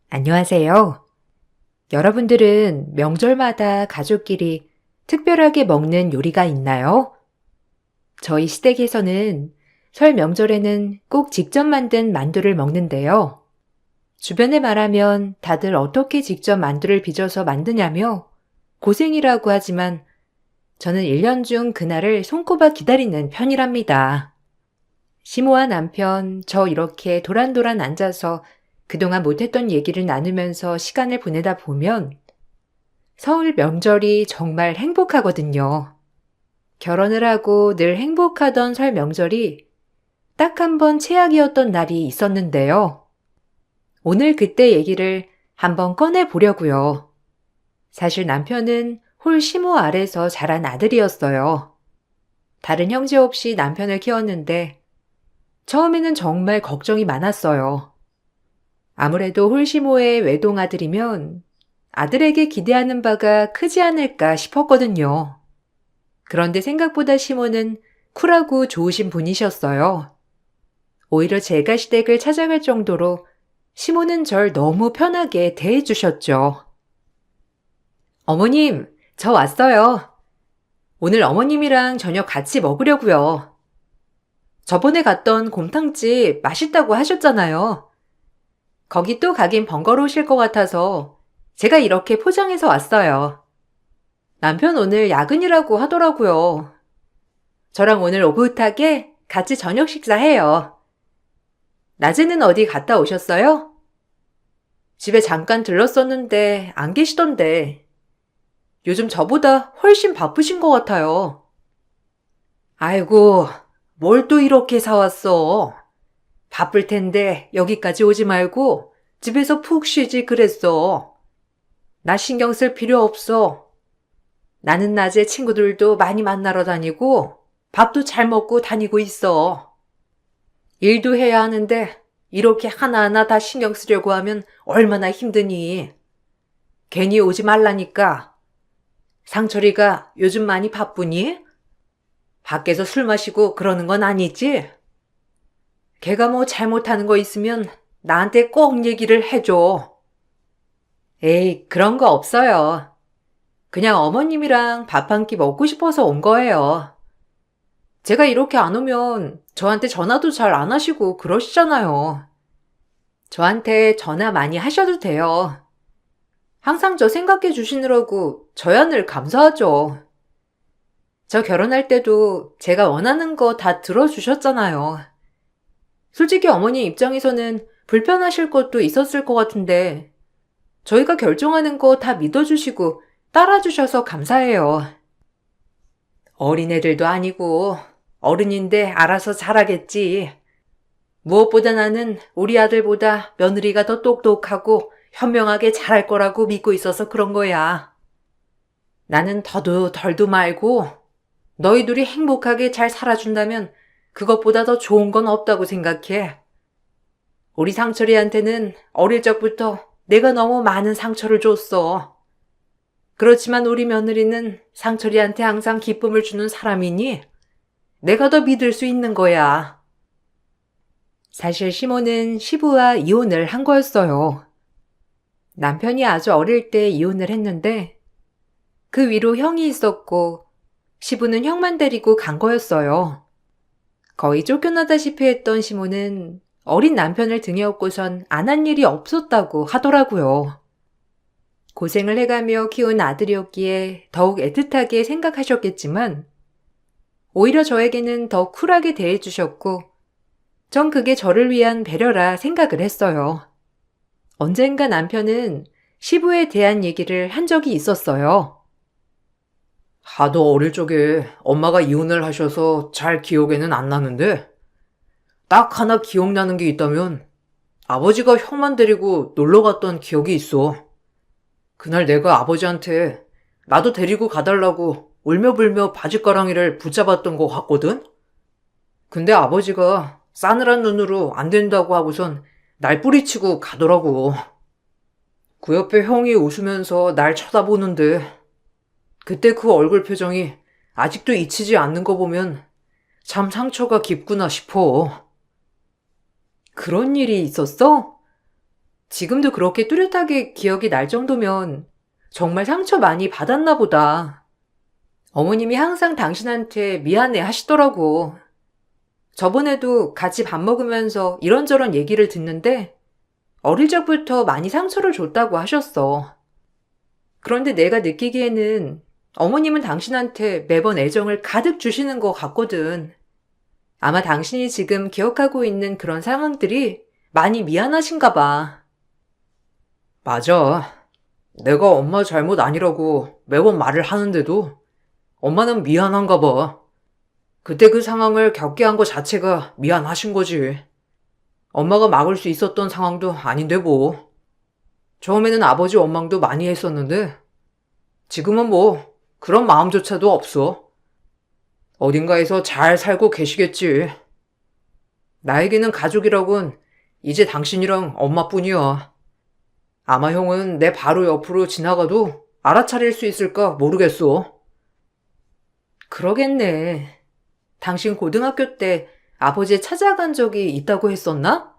안녕하세요. 여러분들은 명절마다 가족끼리 특별하게 먹는 요리가 있나요? 저희 시댁에서는 설 명절에는 꼭 직접 만든 만두를 먹는데요. 주변에 말하면 다들 어떻게 직접 만두를 빚어서 만드냐며 고생이라고 하지만 저는 1년 중 그날을 손꼽아 기다리는 편이랍니다. 시모와 남편, 저 이렇게 도란도란 앉아서 그동안 못했던 얘기를 나누면서 시간을 보내다 보면 설 명절이 정말 행복하거든요. 결혼을 하고 늘 행복하던 설 명절이 딱 한 번 최악이었던 날이 있었는데요. 오늘 그때 얘기를 한번 꺼내 보려고요. 사실 남편은 홀 시모 아래서 자란 아들이었어요. 다른 형제 없이 남편을 키웠는데 처음에는 정말 걱정이 많았어요. 아무래도 홀시모의 외동아들이면 아들에게 기대하는 바가 크지 않을까 싶었거든요. 그런데 생각보다 시모는 쿨하고 좋으신 분이셨어요. 오히려 제가 시댁을 찾아갈 정도로 시모는 절 너무 편하게 대해주셨죠. 어머님, 저 왔어요. 오늘 어머님이랑 저녁 같이 먹으려고요. 저번에 갔던 곰탕집 맛있다고 하셨잖아요. 거기 또 가긴 번거로우실 것 같아서 제가 이렇게 포장해서 왔어요. 남편 오늘 야근이라고 하더라고요. 저랑 오늘 오붓하게 같이 저녁 식사해요. 낮에는 어디 갔다 오셨어요? 집에 잠깐 들렀었는데 안 계시던데. 요즘 저보다 훨씬 바쁘신 것 같아요. 아이고, 뭘 또 이렇게 사왔어? 바쁠 텐데 여기까지 오지 말고 집에서 푹 쉬지 그랬어. 나 신경 쓸 필요 없어. 나는 낮에 친구들도 많이 만나러 다니고 밥도 잘 먹고 다니고 있어. 일도 해야 하는데 이렇게 하나하나 다 신경 쓰려고 하면 얼마나 힘드니. 괜히 오지 말라니까. 상철이가 요즘 많이 바쁘니? 밖에서 술 마시고 그러는 건 아니지? 걔가 뭐 잘못하는 거 있으면 나한테 꼭 얘기를 해줘. 에이, 그런 거 없어요. 그냥 어머님이랑 밥 한 끼 먹고 싶어서 온 거예요. 제가 이렇게 안 오면 저한테 전화도 잘 안 하시고 그러시잖아요. 저한테 전화 많이 하셔도 돼요. 항상 저 생각해 주시느라고 저야 늘 감사하죠. 저 결혼할 때도 제가 원하는 거 다 들어주셨잖아요. 솔직히 어머니 입장에서는 불편하실 것도 있었을 것 같은데 저희가 결정하는 거 다 믿어주시고 따라주셔서 감사해요. 어린애들도 아니고 어른인데 알아서 잘하겠지. 무엇보다 나는 우리 아들보다 며느리가 더 똑똑하고 현명하게 잘할 거라고 믿고 있어서 그런 거야. 나는 더도 덜도 말고 너희 둘이 행복하게 잘 살아준다면 그것보다 더 좋은 건 없다고 생각해. 우리 상철이한테는 어릴 적부터 내가 너무 많은 상처를 줬어. 그렇지만 우리 며느리는 상철이한테 항상 기쁨을 주는 사람이니 내가 더 믿을 수 있는 거야. 사실 시모는 시부와 이혼을 한 거였어요. 남편이 아주 어릴 때 이혼을 했는데 그 위로 형이 있었고 시부는 형만 데리고 간 거였어요. 거의 쫓겨나다시피 했던 시모는 어린 남편을 등에 업고선 안 한 일이 없었다고 하더라고요. 고생을 해가며 키운 아들이었기에 더욱 애틋하게 생각하셨겠지만 오히려 저에게는 더 쿨하게 대해주셨고 전 그게 저를 위한 배려라 생각을 했어요. 언젠가 남편은 시부에 대한 얘기를 한 적이 있었어요. 하도 어릴 적에 엄마가 이혼을 하셔서 잘 기억에는 안 나는데 딱 하나 기억나는 게 있다면 아버지가 형만 데리고 놀러 갔던 기억이 있어. 그날 내가 아버지한테 나도 데리고 가달라고 울며불며 바짓가랑이를 붙잡았던 것 같거든? 근데 아버지가 싸늘한 눈으로 안 된다고 하고선 날 뿌리치고 가더라고. 그 옆에 형이 웃으면서 날 쳐다보는데 그때 그 얼굴 표정이 아직도 잊히지 않는 거 보면 참 상처가 깊구나 싶어. 그런 일이 있었어? 지금도 그렇게 뚜렷하게 기억이 날 정도면 정말 상처 많이 받았나 보다. 어머님이 항상 당신한테 미안해 하시더라고. 저번에도 같이 밥 먹으면서 이런저런 얘기를 듣는데 어릴 적부터 많이 상처를 줬다고 하셨어. 그런데 내가 느끼기에는 어머님은 당신한테 매번 애정을 가득 주시는 것 같거든. 아마 당신이 지금 기억하고 있는 그런 상황들이 많이 미안하신가 봐. 맞아. 내가 엄마 잘못 아니라고 매번 말을 하는데도 엄마는 미안한가 봐. 그때 그 상황을 겪게 한 것 자체가 미안하신 거지. 엄마가 막을 수 있었던 상황도 아닌데 뭐. 처음에는 아버지 원망도 많이 했었는데 지금은 뭐 그런 마음조차도 없어. 어딘가에서 잘 살고 계시겠지. 나에게는 가족이라곤 이제 당신이랑 엄마뿐이야. 아마 형은 내 바로 옆으로 지나가도 알아차릴 수 있을까 모르겠어. 그러겠네. 당신 고등학교 때 아버지 찾아간 적이 있다고 했었나?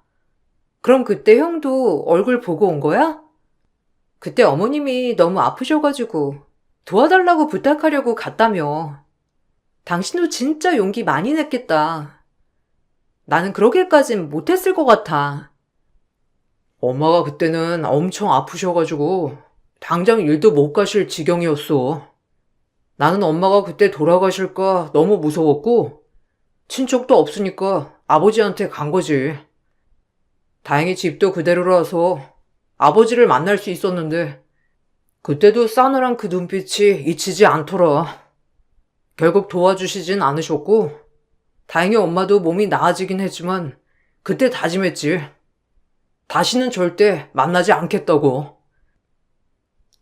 그럼 그때 형도 얼굴 보고 온 거야? 그때 어머님이 너무 아프셔가지고 도와달라고 부탁하려고 갔다며. 당신도 진짜 용기 많이 냈겠다. 나는 그러기까진 못했을 것 같아. 엄마가 그때는 엄청 아프셔가지고 당장 일도 못 가실 지경이었어. 나는 엄마가 그때 돌아가실까 너무 무서웠고 친척도 없으니까 아버지한테 간 거지. 다행히 집도 그대로라서 아버지를 만날 수 있었는데 그때도 싸늘한 그 눈빛이 잊히지 않더라. 결국 도와주시진 않으셨고 다행히 엄마도 몸이 나아지긴 했지만 그때 다짐했지. 다시는 절대 만나지 않겠다고.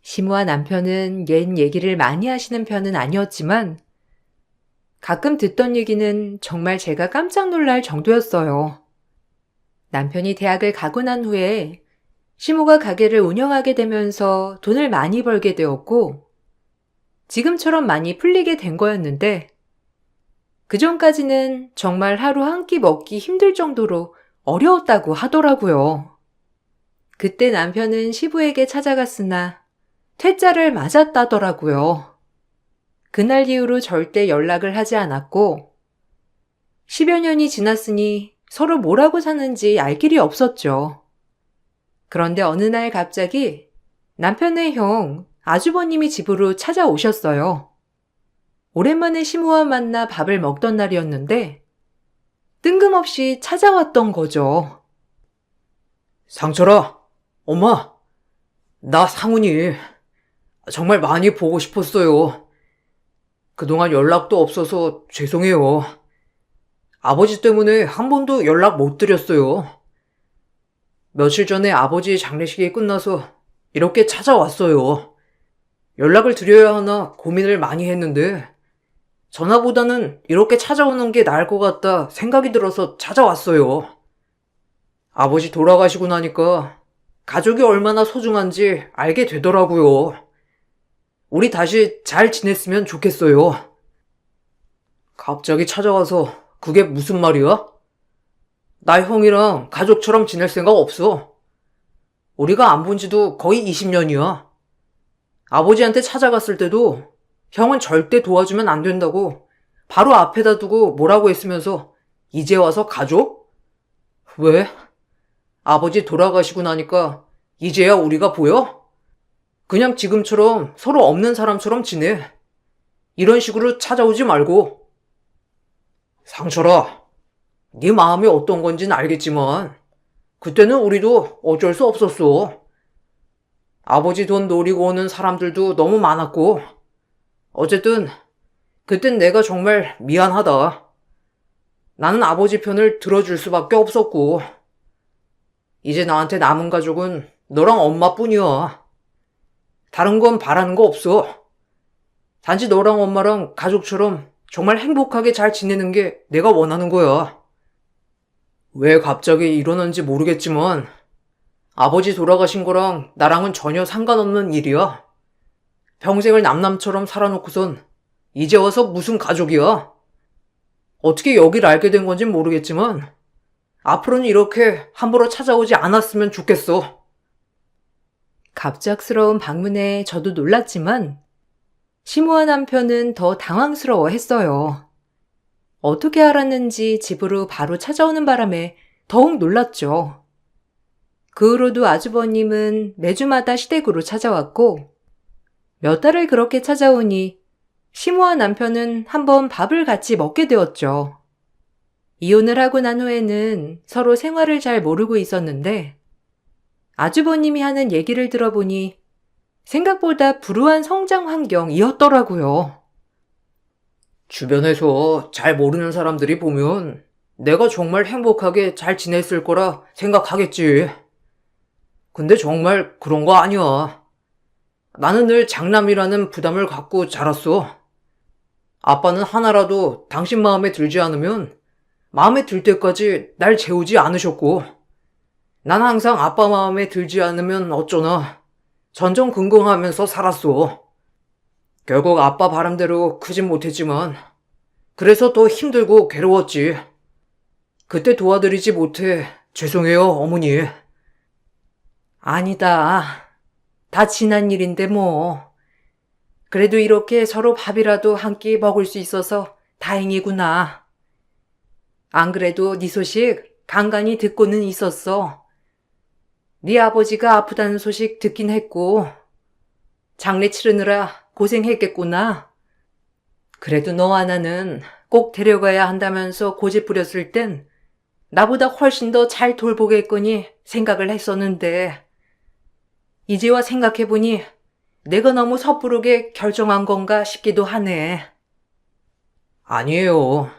시무와 남편은 옛 얘기를 많이 하시는 편은 아니었지만 가끔 듣던 얘기는 정말 제가 깜짝 놀랄 정도였어요. 남편이 대학을 가고 난 후에 시모가 가게를 운영하게 되면서 돈을 많이 벌게 되었고 지금처럼 많이 풀리게 된 거였는데 그전까지는 정말 하루 한 끼 먹기 힘들 정도로 어려웠다고 하더라고요. 그때 남편은 시부에게 찾아갔으나 퇴짜를 맞았다더라고요. 그날 이후로 절대 연락을 하지 않았고 10여 년이 지났으니 서로 뭐라고 사는지 알 길이 없었죠. 그런데 어느 날 갑자기 남편의 형 아주버님이 집으로 찾아오셨어요. 오랜만에 시모와 만나 밥을 먹던 날이었는데 뜬금없이 찾아왔던 거죠. 상철아, 엄마, 나 상훈이 정말 많이 보고 싶었어요. 그동안 연락도 없어서 죄송해요. 아버지 때문에 한 번도 연락 못 드렸어요. 며칠 전에 아버지 장례식이 끝나서 이렇게 찾아왔어요. 연락을 드려야 하나 고민을 많이 했는데 전화보다는 이렇게 찾아오는 게 나을 것 같다 생각이 들어서 찾아왔어요. 아버지 돌아가시고 나니까 가족이 얼마나 소중한지 알게 되더라고요. 우리 다시 잘 지냈으면 좋겠어요. 갑자기 찾아와서 그게 무슨 말이야? 나 형이랑 가족처럼 지낼 생각 없어. 우리가 안 본 지도 거의 20년이야. 아버지한테 찾아갔을 때도 형은 절대 도와주면 안 된다고 바로 앞에다 두고 뭐라고 했으면서 이제 와서 가족? 왜? 아버지 돌아가시고 나니까 이제야 우리가 보여? 그냥 지금처럼 서로 없는 사람처럼 지내. 이런 식으로 찾아오지 말고. 상철아, 네 마음이 어떤 건지는 알겠지만 그때는 우리도 어쩔 수 없었어. 아버지 돈 노리고 오는 사람들도 너무 많았고 어쨌든 그땐 내가 정말 미안하다. 나는 아버지 편을 들어줄 수밖에 없었고 이제 나한테 남은 가족은 너랑 엄마뿐이야. 다른 건 바라는 거 없어. 단지 너랑 엄마랑 가족처럼 정말 행복하게 잘 지내는 게 내가 원하는 거야. 왜 갑자기 이러는지 모르겠지만 아버지 돌아가신 거랑 나랑은 전혀 상관없는 일이야. 평생을 남남처럼 살아놓고선 이제 와서 무슨 가족이야. 어떻게 여길 알게 된 건진 모르겠지만 앞으로는 이렇게 함부로 찾아오지 않았으면 좋겠어. 갑작스러운 방문에 저도 놀랐지만 시모와 남편은 더 당황스러워 했어요. 어떻게 알았는지 집으로 바로 찾아오는 바람에 더욱 놀랐죠. 그 후로도 아주버님은 매주마다 시댁으로 찾아왔고 몇 달을 그렇게 찾아오니 시모와 남편은 한번 밥을 같이 먹게 되었죠. 이혼을 하고 난 후에는 서로 생활을 잘 모르고 있었는데 아주버님이 하는 얘기를 들어보니 생각보다 불우한 성장 환경이었더라고요. 주변에서 잘 모르는 사람들이 보면 내가 정말 행복하게 잘 지냈을 거라 생각하겠지. 근데 정말 그런 거 아니야. 나는 늘 장남이라는 부담을 갖고 자랐어. 아빠는 하나라도 당신 마음에 들지 않으면 마음에 들 때까지 날 재우지 않으셨고, 난 항상 아빠 마음에 들지 않으면 어쩌나 전전긍긍하면서 살았어. 결국 아빠 바람대로 크진 못했지만 그래서 더 힘들고 괴로웠지. 그때 도와드리지 못해 죄송해요, 어머니. 아니다. 다 지난 일인데 뭐. 그래도 이렇게 서로 밥이라도 한 끼 먹을 수 있어서 다행이구나. 안 그래도 네 소식 간간히 듣고는 있었어. 네 아버지가 아프다는 소식 듣긴 했고 장례 치르느라 고생했겠구나. 그래도 너 하나는 꼭 데려가야 한다면서 고집 부렸을 땐 나보다 훨씬 더 잘 돌보겠거니 생각을 했었는데 이제와 생각해보니 내가 너무 섣부르게 결정한 건가 싶기도 하네. 아니에요.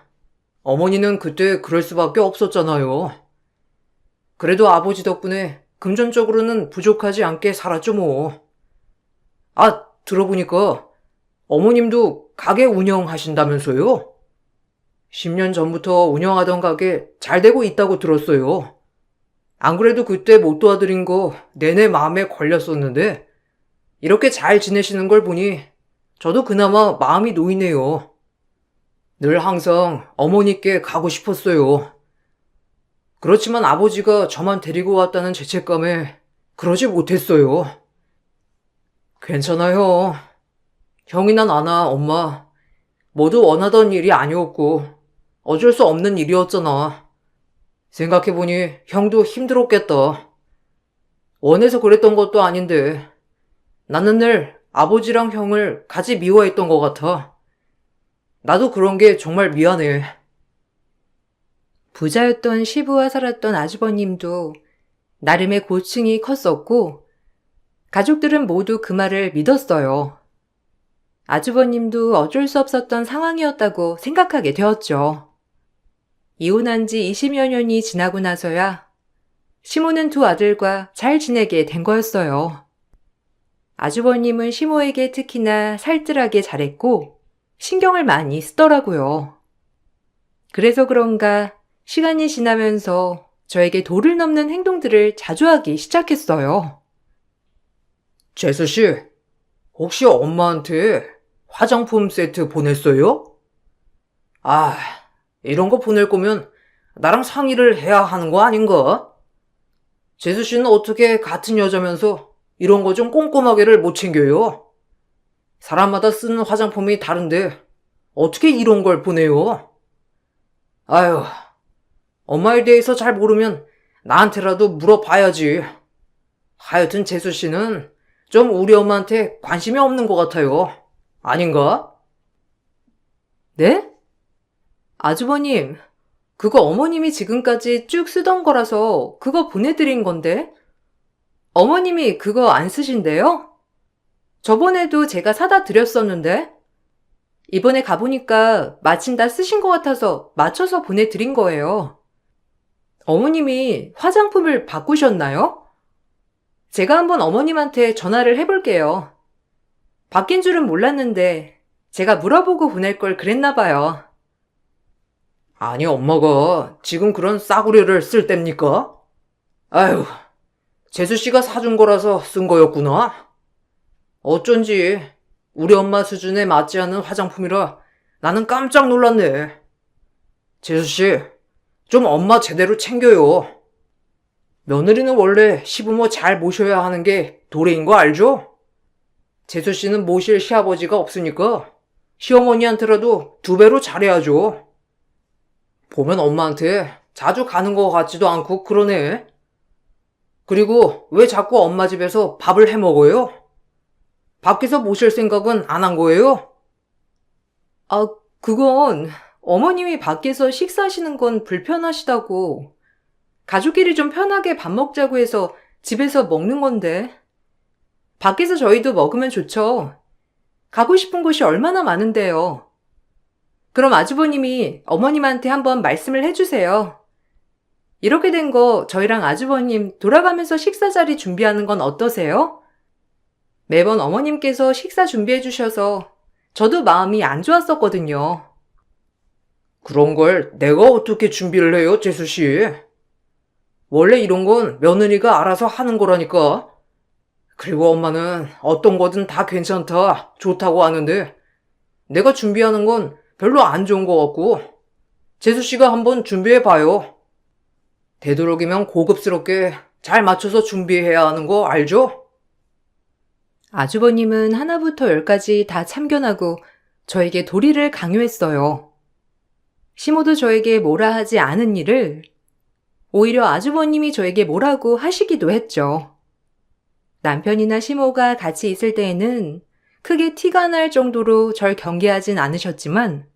어머니는 그때 그럴 수밖에 없었잖아요. 그래도 아버지 덕분에 금전적으로는 부족하지 않게 살았죠 뭐. 아, 들어보니까 어머님도 가게 운영하신다면서요? 10년 전부터 운영하던 가게 잘 되고 있다고 들었어요. 안 그래도 그때 못 도와드린 거 내내 마음에 걸렸었는데 이렇게 잘 지내시는 걸 보니 저도 그나마 마음이 놓이네요. 늘 항상 어머니께 가고 싶었어요. 그렇지만 아버지가 저만 데리고 왔다는 죄책감에 그러지 못했어요. 괜찮아요. 형이나 나나 엄마 모두 원하던 일이 아니었고 어쩔 수 없는 일이었잖아. 생각해보니 형도 힘들었겠다. 원해서 그랬던 것도 아닌데 나는 늘 아버지랑 형을 같이 미워했던 것 같아. 나도 그런 게 정말 미안해. 부자였던 시부와 살았던 아주버님도 나름의 고충이 컸었고 가족들은 모두 그 말을 믿었어요. 아주버님도 어쩔 수 없었던 상황이었다고 생각하게 되었죠. 이혼한 지 20여 년이 지나고 나서야 시모는 두 아들과 잘 지내게 된 거였어요. 아주버님은 시모에게 특히나 살뜰하게 잘했고 신경을 많이 쓰더라고요. 그래서 그런가 시간이 지나면서 저에게 도를 넘는 행동들을 자주 하기 시작했어요. 재수씨, 혹시 엄마한테 화장품 세트 보냈어요? 아, 이런 거 보낼 거면 나랑 상의를 해야 하는 거 아닌가? 재수씨는 어떻게 같은 여자면서 이런 거 좀 꼼꼼하게를 못 챙겨요? 사람마다 쓰는 화장품이 다른데 어떻게 이런 걸 보내요? 아유, 엄마에 대해서 잘 모르면 나한테라도 물어봐야지. 하여튼 재수씨는 좀 우리 엄마한테 관심이 없는 것 같아요. 아닌가? 네? 아주버님, 그거 어머님이 지금까지 쭉 쓰던 거라서 그거 보내드린 건데? 어머님이 그거 안 쓰신대요? 저번에도 제가 사다 드렸었는데? 이번에 가보니까 마침 다 쓰신 것 같아서 맞춰서 보내드린 거예요. 어머님이 화장품을 바꾸셨나요? 제가 한번 어머님한테 전화를 해볼게요. 바뀐 줄은 몰랐는데 제가 물어보고 보낼 걸 그랬나 봐요. 아니, 엄마가 지금 그런 싸구려를 쓸 때입니까? 아유, 재수씨가 사준 거라서 쓴 거였구나. 어쩐지 우리 엄마 수준에 맞지 않는 화장품이라 나는 깜짝 놀랐네. 재수씨, 좀 엄마 제대로 챙겨요. 며느리는 원래 시부모 잘 모셔야 하는 게 도리인 거 알죠? 재수 씨는 모실 시아버지가 없으니까 시어머니한테라도 2배로 잘해야죠. 보면 엄마한테 자주 가는 것 같지도 않고 그러네. 그리고 왜 자꾸 엄마 집에서 밥을 해 먹어요? 밖에서 모실 생각은 안 한 거예요? 아, 그건 어머님이 밖에서 식사하시는 건 불편하시다고. 가족끼리 좀 편하게 밥 먹자고 해서 집에서 먹는 건데. 밖에서 저희도 먹으면 좋죠. 가고 싶은 곳이 얼마나 많은데요. 그럼 아주버님이 어머님한테 한번 말씀을 해주세요. 이렇게 된 거 저희랑 아주버님 돌아가면서 식사 자리 준비하는 건 어떠세요? 매번 어머님께서 식사 준비해 주셔서 저도 마음이 안 좋았었거든요. 그런 걸 내가 어떻게 준비를 해요, 재수 씨? 원래 이런 건 며느리가 알아서 하는 거라니까. 그리고 엄마는 어떤 거든 다 괜찮다, 좋다고 하는데 내가 준비하는 건 별로 안 좋은 것 같고 재수 씨가 한번 준비해 봐요. 되도록이면 고급스럽게 잘 맞춰서 준비해야 하는 거 알죠? 아주버님은 하나부터 열까지 다 참견하고 저에게 도리를 강요했어요. 시모도 저에게 뭐라 하지 않은 일을 오히려 아주버님이 저에게 뭐라고 하시기도 했죠. 남편이나 시모가 같이 있을 때에는 크게 티가 날 정도로 절 경계하진 않으셨지만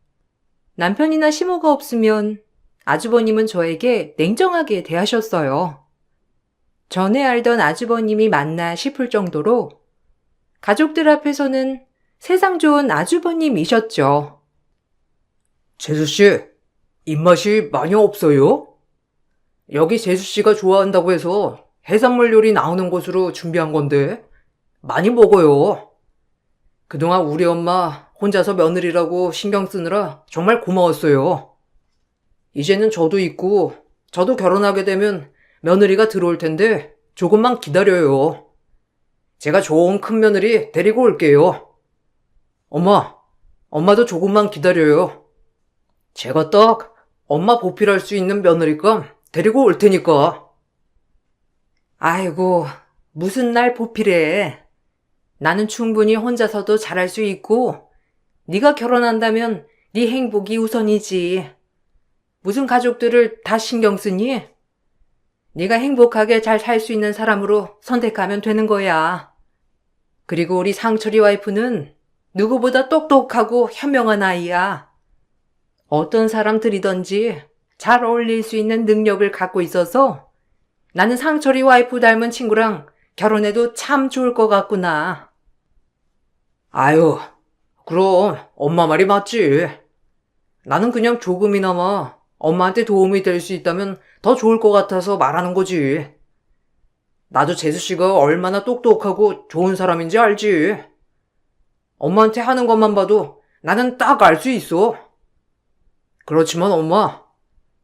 남편이나 시모가 없으면 아주버님은 저에게 냉정하게 대하셨어요. 전에 알던 아주버님이 맞나 싶을 정도로 가족들 앞에서는 세상 좋은 아주버님이셨죠. 재수 씨, 입맛이 많이 없어요? 여기 재수 씨가 좋아한다고 해서 해산물 요리 나오는 곳으로 준비한 건데 많이 먹어요. 그동안 우리 엄마 혼자서 며느리라고 신경 쓰느라 정말 고마웠어요. 이제는 저도 있고 저도 결혼하게 되면 며느리가 들어올 텐데 조금만 기다려요. 제가 좋은 큰 며느리 데리고 올게요. 엄마도 조금만 기다려요. 제가 딱 엄마 보필할 수 있는 며느리감 데리고 올 테니까. 아이고, 무슨 날 보필해. 나는 충분히 혼자서도 잘할 수 있고 네가 결혼한다면 네 행복이 우선이지. 무슨 가족들을 다 신경 쓰니? 네가 행복하게 잘 살 수 있는 사람으로 선택하면 되는 거야. 그리고 우리 상철이 와이프는 누구보다 똑똑하고 현명한 아이야. 어떤 사람들이든지 잘 어울릴 수 있는 능력을 갖고 있어서 나는 상철이 와이프 닮은 친구랑 결혼해도 참 좋을 것 같구나. 아유, 그럼 엄마 말이 맞지. 나는 그냥 조금이나마 엄마한테 도움이 될 수 있다면 더 좋을 것 같아서 말하는 거지. 나도 재수 씨가 얼마나 똑똑하고 좋은 사람인지 알지. 엄마한테 하는 것만 봐도 나는 딱 알 수 있어. 그렇지만 엄마,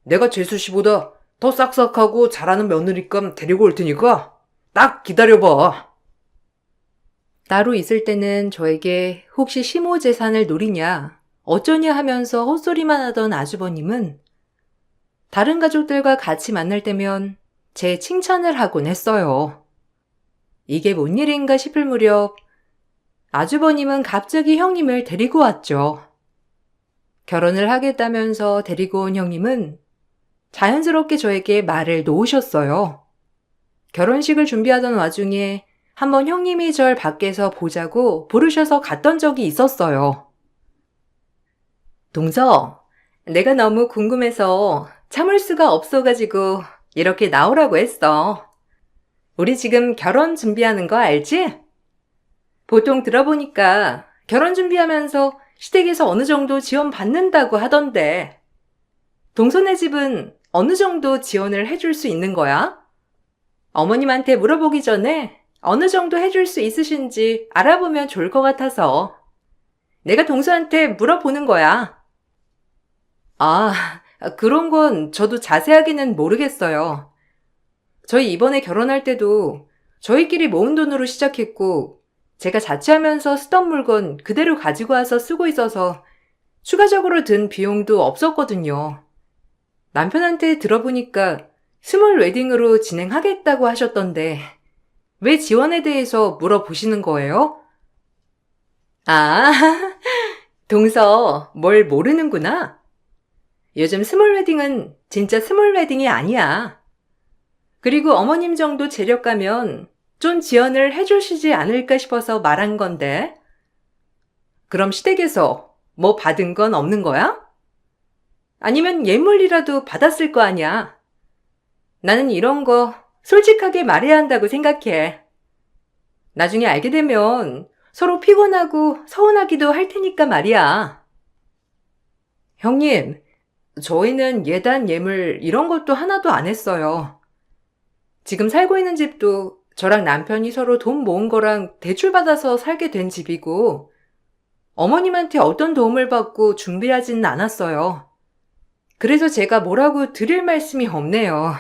내가 재수 씨보다 더 싹싹하고 잘하는 며느리감 데리고 올 테니까 딱 기다려봐. 따로 있을 때는 저에게 혹시 시모 재산을 노리냐, 어쩌냐 하면서 헛소리만 하던 아주버님은 다른 가족들과 같이 만날 때면 제 칭찬을 하곤 했어요. 이게 뭔 일인가 싶을 무렵 아주버님은 갑자기 형님을 데리고 왔죠. 결혼을 하겠다면서 데리고 온 형님은 자연스럽게 저에게 말을 놓으셨어요. 결혼식을 준비하던 와중에 한번 형님이 절 밖에서 보자고 부르셔서 갔던 적이 있었어요. 동서, 내가 너무 궁금해서 참을 수가 없어가지고 이렇게 나오라고 했어. 우리 지금 결혼 준비하는 거 알지? 보통 들어보니까 결혼 준비하면서 시댁에서 어느 정도 지원 받는다고 하던데 동서네 집은 어느 정도 지원을 해줄 수 있는 거야? 어머님한테 물어보기 전에 어느 정도 해줄 수 있으신지 알아보면 좋을 것 같아서 내가 동서한테 물어보는 거야. 아, 그런 건 저도 자세하게는 모르겠어요. 저희 이번에 결혼할 때도 저희끼리 모은 돈으로 시작했고 제가 자취하면서 쓰던 물건 그대로 가지고 와서 쓰고 있어서 추가적으로 든 비용도 없었거든요. 남편한테 들어보니까 스몰 웨딩으로 진행하겠다고 하셨던데 왜 지원에 대해서 물어보시는 거예요? 아, 동서 뭘 모르는구나. 요즘 스몰 웨딩은 진짜 스몰 웨딩이 아니야. 그리고 어머님 정도 재력가면 좀 지원을 해주시지 않을까 싶어서 말한 건데. 그럼 시댁에서 뭐 받은 건 없는 거야? 아니면 예물이라도 받았을 거 아니야. 나는 이런 거 솔직하게 말해야 한다고 생각해. 나중에 알게 되면 서로 피곤하고 서운하기도 할 테니까 말이야. 형님, 저희는 예단, 예물 이런 것도 하나도 안 했어요. 지금 살고 있는 집도 저랑 남편이 서로 돈 모은 거랑 대출받아서 살게 된 집이고 어머님한테 어떤 도움을 받고 준비하지는 않았어요. 그래서 제가 뭐라고 드릴 말씀이 없네요.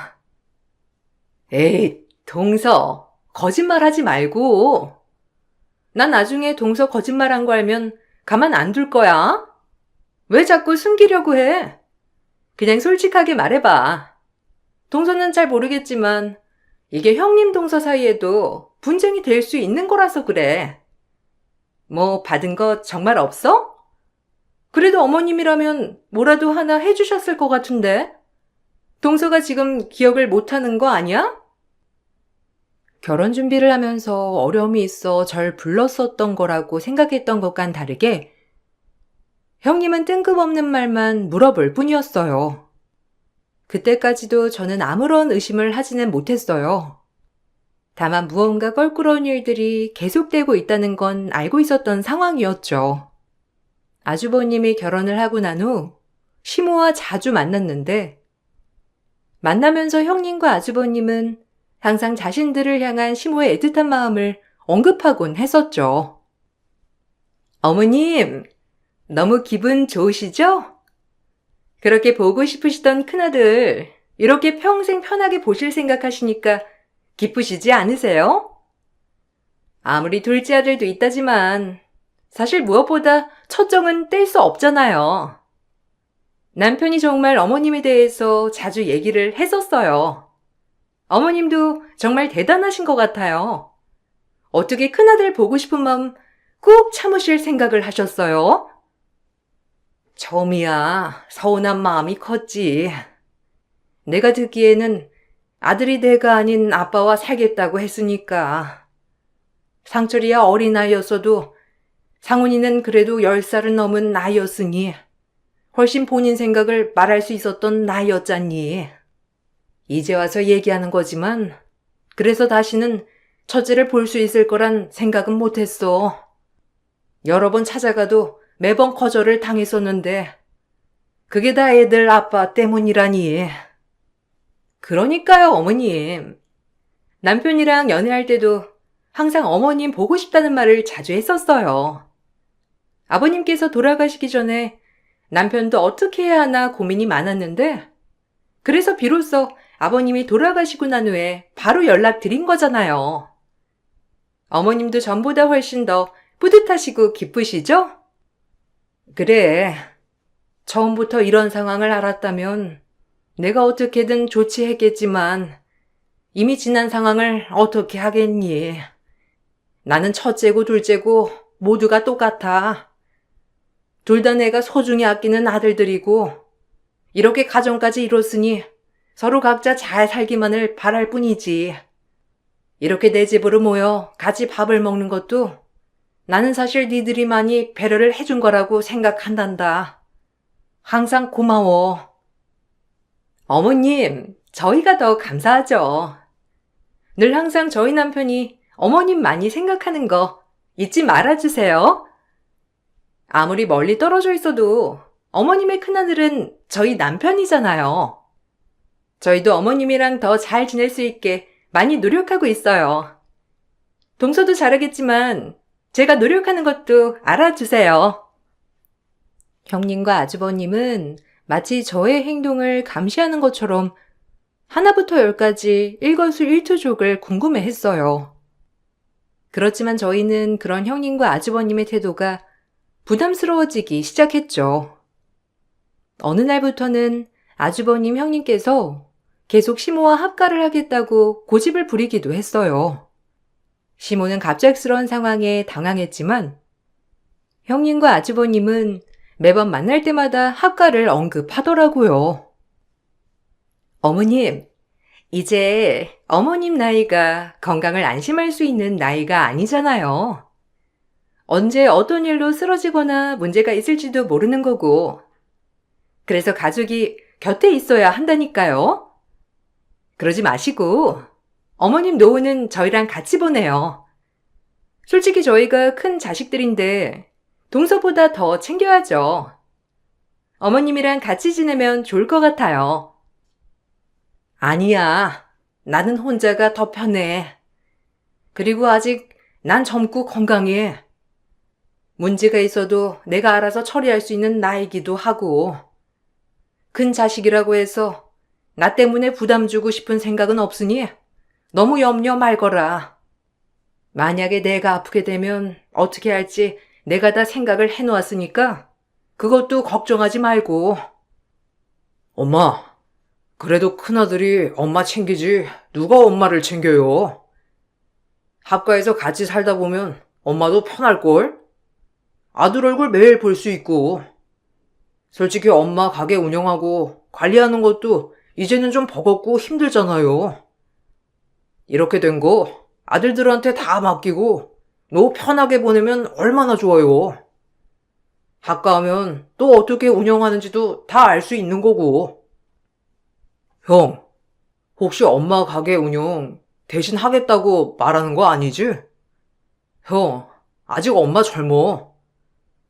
에이, 동서, 거짓말하지 말고. 난 나중에 동서 거짓말한 거 알면 가만 안 둘 거야. 왜 자꾸 숨기려고 해? 그냥 솔직하게 말해봐. 동서는 잘 모르겠지만 이게 형님 동서 사이에도 분쟁이 될 수 있는 거라서 그래. 뭐 받은 거 정말 없어? 그래도 어머님이라면 뭐라도 하나 해주셨을 것 같은데. 동서가 지금 기억을 못하는 거 아니야? 결혼 준비를 하면서 어려움이 있어 절 불렀었던 거라고 생각했던 것과는 다르게 형님은 뜬금없는 말만 물어볼 뿐이었어요. 그때까지도 저는 아무런 의심을 하지는 못했어요. 다만 무언가 껄끄러운 일들이 계속되고 있다는 건 알고 있었던 상황이었죠. 아주버님이 결혼을 하고 난 후 시모와 자주 만났는데 만나면서 형님과 아주버님은 항상 자신들을 향한 시모의 애틋한 마음을 언급하곤 했었죠. 어머님, 너무 기분 좋으시죠? 그렇게 보고 싶으시던 큰아들, 이렇게 평생 편하게 보실 생각하시니까 기쁘시지 않으세요? 아무리 둘째 아들도 있다지만 사실 무엇보다 첫정은 뗄 수 없잖아요. 남편이 정말 어머님에 대해서 자주 얘기를 했었어요. 어머님도 정말 대단하신 것 같아요. 어떻게 큰아들 보고 싶은 마음 꾹 참으실 생각을 하셨어요? 처음이야 서운한 마음이 컸지. 내가 듣기에는 아들이 내가 아닌 아빠와 살겠다고 했으니까. 상철이야 어린아이였어도 상훈이는 그래도 10살은 넘은 나이였으니 훨씬 본인 생각을 말할 수 있었던 나이였잖니. 이제 와서 얘기하는 거지만 그래서 다시는 첫째를 볼 수 있을 거란 생각은 못했어. 여러 번 찾아가도 매번 거절을 당했었는데 그게 다 애들 아빠 때문이라니. 그러니까요, 어머님. 남편이랑 연애할 때도 항상 어머님 보고 싶다는 말을 자주 했었어요. 아버님께서 돌아가시기 전에 남편도 어떻게 해야 하나 고민이 많았는데 그래서 비로소 아버님이 돌아가시고 난 후에 바로 연락드린 거잖아요. 어머님도 전보다 훨씬 더 뿌듯하시고 기쁘시죠? 그래. 처음부터 이런 상황을 알았다면 내가 어떻게든 조치했겠지만 이미 지난 상황을 어떻게 하겠니? 나는 첫째고 둘째고 모두가 똑같아. 둘 다 내가 소중히 아끼는 아들들이고 이렇게 가정까지 이뤘으니 서로 각자 잘 살기만을 바랄 뿐이지. 이렇게 내 집으로 모여 같이 밥을 먹는 것도 나는 사실 니들이 많이 배려를 해준 거라고 생각한단다. 항상 고마워. 어머님, 저희가 더 감사하죠. 늘 항상 저희 남편이 어머님 많이 생각하는 거 잊지 말아주세요. 아무리 멀리 떨어져 있어도 어머님의 큰아들은 저희 남편이잖아요. 저희도 어머님이랑 더 잘 지낼 수 있게 많이 노력하고 있어요. 동서도 잘하겠지만 제가 노력하는 것도 알아주세요. 형님과 아주버님은 마치 저의 행동을 감시하는 것처럼 하나부터 열까지 일거수일투족을 궁금해했어요. 그렇지만 저희는 그런 형님과 아주버님의 태도가 부담스러워지기 시작했죠. 어느 날부터는 아주버님 형님께서 계속 시모와 합가를 하겠다고 고집을 부리기도 했어요. 시모는 갑작스러운 상황에 당황했지만 형님과 아주버님은 매번 만날 때마다 합가를 언급하더라고요. 어머님, 이제 어머님 나이가 건강을 안심할 수 있는 나이가 아니잖아요. 언제 어떤 일로 쓰러지거나 문제가 있을지도 모르는 거고. 그래서 가족이 곁에 있어야 한다니까요. 그러지 마시고 어머님 노후는 저희랑 같이 보내요. 솔직히 저희가 큰 자식들인데 동서보다 더 챙겨야죠. 어머님이랑 같이 지내면 좋을 것 같아요. 아니야. 나는 혼자가 더 편해. 그리고 아직 난 젊고 건강해. 문제가 있어도 내가 알아서 처리할 수 있는 나이기도 하고. 큰 자식이라고 해서 나 때문에 부담 주고 싶은 생각은 없으니 너무 염려 말거라. 만약에 내가 아프게 되면 어떻게 할지 내가 다 생각을 해놓았으니까 그것도 걱정하지 말고. 엄마, 그래도 큰아들이 엄마 챙기지 누가 엄마를 챙겨요? 합가에서 같이 살다 보면 엄마도 편할걸? 아들 얼굴 매일 볼 수 있고. 솔직히 엄마 가게 운영하고 관리하는 것도 이제는 좀 버겁고 힘들잖아요. 이렇게 된 거 아들들한테 다 맡기고 너 편하게 보내면 얼마나 좋아요. 합가하면 또 어떻게 운영하는지도 다 알 수 있는 거고. 형, 혹시 엄마 가게 운영 대신 하겠다고 말하는 거 아니지? 형, 아직 엄마 젊어.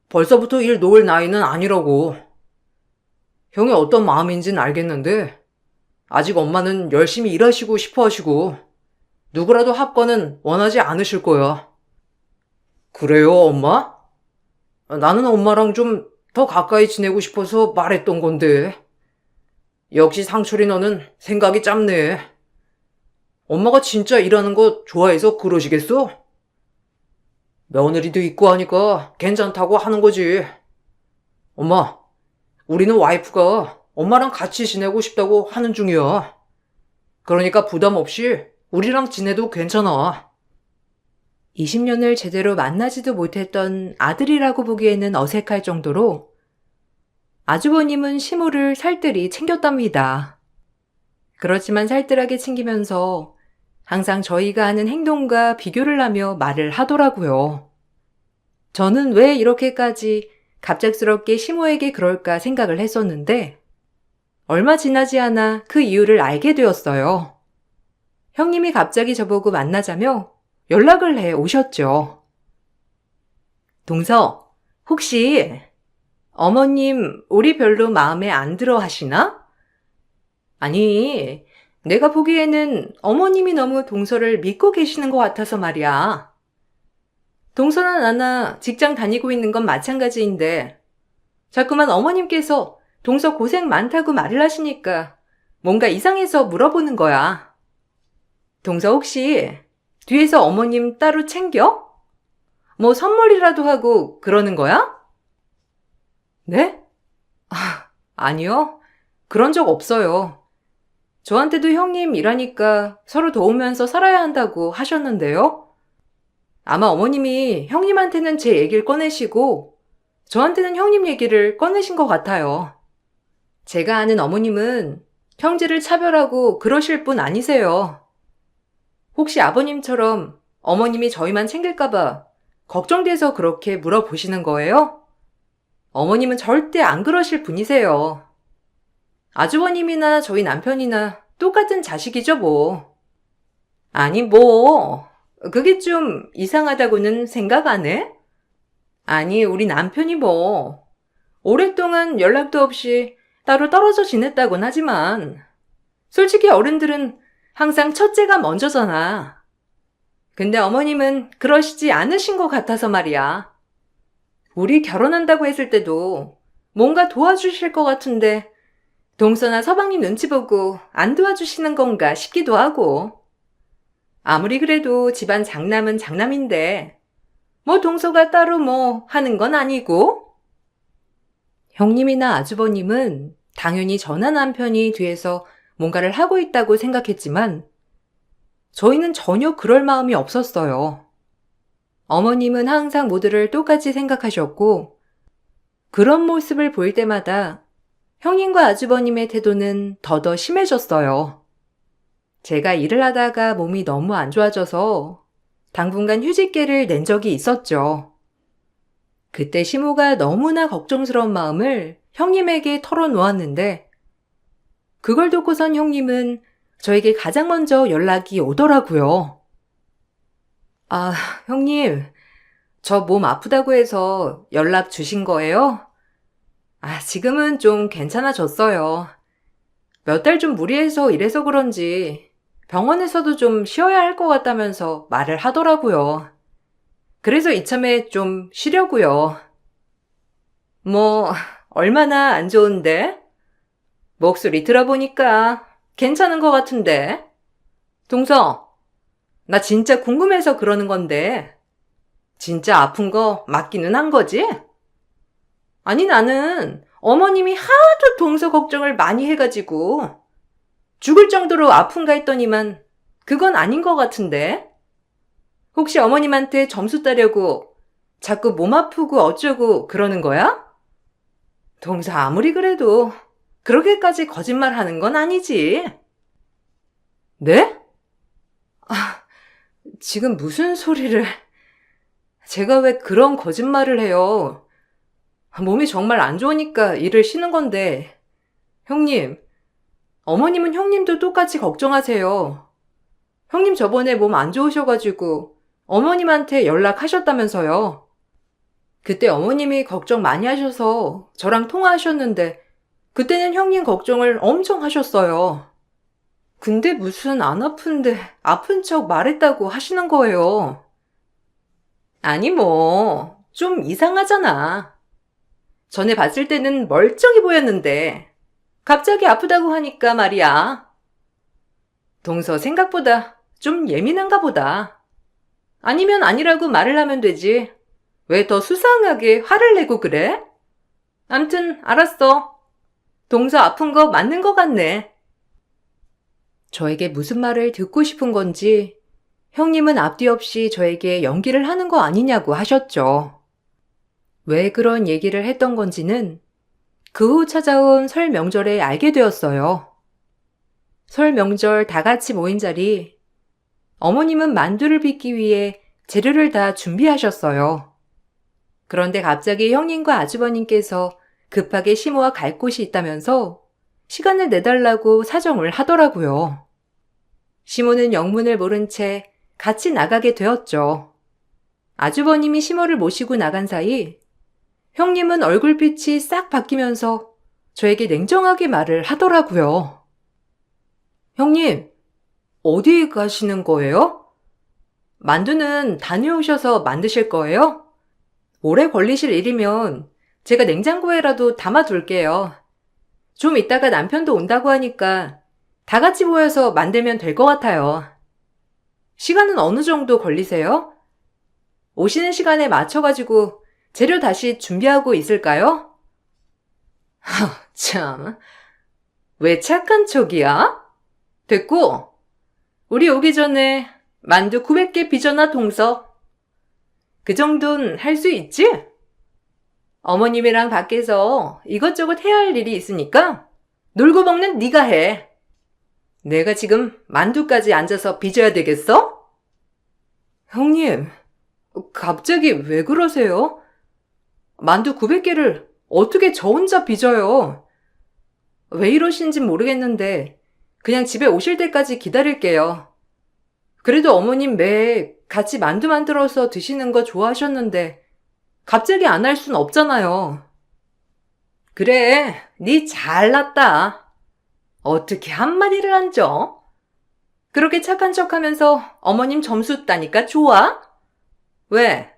벌써부터 일 놓을 나이는 아니라고. 형이 어떤 마음인지는 알겠는데 아직 엄마는 열심히 일하시고 싶어 하시고 누구라도 합가는 원하지 않으실 거야. 그래요, 엄마? 나는 엄마랑 좀 더 가까이 지내고 싶어서 말했던 건데. 역시 상철이 너는 생각이 짧네. 엄마가 진짜 일하는 거 좋아해서 그러시겠어? 며느리도 있고 하니까 괜찮다고 하는 거지. 엄마, 우리는 와이프가 엄마랑 같이 지내고 싶다고 하는 중이야. 그러니까 부담 없이 우리랑 지내도 괜찮아. 20년을 제대로 만나지도 못했던 아들이라고 보기에는 어색할 정도로 아주버님은 시모를 살뜰히 챙겼답니다. 그렇지만 살뜰하게 챙기면서 항상 저희가 하는 행동과 비교를 하며 말을 하더라고요. 저는 왜 이렇게까지 갑작스럽게 시모에게 그럴까 생각을 했었는데 얼마 지나지 않아 그 이유를 알게 되었어요. 형님이 갑자기 저보고 만나자며 연락을 해 오셨죠. 동서, 혹시 어머님 우리 별로 마음에 안 들어 하시나? 아니, 내가 보기에는 어머님이 너무 동서를 믿고 계시는 것 같아서 말이야. 동서나 나나 직장 다니고 있는 건 마찬가지인데 자꾸만 어머님께서 동서 고생 많다고 말을 하시니까 뭔가 이상해서 물어보는 거야. 동서 혹시 뒤에서 어머님 따로 챙겨? 뭐 선물이라도 하고 그러는 거야? 네? 아니요. 그런 적 없어요. 저한테도 형님 일하니까 서로 도우면서 살아야 한다고 하셨는데요. 아마 어머님이 형님한테는 제 얘기를 꺼내시고 저한테는 형님 얘기를 꺼내신 것 같아요. 제가 아는 어머님은 형제를 차별하고 그러실 분 아니세요. 혹시 아버님처럼 어머님이 저희만 챙길까봐 걱정돼서 그렇게 물어보시는 거예요? 어머님은 절대 안 그러실 분이세요. 아주버님이나 저희 남편이나 똑같은 자식이죠, 뭐. 아니, 뭐. 그게 좀 이상하다고는 생각 안 해? 아니, 우리 남편이 뭐. 오랫동안 연락도 없이 따로 떨어져 지냈다곤 하지만 솔직히 어른들은 항상 첫째가 먼저잖아. 근데 어머님은 그러시지 않으신 것 같아서 말이야. 우리 결혼한다고 했을 때도 뭔가 도와주실 것 같은데 동서나 서방님 눈치 보고 안 도와주시는 건가 싶기도 하고. 아무리 그래도 집안 장남은 장남인데 뭐 동서가 따로 뭐 하는 건 아니고. 형님이나 아주버님은 당연히 저나 남편이 뒤에서 뭔가를 하고 있다고 생각했지만 저희는 전혀 그럴 마음이 없었어요. 어머님은 항상 모두를 똑같이 생각하셨고 그런 모습을 볼 때마다 형님과 아주버님의 태도는 더더 심해졌어요. 제가 일을 하다가 몸이 너무 안 좋아져서 당분간 휴직계를 낸 적이 있었죠. 그때 시모가 너무나 걱정스러운 마음을 형님에게 털어놓았는데 그걸 듣고선 형님은 저에게 가장 먼저 연락이 오더라고요. 아, 형님, 저 몸 아프다고 해서 연락 주신 거예요? 아, 지금은 좀 괜찮아졌어요. 몇 달 좀 무리해서 이래서 그런지 병원에서도 좀 쉬어야 할 것 같다면서 말을 하더라고요. 그래서 이참에 좀 쉬려고요. 뭐, 얼마나 안 좋은데? 목소리 들어보니까 괜찮은 것 같은데. 동서, 나 진짜 궁금해서 그러는 건데, 진짜 아픈 거 맞기는 한 거지? 아니, 나는 어머님이 하도 동서 걱정을 많이 해가지고 죽을 정도로 아픈가 했더니만 그건 아닌 것 같은데? 혹시 어머님한테 점수 따려고 자꾸 몸 아프고 어쩌고 그러는 거야? 동서 아무리 그래도 그렇게까지 거짓말 하는 건 아니지. 네? 아, 지금 무슨 소리를... 제가 왜 그런 거짓말을 해요? 몸이 정말 안 좋으니까 일을 쉬는 건데. 형님, 어머님은 형님도 똑같이 걱정하세요. 형님 저번에 몸 안 좋으셔가지고 어머님한테 연락하셨다면서요. 그때 어머님이 걱정 많이 하셔서 저랑 통화하셨는데 그때는 형님 걱정을 엄청 하셨어요. 근데 무슨 안 아픈데 아픈 척 말했다고 하시는 거예요. 아니 뭐, 좀 이상하잖아. 전에 봤을 때는 멀쩡히 보였는데 갑자기 아프다고 하니까 말이야. 동서 생각보다 좀 예민한가 보다. 아니면 아니라고 말을 하면 되지. 왜 더 수상하게 화를 내고 그래? 암튼 알았어. 동서 아픈 거 맞는 것 같네. 저에게 무슨 말을 듣고 싶은 건지 형님은 앞뒤 없이 저에게 연기를 하는 거 아니냐고 하셨죠. 왜 그런 얘기를 했던 건지는 그 후 찾아온 설 명절에 알게 되었어요. 설 명절 다 같이 모인 자리, 어머님은 만두를 빚기 위해 재료를 다 준비하셨어요. 그런데 갑자기 형님과 아주버님께서 급하게 시모와 갈 곳이 있다면서 시간을 내달라고 사정을 하더라고요. 시모는 영문을 모른 채 같이 나가게 되었죠. 아주버님이 시모를 모시고 나간 사이 형님은 얼굴빛이 싹 바뀌면서 저에게 냉정하게 말을 하더라고요. 형님, 어디 가시는 거예요? 만두는 다녀오셔서 만드실 거예요? 오래 걸리실 일이면 제가 냉장고에라도 담아둘게요. 좀 이따가 남편도 온다고 하니까 다 같이 모여서 만들면 될 것 같아요. 시간은 어느 정도 걸리세요? 오시는 시간에 맞춰가지고 재료 다시 준비하고 있을까요? 참, 왜 착한 척이야? 됐고, 우리 오기 전에 만두 900개 빚어놔 동서. 그 정도는 할 수 있지? 어머님이랑 밖에서 이것저것 해야 할 일이 있으니까 놀고 먹는 네가 해. 내가 지금 만두까지 앉아서 빚어야 되겠어? 형님, 갑자기 왜 그러세요? 만두 900개를 어떻게 저 혼자 빚어요? 왜 이러신진 모르겠는데 그냥 집에 오실 때까지 기다릴게요. 그래도 어머님 매 같이 만두 만들어서 드시는 거 좋아하셨는데 갑자기 안 할 순 없잖아요. 그래, 네 잘났다. 어떻게 한마디를 안 줘? 그렇게 착한 척하면서 어머님 점수 따니까 좋아? 왜?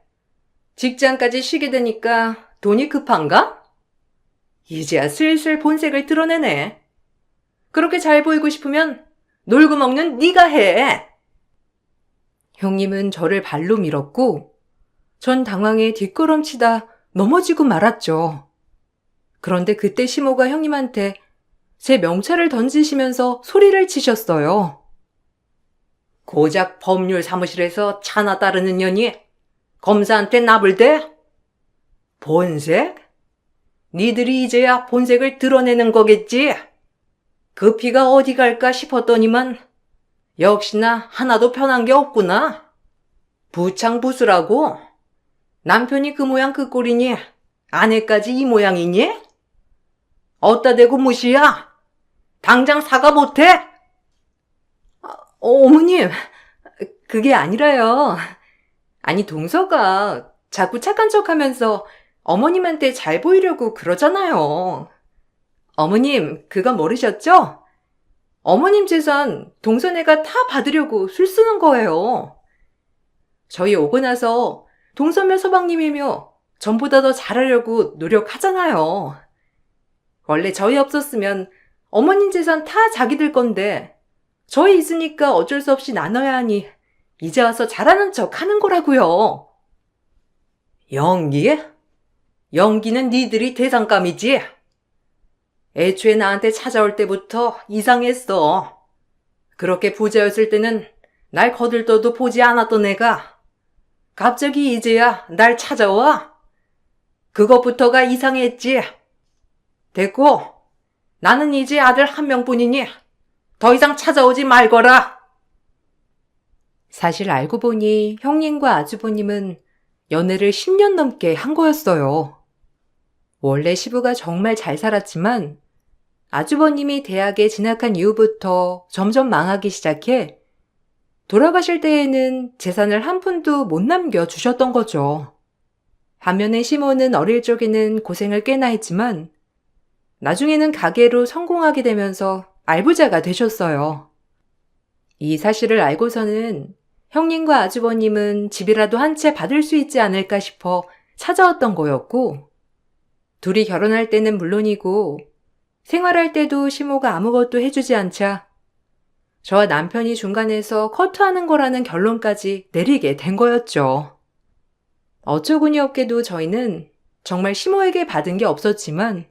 직장까지 쉬게 되니까 돈이 급한가? 이제야 슬슬 본색을 드러내네. 그렇게 잘 보이고 싶으면 놀고 먹는 네가 해. 형님은 저를 발로 밀었고 전 당황해 뒷걸음치다 넘어지고 말았죠. 그런데 그때 시모가 형님한테 제 명찰을 던지시면서 소리를 치셨어요. 고작 법률 사무실에서 차나 따르는 년이 검사한테 나불대? 본색? 니들이 이제야 본색을 드러내는 거겠지? 그 피가 어디 갈까 싶었더니만 역시나 하나도 편한 게 없구나. 부창부수라고? 남편이 그 모양 그 꼴이니 아내까지 이 모양이니? 어따 대고 무시야? 당장 사과 못해? 어머님, 그게 아니라요. 아니, 동서가 자꾸 착한 척하면서 어머님한테 잘 보이려고 그러잖아요. 어머님, 그건 모르셨죠? 어머님 재산 동서네가 다 받으려고 술 쓰는 거예요. 저희 오고 나서 동서며 서방님이며 전보다 더 잘하려고 노력하잖아요. 원래 저희 없었으면 어머님 재산 다 자기들 건데 저희 있으니까 어쩔 수 없이 나눠야 하니 이제 와서 잘하는 척 하는 거라고요. 연기? 연기는 니들이 대상감이지. 애초에 나한테 찾아올 때부터 이상했어. 그렇게 부자였을 때는 날 거들떠도 보지 않았던 애가 갑자기 이제야 날 찾아와? 그것부터가 이상했지. 됐고, 나는 이제 아들 한 명뿐이니 더 이상 찾아오지 말거라. 사실 알고 보니 형님과 아주버님은 연애를 10년 넘게 한 거였어요. 원래 시부가 정말 잘 살았지만 아주버님이 대학에 진학한 이후부터 점점 망하기 시작해 돌아가실 때에는 재산을 한 푼도 못 남겨주셨던 거죠. 반면에 시모는 어릴 적에는 고생을 꽤나 했지만 나중에는 가게로 성공하게 되면서 알부자가 되셨어요. 이 사실을 알고서는 형님과 아주버님은 집이라도 한 채 받을 수 있지 않을까 싶어 찾아왔던 거였고, 둘이 결혼할 때는 물론이고 생활할 때도 시모가 아무것도 해주지 않자 저와 남편이 중간에서 커트하는 거라는 결론까지 내리게 된 거였죠. 어처구니 없게도 저희는 정말 시모에게 받은 게 없었지만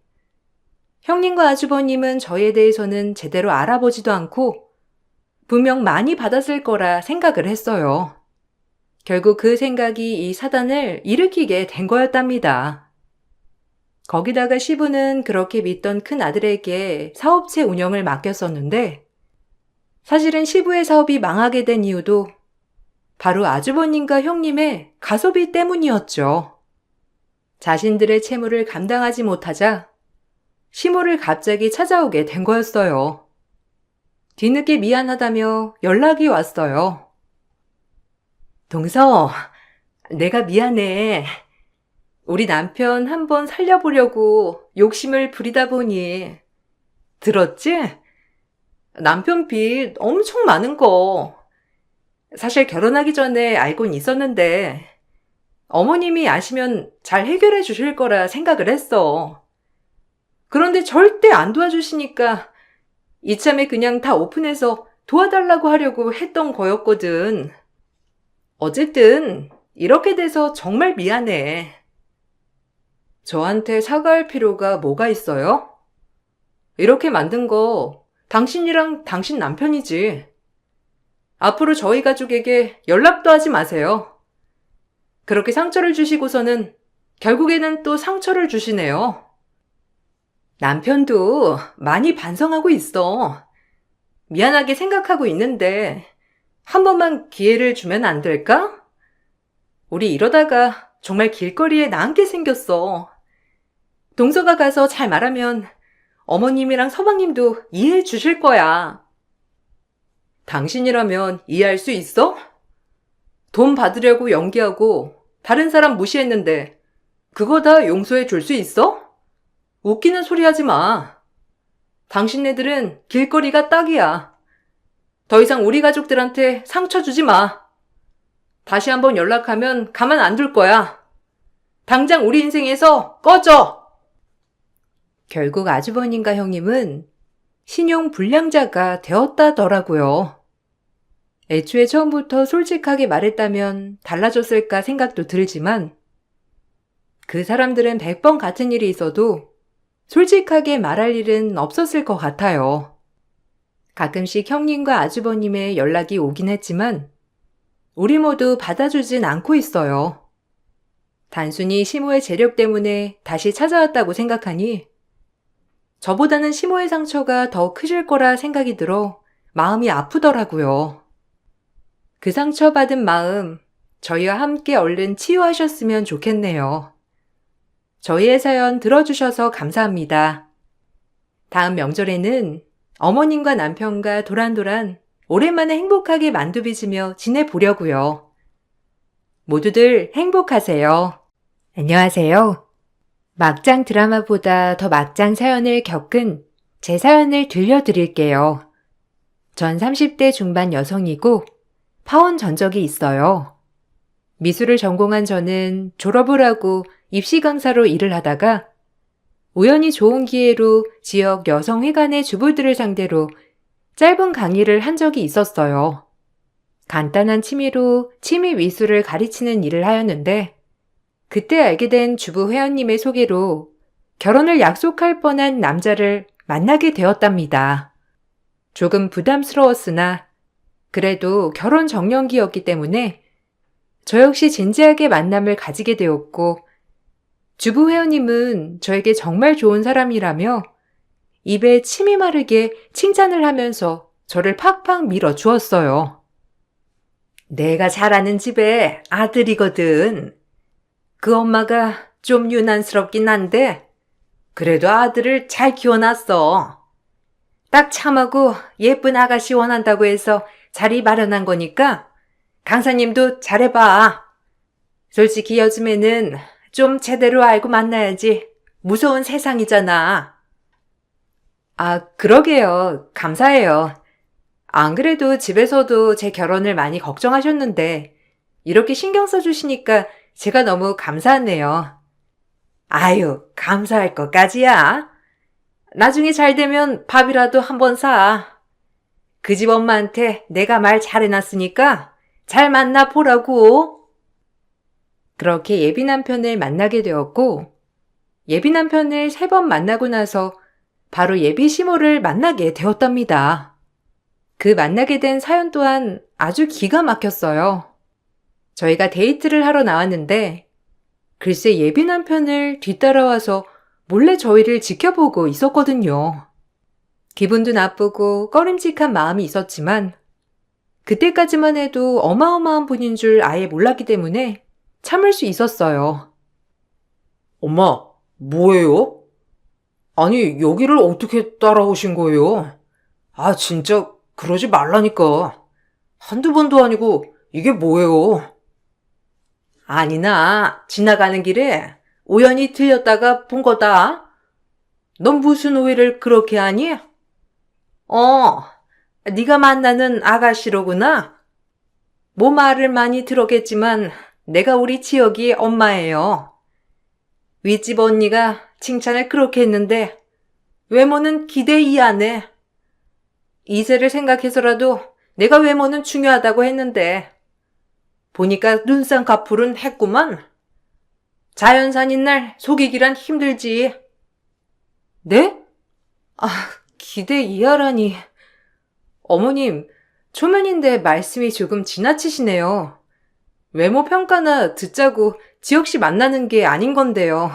형님과 아주버님은 저희에 대해서는 제대로 알아보지도 않고 분명 많이 받았을 거라 생각을 했어요. 결국 그 생각이 이 사단을 일으키게 된 거였답니다. 거기다가 시부는 그렇게 믿던 큰 아들에게 사업체 운영을 맡겼었는데 사실은 시부의 사업이 망하게 된 이유도 바로 아주버님과 형님의 가소비 때문이었죠. 자신들의 채무를 감당하지 못하자 시모를 갑자기 찾아오게 된 거였어요. 뒤늦게 미안하다며 연락이 왔어요. 동서, 내가 미안해. 우리 남편 한번 살려보려고 욕심을 부리다 보니. 들었지? 남편 빚 엄청 많은 거. 사실 결혼하기 전에 알고는 있었는데 어머님이 아시면 잘 해결해 주실 거라 생각을 했어. 그런데 절대 안 도와주시니까 이참에 그냥 다 오픈해서 도와달라고 하려고 했던 거였거든. 어쨌든 이렇게 돼서 정말 미안해. 저한테 사과할 필요가 뭐가 있어요? 이렇게 만든 거 당신이랑 당신 남편이지. 앞으로 저희 가족에게 연락도 하지 마세요. 그렇게 상처를 주시고서는 결국에는 또 상처를 주시네요. 남편도 많이 반성하고 있어. 미안하게 생각하고 있는데 한 번만 기회를 주면 안 될까? 우리 이러다가 정말 길거리에 나앉게 생겼어. 동서가 가서 잘 말하면 어머님이랑 서방님도 이해해 주실 거야. 당신이라면 이해할 수 있어? 돈 받으려고 연기하고 다른 사람 무시했는데 그거 다 용서해 줄 수 있어? 웃기는 소리 하지 마. 당신네들은 길거리가 딱이야. 더 이상 우리 가족들한테 상처 주지 마. 다시 한번 연락하면 가만 안 둘 거야. 당장 우리 인생에서 꺼져! 결국 아주버님과 형님은 신용 불량자가 되었다더라고요. 애초에 처음부터 솔직하게 말했다면 달라졌을까 생각도 들지만 그 사람들은 100번 같은 일이 있어도 솔직하게 말할 일은 없었을 것 같아요. 가끔씩 형님과 아주버님의 연락이 오긴 했지만 우리 모두 받아주진 않고 있어요. 단순히 시모의 재력 때문에 다시 찾아왔다고 생각하니 저보다는 시모의 상처가 더 크실 거라 생각이 들어 마음이 아프더라고요. 그 상처받은 마음, 저희와 함께 얼른 치유하셨으면 좋겠네요. 저희의 사연 들어주셔서 감사합니다. 다음 명절에는 어머님과 남편과 도란도란 오랜만에 행복하게 만두 빚으며 지내보려고요. 모두들 행복하세요. 안녕하세요. 막장 드라마보다 더 막장 사연을 겪은 제 사연을 들려드릴게요. 전 30대 중반 여성이고 파혼 전적이 있어요. 미술을 전공한 저는 졸업을 하고 입시 강사로 일을 하다가 우연히 좋은 기회로 지역 여성회관의 주부들을 상대로 짧은 강의를 한 적이 있었어요. 간단한 취미로 취미 미술을 가르치는 일을 하였는데 그때 알게 된 주부 회원님의 소개로 결혼을 약속할 뻔한 남자를 만나게 되었답니다. 조금 부담스러웠으나 그래도 결혼 정년기였기 때문에 저 역시 진지하게 만남을 가지게 되었고 주부 회원님은 저에게 정말 좋은 사람이라며 입에 침이 마르게 칭찬을 하면서 저를 팍팍 밀어주었어요. 내가 잘 아는 집의 아들이거든. 그 엄마가 좀 유난스럽긴 한데 그래도 아들을 잘 키워놨어. 딱 참하고 예쁜 아가씨 원한다고 해서 자리 마련한 거니까 강사님도 잘해봐. 솔직히 요즘에는 좀 제대로 알고 만나야지. 무서운 세상이잖아. 아, 그러게요. 감사해요. 안 그래도 집에서도 제 결혼을 많이 걱정하셨는데 이렇게 신경 써주시니까 제가 너무 감사하네요. 아유, 감사할 것까지야. 나중에 잘 되면 밥이라도 한번 사. 그 집 엄마한테 내가 말 잘해놨으니까 잘 만나 보라고. 그렇게 예비 남편을 만나게 되었고 예비 남편을 3번 만나고 나서 바로 예비 시모를 만나게 되었답니다. 그 만나게 된 사연 또한 아주 기가 막혔어요. 저희가 데이트를 하러 나왔는데 글쎄 예비 남편을 뒤따라와서 몰래 저희를 지켜보고 있었거든요. 기분도 나쁘고 꺼림칙한 마음이 있었지만 그때까지만 해도 어마어마한 분인 줄 아예 몰랐기 때문에 참을 수 있었어요. 엄마, 뭐예요? 아니, 여기를 어떻게 따라오신 거예요? 아, 진짜 그러지 말라니까. 한두 번도 아니고 이게 뭐예요? 아니나 지나가는 길에 우연히 들렸다가 본 거다. 넌 무슨 오해를 그렇게 하니? 네가 만나는 아가씨로구나. 뭐 말을 많이 들었겠지만 내가 우리 지역이 엄마예요. 윗집 언니가 칭찬을 그렇게 했는데 외모는 기대 이하네. 이세를 생각해서라도 내가 외모는 중요하다고 했는데 보니까 눈쌍꺼풀은 했구만. 자연산인 날 속이기란 힘들지. 네? 아, 기대 이하라니. 어머님, 초면인데 말씀이 조금 지나치시네요. 외모 평가나 듣자고 지혁 씨 만나는 게 아닌 건데요.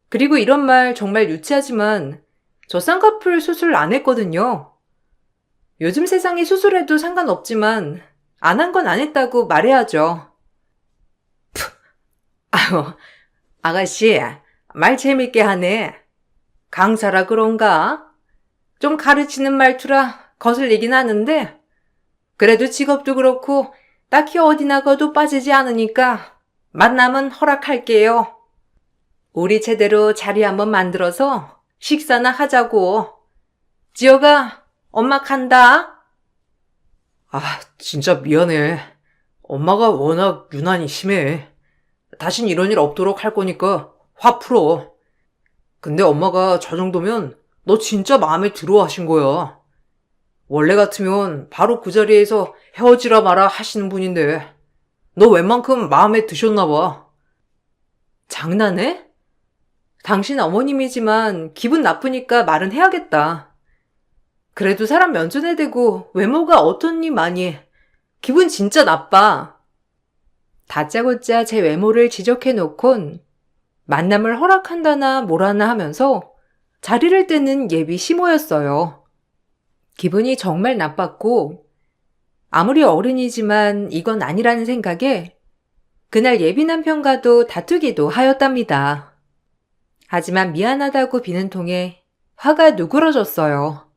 그리고 이런 말 정말 유치하지만 저 쌍꺼풀 수술 안 했거든요. 요즘 세상에 수술해도 상관없지만 안 한 건 안 했다고 말해야죠. 아유, 아가씨, 말 재밌게 하네. 강사라 그런가? 좀 가르치는 말투라 거슬리긴 하는데 그래도 직업도 그렇고 딱히 어디 나가도 빠지지 않으니까 만남은 허락할게요. 우리 제대로 자리 한번 만들어서 식사나 하자고. 지혁아, 엄마 간다. 아, 진짜 미안해. 엄마가 워낙 유난히 심해. 다신 이런 일 없도록 할 거니까 화 풀어. 근데 엄마가 저 정도면 너 진짜 마음에 들어 하신 거야. 원래 같으면 바로 그 자리에서 헤어지라 마라 하시는 분인데 너 웬만큼 마음에 드셨나 봐. 장난해? 당신 어머님이지만 기분 나쁘니까 말은 해야겠다. 그래도 사람 면전에 대고 외모가 어떻니 많이. 기분 진짜 나빠. 다짜고짜 제 외모를 지적해놓곤 만남을 허락한다나 뭐라나 하면서 자리를 떼는 예비 시모였어요. 기분이 정말 나빴고 아무리 어른이지만 이건 아니라는 생각에 그날 예비 남편과도 다투기도 하였답니다. 하지만 미안하다고 비는 통에 화가 누그러졌어요.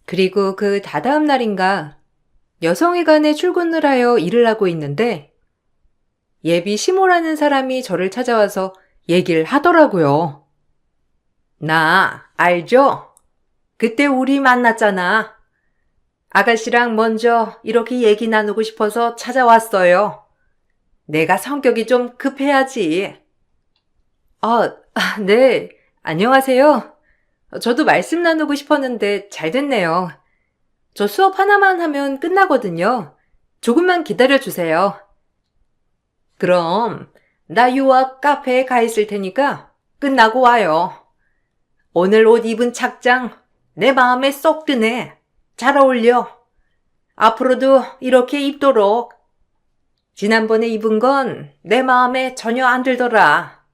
그리고 그 다다음 날인가 여성회관에 출근을 하여 일을 하고 있는데 예비 시모라는 사람이 저를 찾아와서 얘기를 하더라고요. 나 알죠? 그때 우리 만났잖아. 아가씨랑 먼저 이렇게 얘기 나누고 싶어서 찾아왔어요. 내가 성격이 좀 급해야지. 네. 안녕하세요. 저도 말씀 나누고 싶었는데 잘 됐네요. 저 수업 하나만 하면 끝나거든요. 조금만 기다려주세요. 그럼 나 요 앞 카페에 가 있을 테니까 끝나고 와요. 오늘 옷 입은 착장 내 마음에 쏙 드네. 잘 어울려. 앞으로도 이렇게 입도록. 지난번에 입은 건 내 마음에 전혀 안 들더라.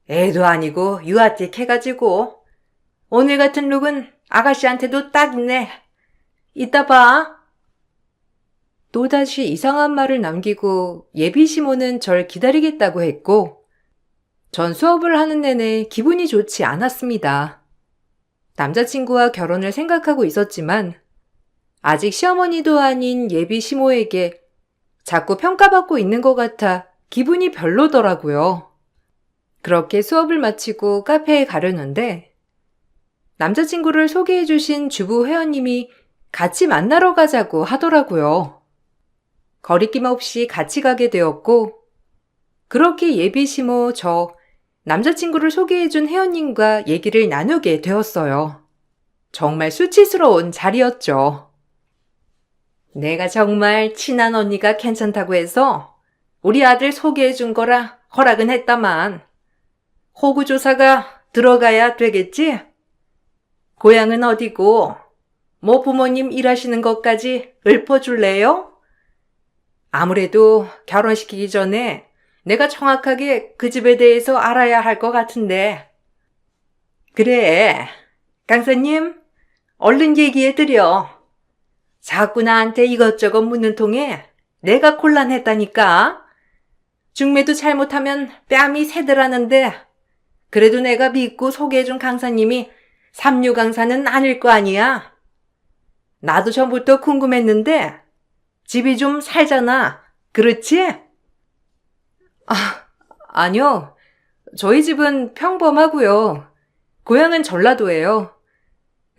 애도 아니고 유아틱 해가지고 오늘 같은 룩은 아가씨한테도 딱이네. 이따 봐. 또다시 이상한 말을 남기고 예비 시모는 절 기다리겠다고 했고 전 수업을 하는 내내 기분이 좋지 않았습니다. 남자친구와 결혼을 생각하고 있었지만 아직 시어머니도 아닌 예비 시모에게 자꾸 평가받고 있는 것 같아 기분이 별로더라고요. 그렇게 수업을 마치고 카페에 가려는데 남자친구를 소개해 주신 주부 회원님이 같이 만나러 가자고 하더라고요. 거리낌 없이 같이 가게 되었고 그렇게 예비 시모 저 남자친구를 소개해 준 회원님과 얘기를 나누게 되었어요. 정말 수치스러운 자리였죠. 내가 정말 친한 언니가 괜찮다고 해서 우리 아들 소개해 준 거라 허락은 했다만 호구조사가 들어가야 되겠지? 고향은 어디고 뭐 부모님 일하시는 것까지 읊어줄래요? 아무래도 결혼시키기 전에 내가 정확하게 그 집에 대해서 알아야 할 것 같은데. 그래, 강사님, 얼른 얘기해드려. 자꾸 나한테 이것저것 묻는 통에 내가 곤란했다니까. 중매도 잘못하면 뺨이 새더라는데 그래도 내가 믿고 소개해준 강사님이 삼류 강사는 아닐 거 아니야. 나도 전부터 궁금했는데 집이 좀 살잖아. 그렇지? 아니요. 저희 집은 평범하고요. 고향은 전라도예요.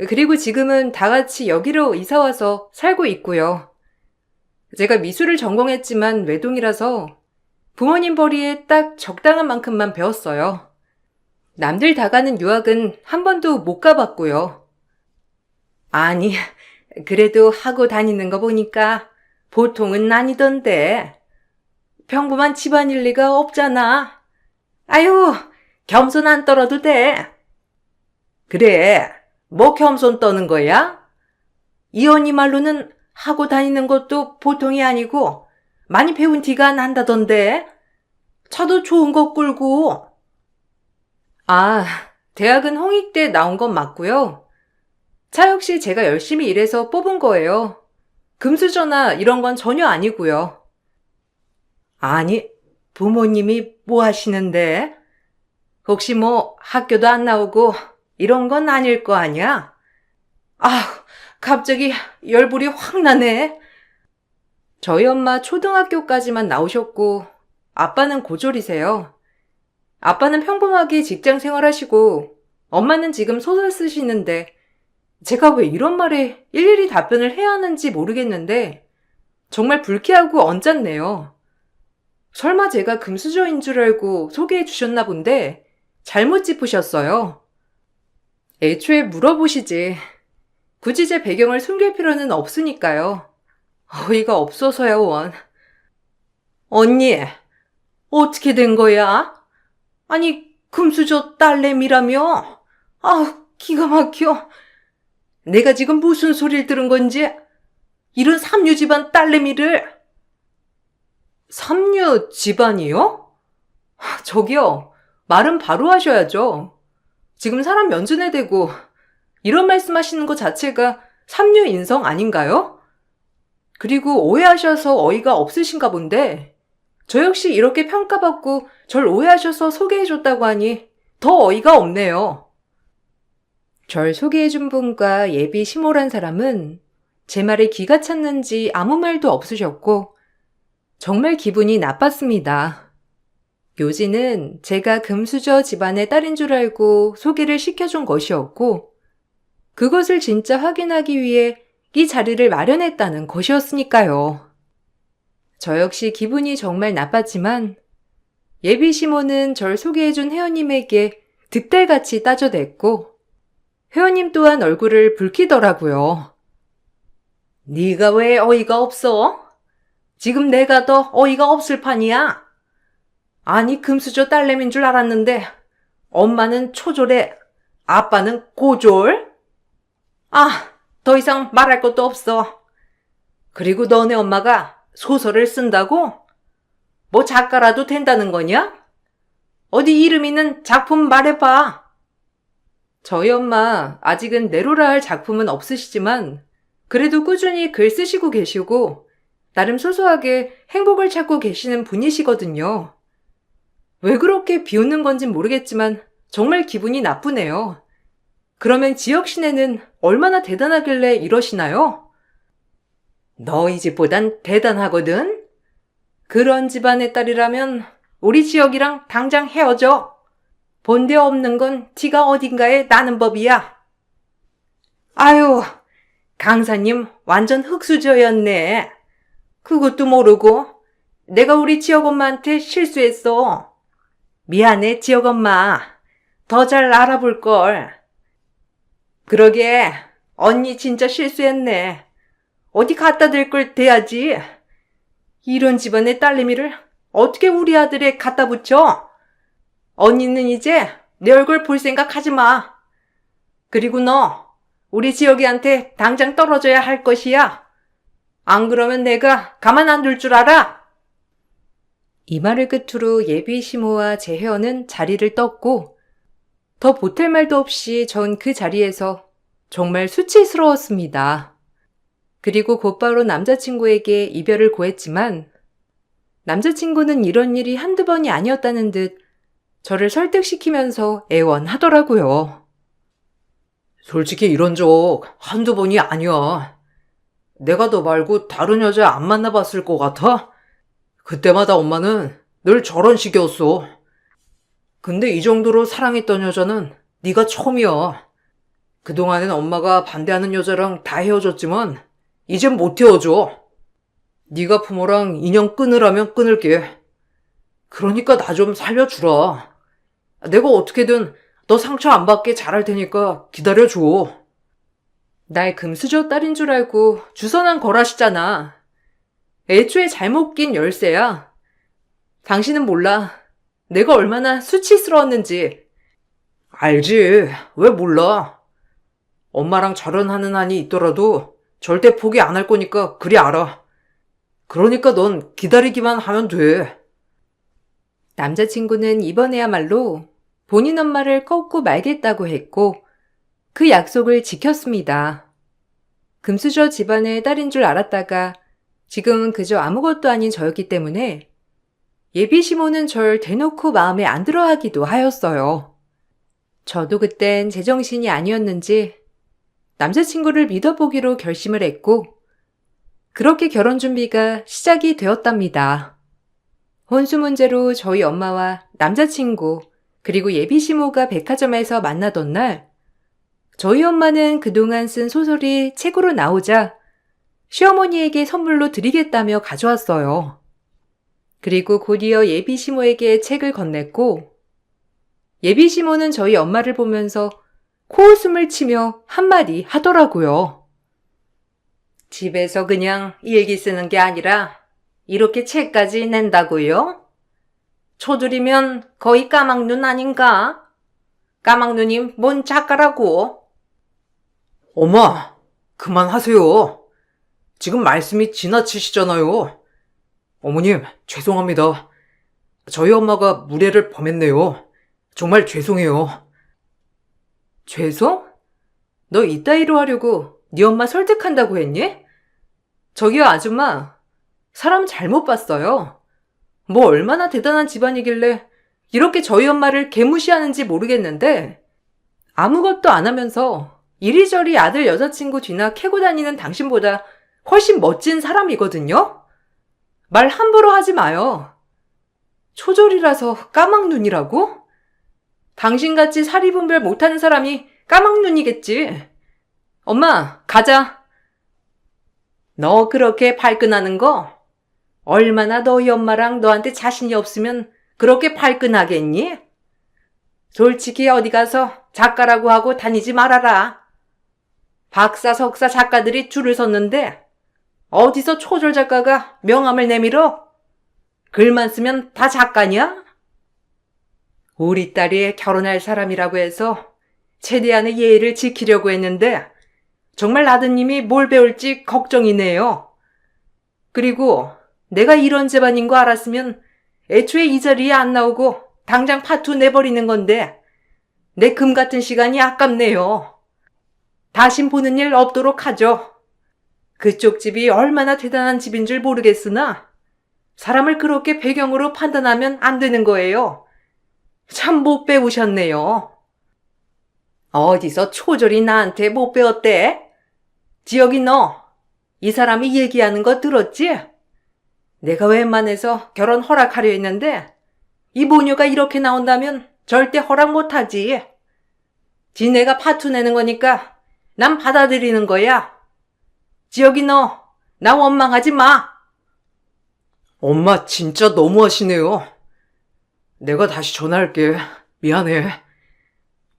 그리고 지금은 다 같이 여기로 이사와서 살고 있고요. 제가 미술을 전공했지만 외동이라서 부모님 벌이에 딱 적당한 만큼만 배웠어요. 남들 다 가는 유학은 한 번도 못 가봤고요. 아니, 그래도 하고 다니는 거 보니까 보통은 아니던데. 평범한 집안일 리가 없잖아. 아유, 겸손 안 떨어도 돼. 그래, 뭐 겸손 떠는 거야? 이 언니 말로는 하고 다니는 것도 보통이 아니고 많이 배운 티가 난다던데. 차도 좋은 거 끌고. 대학은 홍익대 나온 건 맞고요. 차 역시 제가 열심히 일해서 뽑은 거예요. 금수저나 이런 건 전혀 아니고요. 아니, 부모님이 뭐 하시는데? 혹시 뭐 학교도 안 나오고 이런 건 아닐 거 아니야? 갑자기 열불이 확 나네. 저희 엄마 초등학교까지만 나오셨고 아빠는 고졸이세요. 아빠는 평범하게 직장 생활하시고 엄마는 지금 소설 쓰시는데 제가 왜 이런 말에 일일이 답변을 해야 하는지 모르겠는데 정말 불쾌하고 언짢네요. 설마 제가 금수저인 줄 알고 소개해 주셨나 본데 잘못 짚으셨어요. 애초에 물어보시지. 굳이 제 배경을 숨길 필요는 없으니까요. 어이가 없어서요, 원. 언니, 어떻게 된 거야? 아니, 금수저 딸내미라며? 아, 기가 막혀. 내가 지금 무슨 소리를 들은 건지. 이런 삼류 집안 딸내미를. 삼류 집안이요? 저기요, 말은 바로 하셔야죠. 지금 사람 면전에 대고 이런 말씀하시는 것 자체가 삼류 인성 아닌가요? 그리고 오해하셔서 어이가 없으신가 본데 저 역시 이렇게 평가받고 절 오해하셔서 소개해줬다고 하니 더 어이가 없네요. 절 소개해준 분과 예비 시모란 사람은 제 말에 기가 찼는지 아무 말도 없으셨고 정말 기분이 나빴습니다. 묘지는 제가 금수저 집안의 딸인 줄 알고 소개를 시켜준 것이었고 그것을 진짜 확인하기 위해 이 자리를 마련했다는 것이었으니까요. 저 역시 기분이 정말 나빴지만 예비 시모는 절 소개해준 회원님에게 득달같이 따져댔고 회원님 또한 얼굴을 붉히더라고요. 네가 왜 어이가 없어? 지금 내가 더 어이가 없을 판이야. 아니 금수저 딸내미인 줄 알았는데 엄마는 초졸에 아빠는 고졸? 아, 더 이상 말할 것도 없어. 그리고 너네 엄마가 소설을 쓴다고? 뭐 작가라도 된다는 거냐? 어디 이름 있는 작품 말해봐. 저희 엄마 아직은 내로라 할 작품은 없으시지만 그래도 꾸준히 글 쓰시고 계시고 나름 소소하게 행복을 찾고 계시는 분이시거든요. 왜 그렇게 비웃는 건진 모르겠지만 정말 기분이 나쁘네요. 그러면 지역 시내는 얼마나 대단하길래 이러시나요? 너희 집보단 대단하거든? 그런 집안의 딸이라면 우리 지역이랑 당장 헤어져. 본데 없는 건 티가 어딘가에 나는 법이야. 아유, 강사님 완전 흙수저였네. 그것도 모르고 내가 우리 지역엄마한테 실수했어. 미안해, 지역엄마. 더 잘 알아볼걸. 그러게, 언니 진짜 실수했네. 어디 갖다 댈 걸 대야지. 이런 집안의 딸내미를 어떻게 우리 아들에 갖다 붙여? 언니는 이제 내 얼굴 볼 생각 하지 마. 그리고 너, 우리 지역이한테 당장 떨어져야 할 것이야. 안 그러면 내가 가만 안 둘 줄 알아? 이 말을 끝으로 예비 시모와 제 회원은 자리를 떴고 더 보탤 말도 없이 전 그 자리에서 정말 수치스러웠습니다. 그리고 곧바로 남자친구에게 이별을 고했지만 남자친구는 이런 일이 한두 번이 아니었다는 듯 저를 설득시키면서 애원하더라고요. 솔직히 이런 적 한두 번이 아니야. 내가 너 말고 다른 여자 안 만나봤을 것 같아? 그때마다 엄마는 늘 저런 식이었어. 근데 이 정도로 사랑했던 여자는 네가 처음이야. 그동안엔 엄마가 반대하는 여자랑 다 헤어졌지만 이젠 못 헤어져. 네가 부모랑 인연 끊으라면 끊을게. 그러니까 나 좀 살려주라. 내가 어떻게든 너 상처 안 받게 잘할 테니까 기다려줘. 날 금수저 딸인 줄 알고 주선한 거라시잖아. 애초에 잘못 낀 열쇠야. 당신은 몰라. 내가 얼마나 수치스러웠는지. 알지. 왜 몰라. 엄마랑 절연하는 한이 있더라도 절대 포기 안 할 거니까 그리 알아. 그러니까 넌 기다리기만 하면 돼. 남자친구는 이번에야말로 본인 엄마를 꺾고 말겠다고 했고 그 약속을 지켰습니다. 금수저 집안의 딸인 줄 알았다가 지금은 그저 아무것도 아닌 저였기 때문에 예비 시모는 절 대놓고 마음에 안 들어 하기도 하였어요. 저도 그땐 제정신이 아니었는지 남자친구를 믿어보기로 결심을 했고 그렇게 결혼 준비가 시작이 되었답니다. 혼수 문제로 저희 엄마와 남자친구 그리고 예비 시모가 백화점에서 만나던 날 저희 엄마는 그동안 쓴 소설이 책으로 나오자 시어머니에게 선물로 드리겠다며 가져왔어요. 그리고 곧이어 예비 시모에게 책을 건넸고 예비 시모는 저희 엄마를 보면서 코웃음을 치며 한마디 하더라고요. 집에서 그냥 일기 쓰는 게 아니라 이렇게 책까지 낸다고요? 초들이면 거의 까막눈 아닌가? 까막눈이 뭔 작가라고? 엄마, 그만하세요. 지금 말씀이 지나치시잖아요. 어머님, 죄송합니다. 저희 엄마가 무례를 범했네요. 정말 죄송해요. 죄송? 너 이따위로 하려고 네 엄마 설득한다고 했니? 저기요 아줌마, 사람 잘못 봤어요. 뭐 얼마나 대단한 집안이길래 이렇게 저희 엄마를 개무시하는지 모르겠는데 아무것도 안 하면서 이리저리 아들 여자친구 뒤나 캐고 다니는 당신보다 훨씬 멋진 사람이거든요? 말 함부로 하지 마요. 초졸이라서 까막눈이라고? 당신같이 사리분별 못하는 사람이 까막눈이겠지. 엄마, 가자. 너 그렇게 발끈하는 거? 얼마나 너희 엄마랑 너한테 자신이 없으면 그렇게 발끈하겠니? 솔직히 어디 가서 작가라고 하고 다니지 말아라. 박사, 석사 작가들이 줄을 섰는데 어디서 초졸 작가가 명함을 내밀어? 글만 쓰면 다 작가냐? 우리 딸이 결혼할 사람이라고 해서 최대한의 예의를 지키려고 했는데 정말 아드님이 뭘 배울지 걱정이네요. 그리고 내가 이런 집안인 거 알았으면 애초에 이 자리에 안 나오고 당장 파투 내버리는 건데 내 금 같은 시간이 아깝네요. 다신 보는 일 없도록 하죠. 그쪽 집이 얼마나 대단한 집인 줄 모르겠으나 사람을 그렇게 배경으로 판단하면 안 되는 거예요. 참 못 배우셨네요. 어디서 초졸이 나한테 못 배웠대? 지혁이 너, 이 사람이 얘기하는 거 들었지? 내가 웬만해서 결혼 허락하려 했는데 이 모녀가 이렇게 나온다면 절대 허락 못하지. 지네가 파투 내는 거니까 난 받아들이는 거야. 지혁이 너, 나 원망하지 마. 엄마 진짜 너무하시네요. 내가 다시 전화할게. 미안해.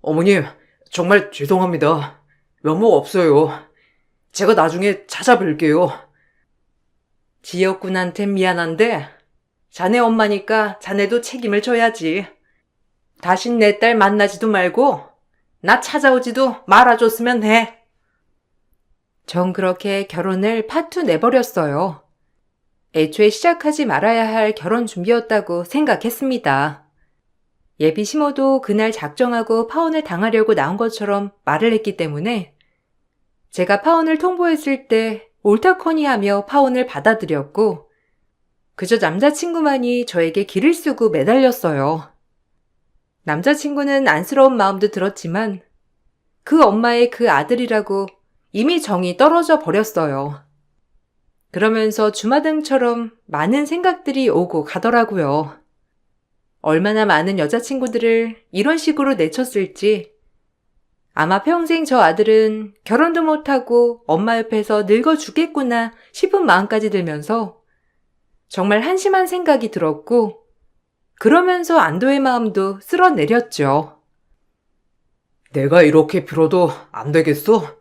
어머님, 정말 죄송합니다. 면목 없어요. 제가 나중에 찾아뵐게요. 지혁군한텐 미안한데 자네 엄마니까 자네도 책임을 져야지. 다신 내 딸 만나지도 말고 나 찾아오지도 말아줬으면 해. 전 그렇게 결혼을 파투 내버렸어요. 애초에 시작하지 말아야 할 결혼 준비였다고 생각했습니다. 예비 시모도 그날 작정하고 파혼을 당하려고 나온 것처럼 말을 했기 때문에 제가 파혼을 통보했을 때 옳다커니 하며 파혼을 받아들였고 그저 남자친구만이 저에게 길을 쓰고 매달렸어요. 남자친구는 안쓰러운 마음도 들었지만 그 엄마의 그 아들이라고 이미 정이 떨어져 버렸어요. 그러면서 주마등처럼 많은 생각들이 오고 가더라고요. 얼마나 많은 여자친구들을 이런 식으로 내쳤을지. 아마 평생 저 아들은 결혼도 못하고 엄마 옆에서 늙어 죽겠구나 싶은 마음까지 들면서 정말 한심한 생각이 들었고 그러면서 안도의 마음도 쓸어내렸죠. 내가 이렇게 빌어도 안 되겠어?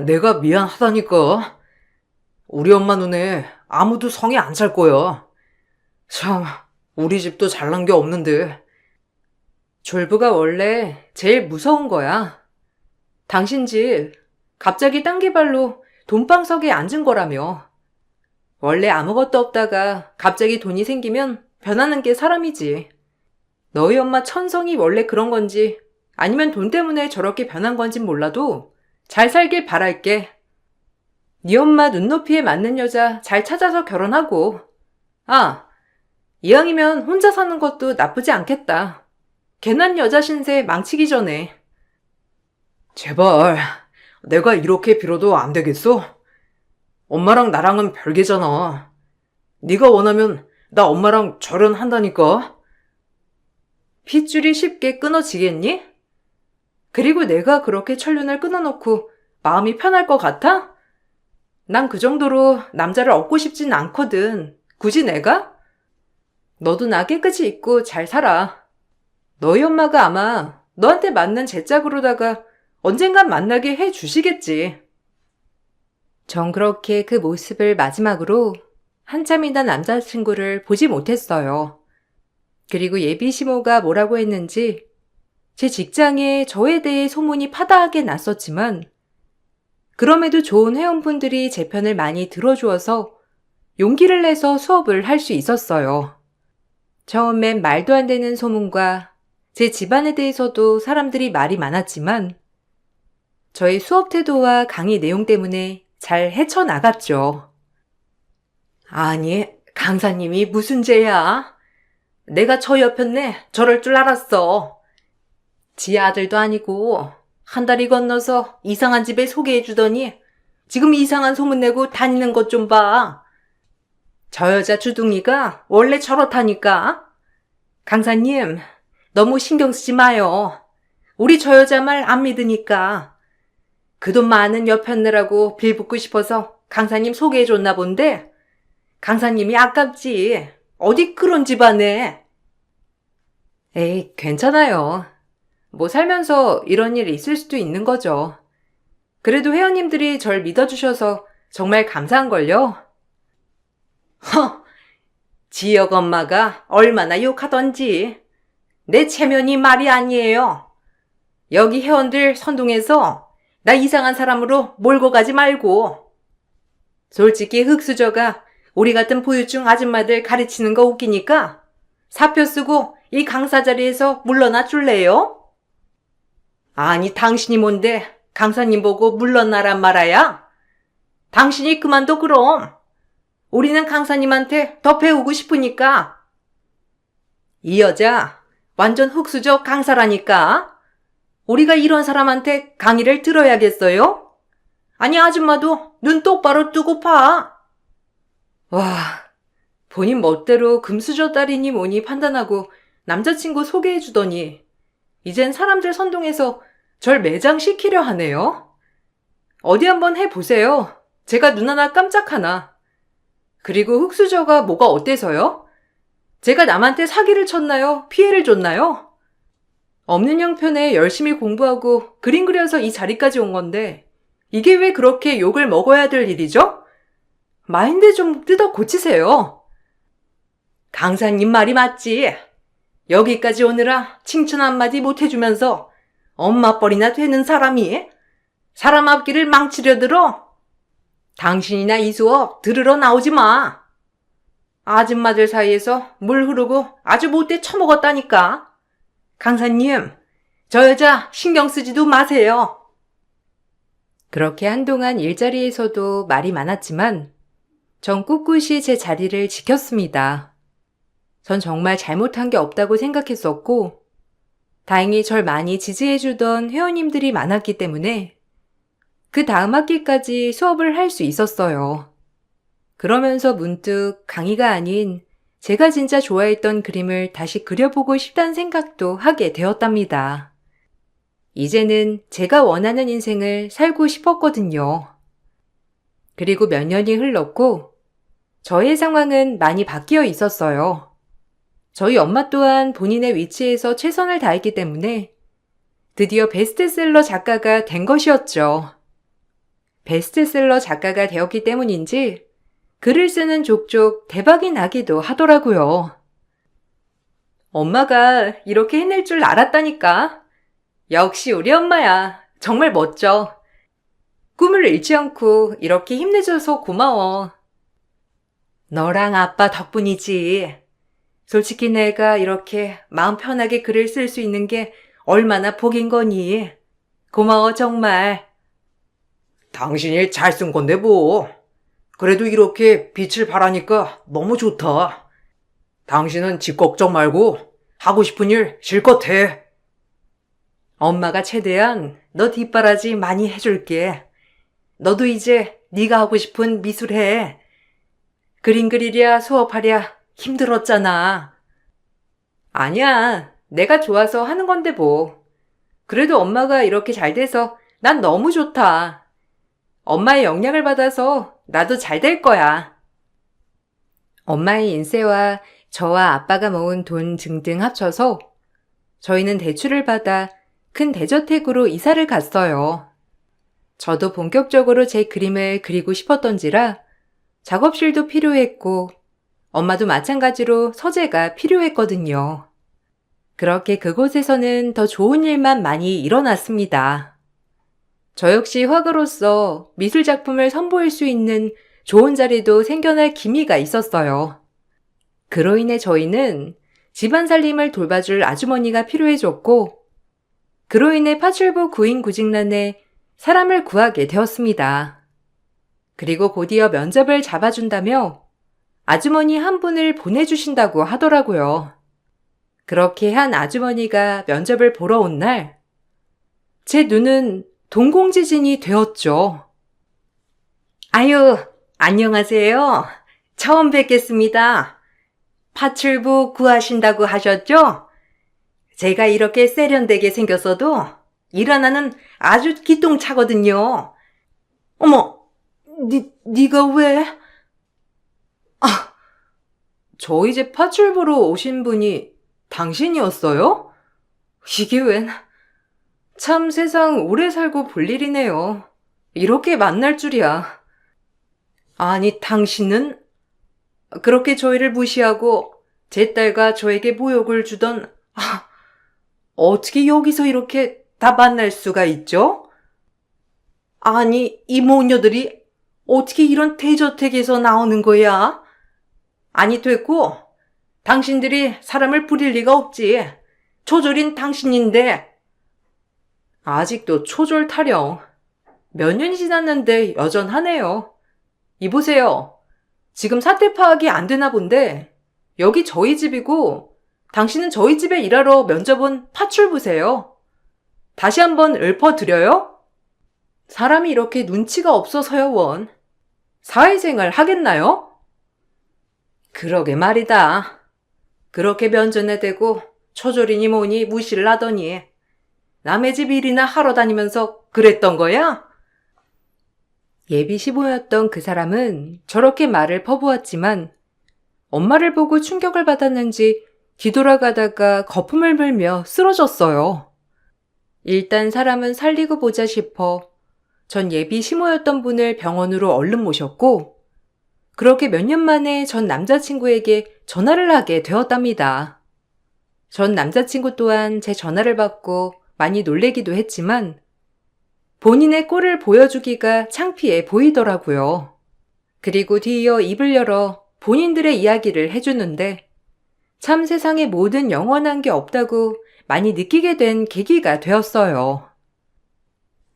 내가 미안하다니까. 우리 엄마 눈에 아무도 성에 안 찰 거야. 참, 우리 집도 잘난 게 없는데. 졸부가 원래 제일 무서운 거야. 당신 집 갑자기 딴개발로 돈방석에 앉은 거라며. 원래 아무것도 없다가 갑자기 돈이 생기면 변하는 게 사람이지. 너희 엄마 천성이 원래 그런 건지 아니면 돈 때문에 저렇게 변한 건진 몰라도 잘 살길 바랄게. 네 엄마 눈높이에 맞는 여자 잘 찾아서 결혼하고. 아, 이왕이면 혼자 사는 것도 나쁘지 않겠다. 괜한 여자 신세 망치기 전에. 제발, 내가 이렇게 빌어도 안 되겠어? 엄마랑 나랑은 별개잖아. 네가 원하면 나 엄마랑 결혼한다니까. 핏줄이 쉽게 끊어지겠니? 그리고 내가 그렇게 천륜을 끊어놓고 마음이 편할 것 같아? 난 그 정도로 남자를 얻고 싶진 않거든. 굳이 내가? 너도 나 깨끗이 입고 잘 살아. 너희 엄마가 아마 너한테 맞는 제 짝으로다가 언젠간 만나게 해 주시겠지. 전 그렇게 그 모습을 마지막으로 한참이나 남자친구를 보지 못했어요. 그리고 예비 시모가 뭐라고 했는지 제 직장에 저에 대해 소문이 파다하게 났었지만 그럼에도 좋은 회원분들이 제 편을 많이 들어주어서 용기를 내서 수업을 할 수 있었어요. 처음엔 말도 안 되는 소문과 제 집안에 대해서도 사람들이 말이 많았지만 저의 수업 태도와 강의 내용 때문에 잘 헤쳐나갔죠. 아니, 강사님이 무슨 죄야? 내가 저 옆였네. 저럴 줄 알았어. 지 아들도 아니고 한 달이 건너서 이상한 집에 소개해주더니 지금 이상한 소문 내고 다니는 것 좀 봐. 저 여자 주둥이가 원래 저렇다니까. 강사님, 너무 신경 쓰지 마요. 우리 저 여자 말 안 믿으니까. 그 돈 많은 여편네라고 빌붙고 싶어서 강사님 소개해줬나 본데 강사님이 아깝지. 어디 그런 집안에. 에이, 괜찮아요. 뭐 살면서 이런 일이 있을 수도 있는 거죠. 그래도 회원님들이 절 믿어주셔서 정말 감사한걸요. 허! 지역 엄마가 얼마나 욕하던지. 내 체면이 말이 아니에요. 여기 회원들 선동해서 나 이상한 사람으로 몰고 가지 말고. 솔직히 흑수저가 우리 같은 보유증 아줌마들 가르치는 거 웃기니까 사표 쓰고 이 강사 자리에서 물러나 줄래요? 아니, 당신이 뭔데 강사님 보고 물러나란 말아야? 당신이 그만둬 그럼. 우리는 강사님한테 더 배우고 싶으니까. 이 여자 완전 흑수저 강사라니까. 우리가 이런 사람한테 강의를 들어야겠어요? 아니, 아줌마도 눈 똑바로 뜨고 봐. 와, 본인 멋대로 금수저 딸이니 뭐니 판단하고 남자친구 소개해주더니 이젠 사람들 선동해서 절 매장시키려 하네요. 어디 한번 해보세요. 제가 눈 하나 깜짝 하나. 그리고 흑수저가 뭐가 어때서요? 제가 남한테 사기를 쳤나요? 피해를 줬나요? 없는 형편에 열심히 공부하고 그림 그려서 이 자리까지 온 건데 이게 왜 그렇게 욕을 먹어야 될 일이죠? 마인드 좀 뜯어 고치세요. 강사님 말이 맞지. 여기까지 오느라 칭찬 한마디 못해주면서 엄마 뻘이나 되는 사람이 사람 앞길을 망치려 들어? 당신이나 이 수업 들으러 나오지 마. 아줌마들 사이에서 물 흐르고 아주 못돼 처먹었다니까. 강사님, 저 여자 신경 쓰지도 마세요. 그렇게 한동안 일자리에서도 말이 많았지만 전 꿋꿋이 제 자리를 지켰습니다. 전 정말 잘못한 게 없다고 생각했었고 다행히 절 많이 지지해주던 회원님들이 많았기 때문에 그 다음 학기까지 수업을 할 수 있었어요. 그러면서 문득 강의가 아닌 제가 진짜 좋아했던 그림을 다시 그려보고 싶다는 생각도 하게 되었답니다. 이제는 제가 원하는 인생을 살고 싶었거든요. 그리고 몇 년이 흘렀고 저의 상황은 많이 바뀌어 있었어요. 저희 엄마 또한 본인의 위치에서 최선을 다했기 때문에 드디어 베스트셀러 작가가 된 것이었죠. 베스트셀러 작가가 되었기 때문인지 글을 쓰는 족족 대박이 나기도 하더라고요. 엄마가 이렇게 해낼 줄 알았다니까. 역시 우리 엄마야. 정말 멋져. 꿈을 잃지 않고 이렇게 힘내줘서 고마워. 너랑 아빠 덕분이지. 솔직히 내가 이렇게 마음 편하게 글을 쓸 수 있는 게 얼마나 복인 거니. 고마워 정말. 당신이 잘 쓴 건데 뭐. 그래도 이렇게 빛을 발하니까 너무 좋다. 당신은 집 걱정 말고 하고 싶은 일 실컷 해. 엄마가 최대한 너 뒷바라지 많이 해줄게. 너도 이제 네가 하고 싶은 미술 해. 그림 그리랴 수업하랴 힘들었잖아. 아니야. 내가 좋아서 하는 건데 뭐. 그래도 엄마가 이렇게 잘 돼서 난 너무 좋다. 엄마의 영향을 받아서 나도 잘 될 거야. 엄마의 인세와 저와 아빠가 모은 돈 등등 합쳐서 저희는 대출을 받아 큰 대저택으로 이사를 갔어요. 저도 본격적으로 제 그림을 그리고 싶었던지라 작업실도 필요했고 엄마도 마찬가지로 서재가 필요했거든요. 그렇게 그곳에서는 더 좋은 일만 많이 일어났습니다. 저 역시 화가로서 미술 작품을 선보일 수 있는 좋은 자리도 생겨날 기미가 있었어요. 그로 인해 저희는 집안 살림을 돌봐줄 아주머니가 필요해졌고, 그로 인해 파출부 구인구직난에 사람을 구하게 되었습니다. 그리고 곧이어 면접을 잡아준다며 아주머니 한 분을 보내주신다고 하더라고요. 그렇게 한 아주머니가 면접을 보러 온 날, 제 눈은 동공지진이 되었죠. 아유, 안녕하세요. 처음 뵙겠습니다. 파출부 구하신다고 하셨죠? 제가 이렇게 세련되게 생겼어도 일하나는 아주 기똥차거든요. 어머, 네가 왜? 저희 집 파출부로 오신 분이 당신이었어요? 이게 웬? 참 세상 오래 살고 볼 일이네요. 이렇게 만날 줄이야. 아니, 당신은 그렇게 저희를 무시하고 제 딸과 저에게 모욕을 주던, 어떻게 여기서 이렇게 다 만날 수가 있죠? 아니, 이 모녀들이 어떻게 이런 대저택에서 나오는 거야? 아니, 됐고, 당신들이 사람을 부릴 리가 없지. 초졸인 당신인데. 아직도 초졸 타령. 몇 년이 지났는데 여전하네요. 이보세요. 지금 사태 파악이 안 되나 본데 여기 저희 집이고 당신은 저희 집에 일하러 면접 온 파출부세요. 다시 한번 읊어드려요? 사람이 이렇게 눈치가 없어서요, 원. 사회생활 하겠나요? 그러게 말이다. 그렇게 면전에 대고 초졸이니 뭐니 무시를 하더니 남의 집 일이나 하러 다니면서 그랬던 거야? 예비 시보였던 그 사람은 저렇게 말을 퍼부었지만 엄마를 보고 충격을 받았는지 뒤돌아가다가 거품을 물며 쓰러졌어요. 일단 사람은 살리고 보자 싶어 전 예비 시모였던 분을 병원으로 얼른 모셨고 그렇게 몇 년 만에 전 남자친구에게 전화를 하게 되었답니다. 전 남자친구 또한 제 전화를 받고 많이 놀래기도 했지만 본인의 꼴을 보여주기가 창피해 보이더라고요. 그리고 뒤이어 입을 열어 본인들의 이야기를 해주는데 참 세상에 뭐든 영원한 게 없다고 많이 느끼게 된 계기가 되었어요.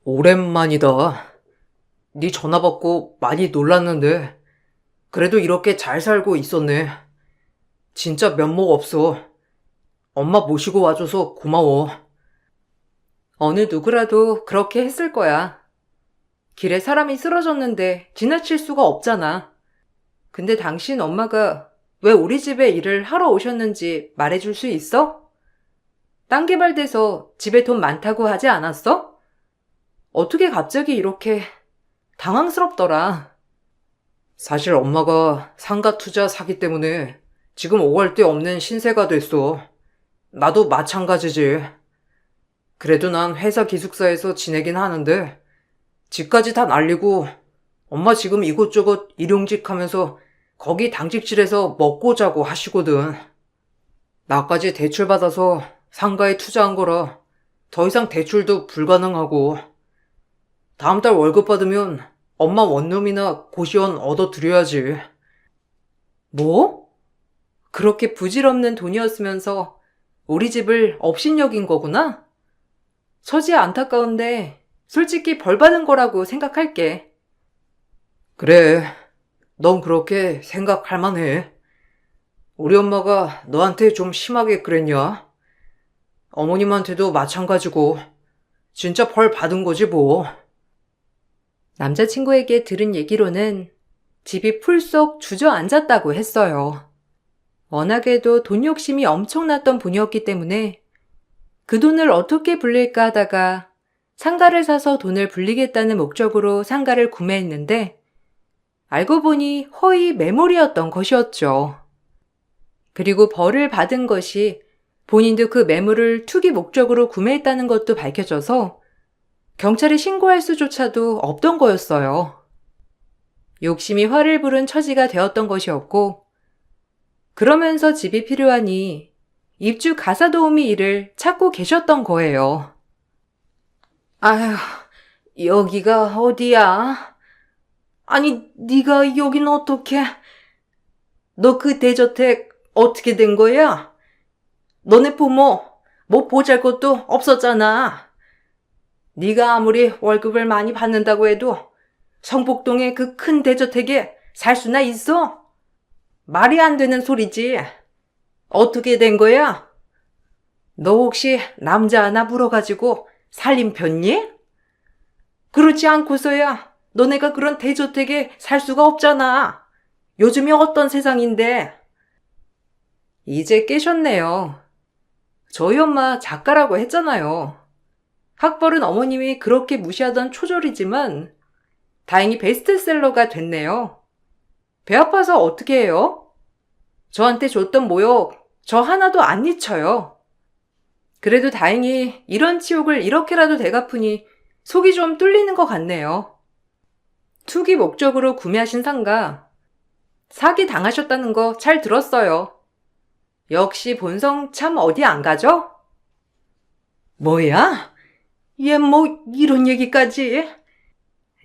오랜만이다. 네 전화 받고 많이 놀랐는데 그래도 이렇게 잘 살고 있었네. 진짜 면목 없어. 엄마 모시고 와줘서 고마워. 어느 누구라도 그렇게 했을 거야. 길에 사람이 쓰러졌는데 지나칠 수가 없잖아. 근데 당신 엄마가 왜 우리 집에 일을 하러 오셨는지 말해줄 수 있어? 땅 개발돼서 집에 돈 많다고 하지 않았어? 어떻게 갑자기 이렇게 당황스럽더라. 사실 엄마가 상가 투자 사기 때문에 지금 오갈 데 없는 신세가 됐어. 나도 마찬가지지. 그래도 난 회사 기숙사에서 지내긴 하는데 집까지 다 날리고 엄마 지금 이곳저곳 일용직 하면서 거기 당직실에서 먹고 자고 하시거든. 나까지 대출 받아서 상가에 투자한 거라 더 이상 대출도 불가능하고 다음 달 월급 받으면 엄마 원룸이나 고시원 얻어드려야지. 뭐? 그렇게 부질없는 돈이었으면서 우리 집을 업신여긴 거구나? 처지 안타까운데 솔직히 벌 받은 거라고 생각할게. 그래, 넌 그렇게 생각할 만해. 우리 엄마가 너한테 좀 심하게 그랬냐? 어머님한테도 마찬가지고 진짜 벌 받은 거지 뭐. 남자친구에게 들은 얘기로는 집이 풀썩 주저앉았다고 했어요. 워낙에도 돈 욕심이 엄청났던 분이었기 때문에 그 돈을 어떻게 불릴까 하다가 상가를 사서 돈을 불리겠다는 목적으로 상가를 구매했는데 알고 보니 허위 매물이었던 것이었죠. 그리고 벌을 받은 것이 본인도 그 매물을 투기 목적으로 구매했다는 것도 밝혀져서 경찰에 신고할 수조차도 없던 거였어요. 욕심이 화를 부른 처지가 되었던 것이었고 그러면서 집이 필요하니 입주 가사 도우미 일을 찾고 계셨던 거예요. 아휴, 여기가 어디야? 아니, 네가 여긴 어떻게? 너 그 대저택 어떻게 된 거야? 너네 부모 뭐 보잘것도 없었잖아. 네가 아무리 월급을 많이 받는다고 해도 성북동의 그 큰 대저택에 살 수나 있어? 말이 안 되는 소리지. 어떻게 된 거야? 너 혹시 남자 하나 물어가지고 살림 폈니? 그렇지 않고서야 너네가 그런 대저택에 살 수가 없잖아. 요즘이 어떤 세상인데. 이제 깨셨네요. 저희 엄마 작가라고 했잖아요. 학벌은 어머님이 그렇게 무시하던 초졸이지만 다행히 베스트셀러가 됐네요. 배 아파서 어떻게 해요? 저한테 줬던 모욕 저 하나도 안 잊혀요. 그래도 다행히 이런 치욕을 이렇게라도 되갚으니 속이 좀 뚫리는 것 같네요. 투기 목적으로 구매하신 상가 사기 당하셨다는 거 잘 들었어요. 역시 본성 참 어디 안 가죠? 뭐야? 얘 뭐 이런 얘기까지?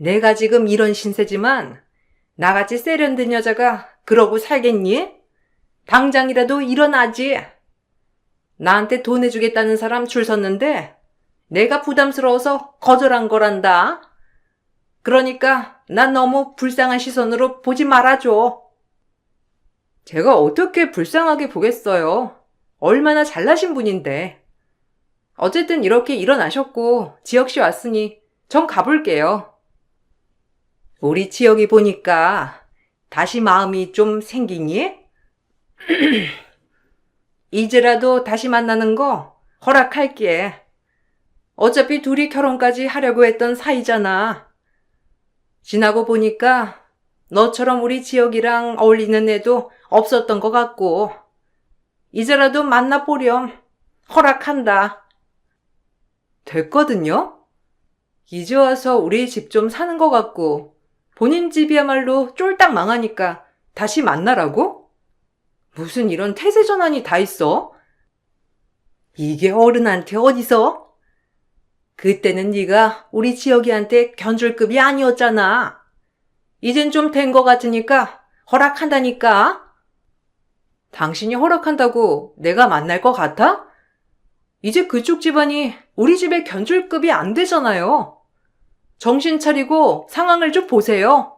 내가 지금 이런 신세지만 나같이 세련된 여자가 그러고 살겠니? 당장이라도 일어나지. 나한테 돈 해주겠다는 사람 줄 섰는데 내가 부담스러워서 거절한 거란다. 그러니까 난 너무 불쌍한 시선으로 보지 말아줘. 제가 어떻게 불쌍하게 보겠어요. 얼마나 잘나신 분인데. 어쨌든 이렇게 일어나셨고 지혁씨 왔으니 전 가볼게요. 우리 지혁이 보니까 다시 마음이 좀 생기니? 이제라도 다시 만나는 거 허락할게. 어차피 둘이 결혼까지 하려고 했던 사이잖아. 지나고 보니까 너처럼 우리 지혁이랑 어울리는 애도 없었던 것 같고 이제라도 만나보렴. 허락한다. 됐거든요? 이제 와서 우리 집 좀 사는 것 같고 본인 집이야말로 쫄딱 망하니까 다시 만나라고? 무슨 이런 태세 전환이 다 있어? 이게 어른한테 어디서? 그때는 네가 우리 지혁이한테 견줄급이 아니었잖아. 이젠 좀 된 것 같으니까 허락한다니까. 당신이 허락한다고 내가 만날 것 같아? 이제 그쪽 집안이 우리 집에 견줄급이 안 되잖아요. 정신 차리고 상황을 좀 보세요.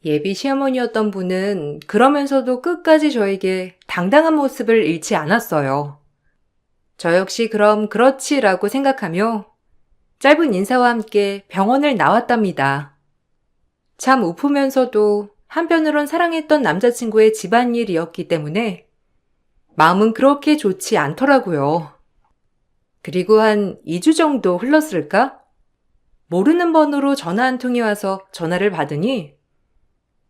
예비 시어머니였던 분은 그러면서도 끝까지 저에게 당당한 모습을 잃지 않았어요. 저 역시 그럼 그렇지라고 생각하며 짧은 인사와 함께 병원을 나왔답니다. 참 우프면서도 한편으론 사랑했던 남자친구의 집안일이었기 때문에 마음은 그렇게 좋지 않더라고요. 그리고 한 2주 정도 흘렀을까? 모르는 번호로 전화 한 통이 와서 전화를 받으니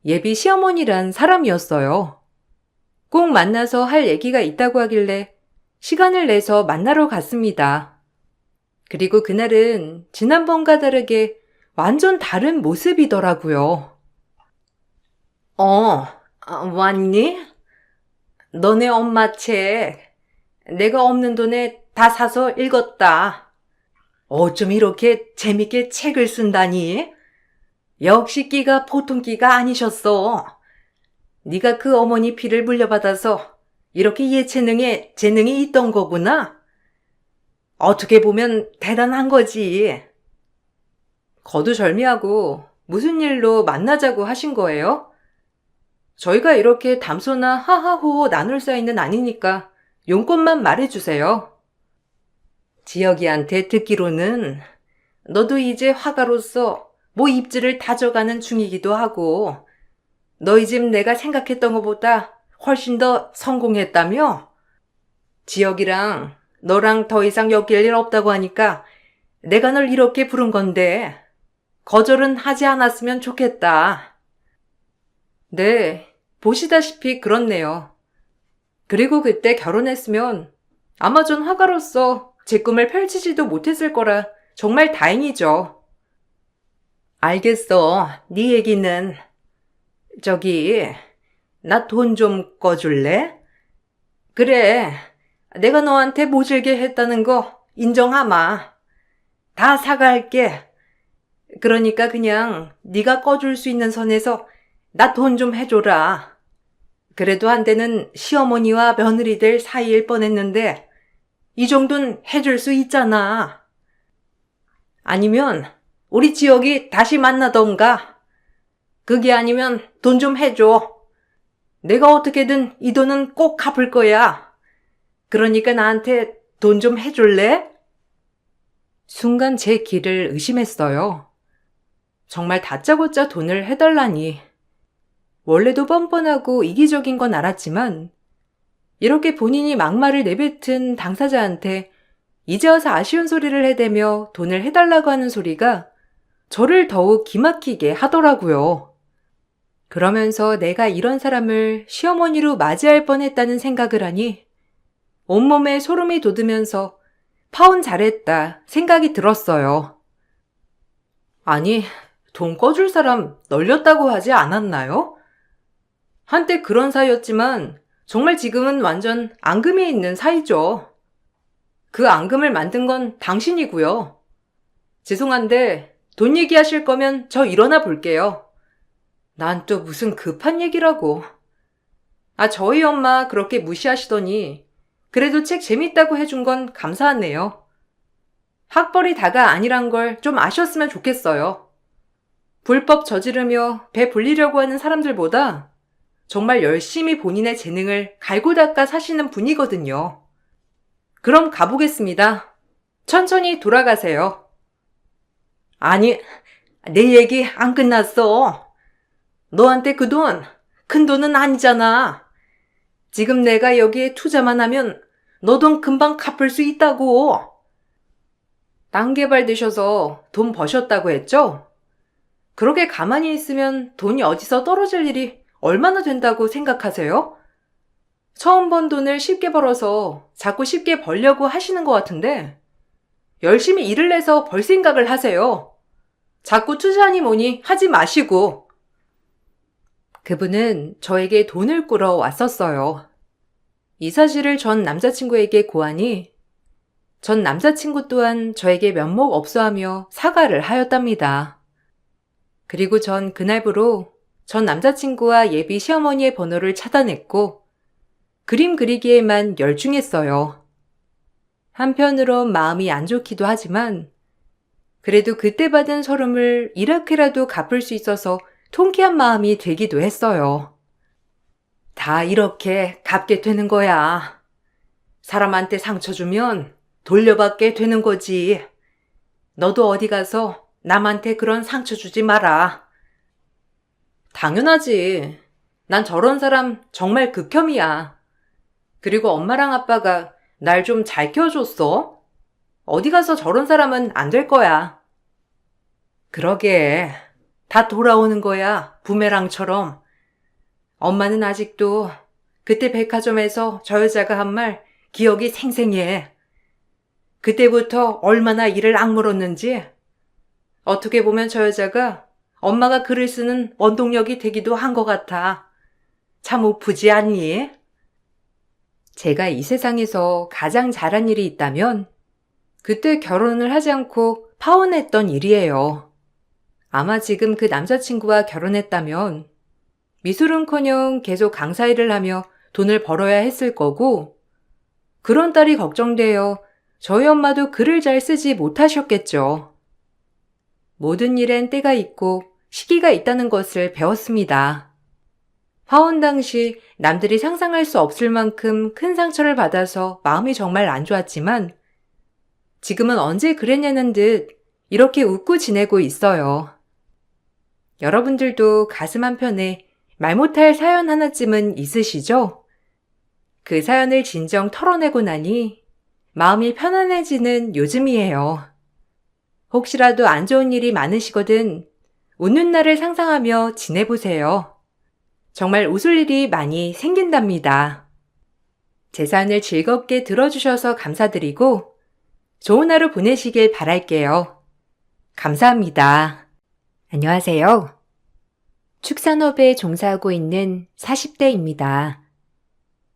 예비 시어머니란 사람이었어요. 꼭 만나서 할 얘기가 있다고 하길래 시간을 내서 만나러 갔습니다. 그리고 그날은 지난번과 다르게 완전 다른 모습이더라고요. 왔니? 너네 엄마 책 내가 없는 돈에 다 사서 읽었다. 어쩜 이렇게 재밌게 책을 쓴다니? 역시 끼가 보통 끼가 아니셨어. 네가 그 어머니 피를 물려받아서 이렇게 예체능에 재능이 있던 거구나. 어떻게 보면 대단한 거지. 거두절미하고 무슨 일로 만나자고 하신 거예요? 저희가 이렇게 담소나 하하호호 나눌 사이는 아니니까 용건만 말해주세요. 지혁이한테 듣기로는 너도 이제 화가로서 뭐 입지를 다져가는 중이기도 하고 너희 집 내가 생각했던 것보다 훨씬 더 성공했다며? 지혁이랑 너랑 더 이상 엮일 일 없다고 하니까 내가 널 이렇게 부른 건데 거절은 하지 않았으면 좋겠다. 네, 보시다시피 그렇네요. 그리고 그때 결혼했으면 아마 전 화가로서 제 꿈을 펼치지도 못했을 거라 정말 다행이죠. 알겠어, 네 얘기는. 저기, 나 돈 좀 꺼줄래? 그래, 내가 너한테 모질게 했다는 거 인정하마. 다 사과할게. 그러니까 그냥 네가 꺼줄 수 있는 선에서 나 돈 좀 해줘라. 그래도 한때는 시어머니와 며느리들 사이일 뻔했는데 이 정도는 해줄 수 있잖아. 아니면 우리 지역이 다시 만나던가. 그게 아니면 돈 좀 해줘. 내가 어떻게든 이 돈은 꼭 갚을 거야. 그러니까 나한테 돈 좀 해줄래? 순간 제 길을 의심했어요. 정말 다짜고짜 돈을 해달라니. 원래도 뻔뻔하고 이기적인 건 알았지만 이렇게 본인이 막말을 내뱉은 당사자한테 이제 와서 아쉬운 소리를 해대며 돈을 해달라고 하는 소리가 저를 더욱 기막히게 하더라고요. 그러면서 내가 이런 사람을 시어머니로 맞이할 뻔했다는 생각을 하니 온몸에 소름이 돋으면서 파혼 잘했다 생각이 들었어요. 아니, 돈 꺼줄 사람 널렸다고 하지 않았나요? 한때 그런 사이였지만 정말 지금은 완전 앙금에 있는 사이죠. 그 앙금을 만든 건 당신이고요. 죄송한데 돈 얘기하실 거면 저 일어나 볼게요. 난 또 무슨 급한 얘기라고. 저희 엄마 그렇게 무시하시더니 그래도 책 재밌다고 해준 건 감사하네요. 학벌이 다가 아니란 걸 좀 아셨으면 좋겠어요. 불법 저지르며 배 불리려고 하는 사람들보다 정말 열심히 본인의 재능을 갈고 닦아 사시는 분이거든요. 그럼 가보겠습니다. 천천히 돌아가세요. 아니, 내 얘기 안 끝났어. 너한테 그 돈, 큰 돈은 아니잖아. 지금 내가 여기에 투자만 하면 너 돈 금방 갚을 수 있다고. 땅 개발되셔서 돈 버셨다고 했죠? 그렇게 가만히 있으면 돈이 어디서 떨어질 일이 얼마나 된다고 생각하세요? 처음 번 돈을 쉽게 벌어서 자꾸 쉽게 벌려고 하시는 것 같은데 열심히 일을 내서 벌 생각을 하세요. 자꾸 투자하니 뭐니 하지 마시고. 그분은 저에게 돈을 꾸러 왔었어요. 이 사실을 전 남자친구에게 고하니 전 남자친구 또한 저에게 면목 없어하며 사과를 하였답니다. 그리고 전 그날부로 전 남자친구와 예비 시어머니의 번호를 차단했고 그림 그리기에만 열중했어요. 한편으론 마음이 안 좋기도 하지만 그래도 그때 받은 서름을 이렇게라도 갚을 수 있어서 통쾌한 마음이 들기도 했어요. 다 이렇게 갚게 되는 거야. 사람한테 상처 주면 돌려받게 되는 거지. 너도 어디 가서 남한테 그런 상처 주지 마라. 당연하지. 난 저런 사람 정말 극혐이야. 그리고 엄마랑 아빠가 날 좀 잘 키워줬어. 어디 가서 저런 사람은 안 될 거야. 그러게. 다 돌아오는 거야. 부메랑처럼. 엄마는 아직도 그때 백화점에서 저 여자가 한 말 기억이 생생해. 그때부터 얼마나 이를 악물었는지. 어떻게 보면 저 여자가 엄마가 글을 쓰는 원동력이 되기도 한 것 같아. 참 우프지 않니? 제가 이 세상에서 가장 잘한 일이 있다면 그때 결혼을 하지 않고 파혼했던 일이에요. 아마 지금 그 남자친구와 결혼했다면 미술은커녕 계속 강사 일을 하며 돈을 벌어야 했을 거고 그런 딸이 걱정되어 저희 엄마도 글을 잘 쓰지 못하셨겠죠. 모든 일엔 때가 있고 시기가 있다는 것을 배웠습니다. 파혼 당시 남들이 상상할 수 없을 만큼 큰 상처를 받아서 마음이 정말 안 좋았지만 지금은 언제 그랬냐는 듯 이렇게 웃고 지내고 있어요. 여러분들도 가슴 한편에 말 못할 사연 하나쯤은 있으시죠? 그 사연을 진정 털어내고 나니 마음이 편안해지는 요즘이에요. 혹시라도 안 좋은 일이 많으시거든 웃는 날을 상상하며 지내보세요. 정말 웃을 일이 많이 생긴답니다. 제 사연을 즐겁게 들어주셔서 감사드리고 좋은 하루 보내시길 바랄게요. 감사합니다. 안녕하세요. 축산업에 종사하고 있는 40대입니다.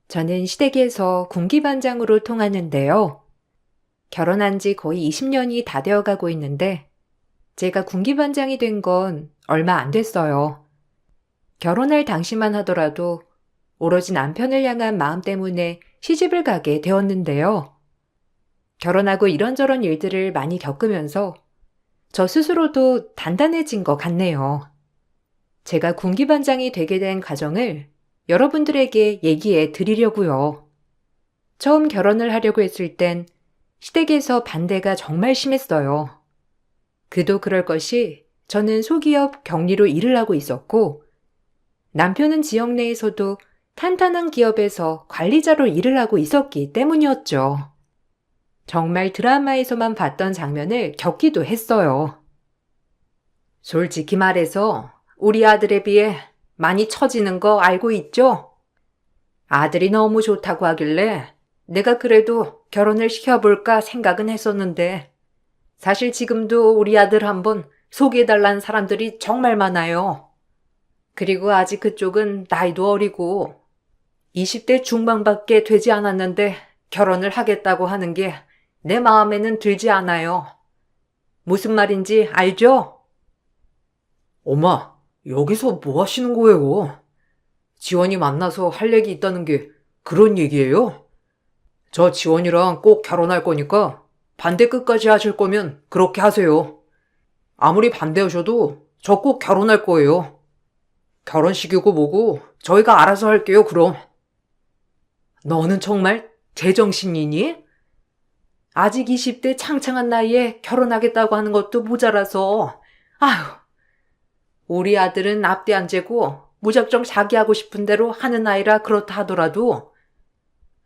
저는 시댁에서 군기반장으로 통하는데요. 결혼한 지 거의 20년이 다 되어가고 있는데 제가 군기반장이 된 건 얼마 안 됐어요. 결혼할 당시만 하더라도 오로지 남편을 향한 마음 때문에 시집을 가게 되었는데요. 결혼하고 이런저런 일들을 많이 겪으면서 저 스스로도 단단해진 것 같네요. 제가 군기반장이 되게 된 과정을 여러분들에게 얘기해 드리려고요. 처음 결혼을 하려고 했을 땐 시댁에서 반대가 정말 심했어요. 그도 그럴 것이 저는 소기업 경리로 일을 하고 있었고 남편은 지역 내에서도 탄탄한 기업에서 관리자로 일을 하고 있었기 때문이었죠. 정말 드라마에서만 봤던 장면을 겪기도 했어요. 솔직히 말해서 우리 아들에 비해 많이 처지는 거 알고 있죠? 아들이 너무 좋다고 하길래 내가 그래도 결혼을 시켜볼까 생각은 했었는데 사실 지금도 우리 아들 한번 소개해달라는 사람들이 정말 많아요. 그리고 아직 그쪽은 나이도 어리고 20대 중반밖에 되지 않았는데 결혼을 하겠다고 하는 게 내 마음에는 들지 않아요. 무슨 말인지 알죠? 엄마, 여기서 뭐 하시는 거예요? 지원이 만나서 할 얘기 있다는 게 그런 얘기예요? 저 지원이랑 꼭 결혼할 거니까 반대 끝까지 하실 거면 그렇게 하세요. 아무리 반대하셔도 저 꼭 결혼할 거예요. 결혼식이고 뭐고 저희가 알아서 할게요, 그럼. 너는 정말 제정신이니? 아직 20대 창창한 나이에 결혼하겠다고 하는 것도 모자라서 아휴, 우리 아들은 앞뒤 안 재고 무작정 자기 하고 싶은 대로 하는 아이라 그렇다 하더라도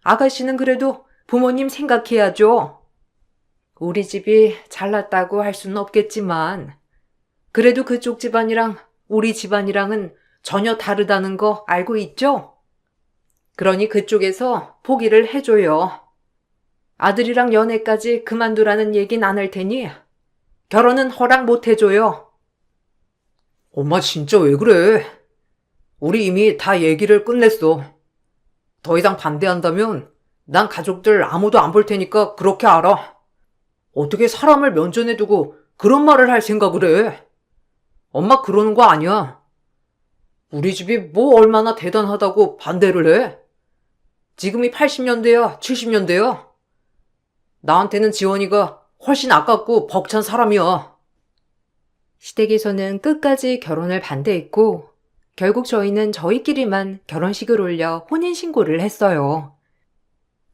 아가씨는 그래도 부모님 생각해야죠. 우리 집이 잘났다고 할 수는 없겠지만 그래도 그쪽 집안이랑 우리 집안이랑은 전혀 다르다는 거 알고 있죠? 그러니 그쪽에서 포기를 해줘요. 아들이랑 연애까지 그만두라는 얘긴 안 할 테니 결혼은 허락 못 해줘요. 엄마 진짜 왜 그래? 우리 이미 다 얘기를 끝냈어. 더 이상 반대한다면 난 가족들 아무도 안 볼 테니까 그렇게 알아. 어떻게 사람을 면전에 두고 그런 말을 할 생각을 해? 엄마 그러는 거 아니야. 우리 집이 뭐 얼마나 대단하다고 반대를 해? 지금이 80년대야, 70년대야? 나한테는 지원이가 훨씬 아깝고 벅찬 사람이야. 시댁에서는 끝까지 결혼을 반대했고 결국 저희는 저희끼리만 결혼식을 올려 혼인신고를 했어요.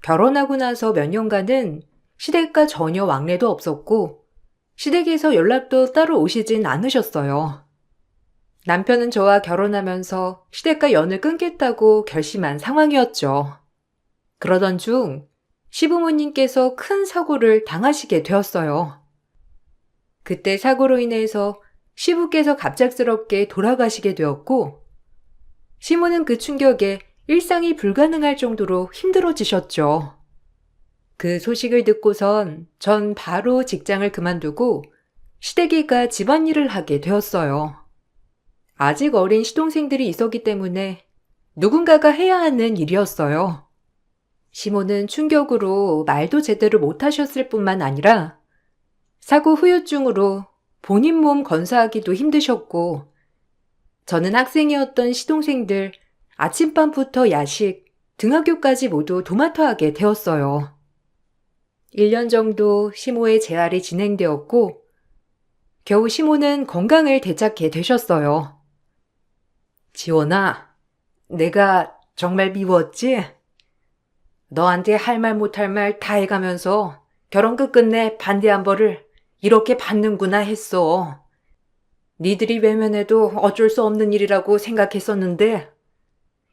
결혼하고 나서 몇 년간은 시댁과 전혀 왕래도 없었고 시댁에서 연락도 따로 오시진 않으셨어요. 남편은 저와 결혼하면서 시댁과 연을 끊겠다고 결심한 상황이었죠. 그러던 중 시부모님께서 큰 사고를 당하시게 되었어요. 그때 사고로 인해서 시부께서 갑작스럽게 돌아가시게 되었고 시모는 그 충격에 일상이 불가능할 정도로 힘들어지셨죠. 그 소식을 듣고선 전 바로 직장을 그만두고 시댁이가 집안일을 하게 되었어요. 아직 어린 시동생들이 있었기 때문에 누군가가 해야 하는 일이었어요. 시모는 충격으로 말도 제대로 못하셨을 뿐만 아니라 사고 후유증으로 본인 몸 건사하기도 힘드셨고 저는 학생이었던 시동생들 아침밤부터 야식, 등하교까지 모두 도맡아 하게 되었어요. 1년 정도 시모의 재활이 진행되었고 겨우 시모는 건강을 되찾게 되셨어요. 지원아, 내가 정말 미웠지? 너한테 할 말 못할 말 다 해가면서 결혼 끝끝내 반대한 벌을 이렇게 받는구나 했어. 니들이 외면해도 어쩔 수 없는 일이라고 생각했었는데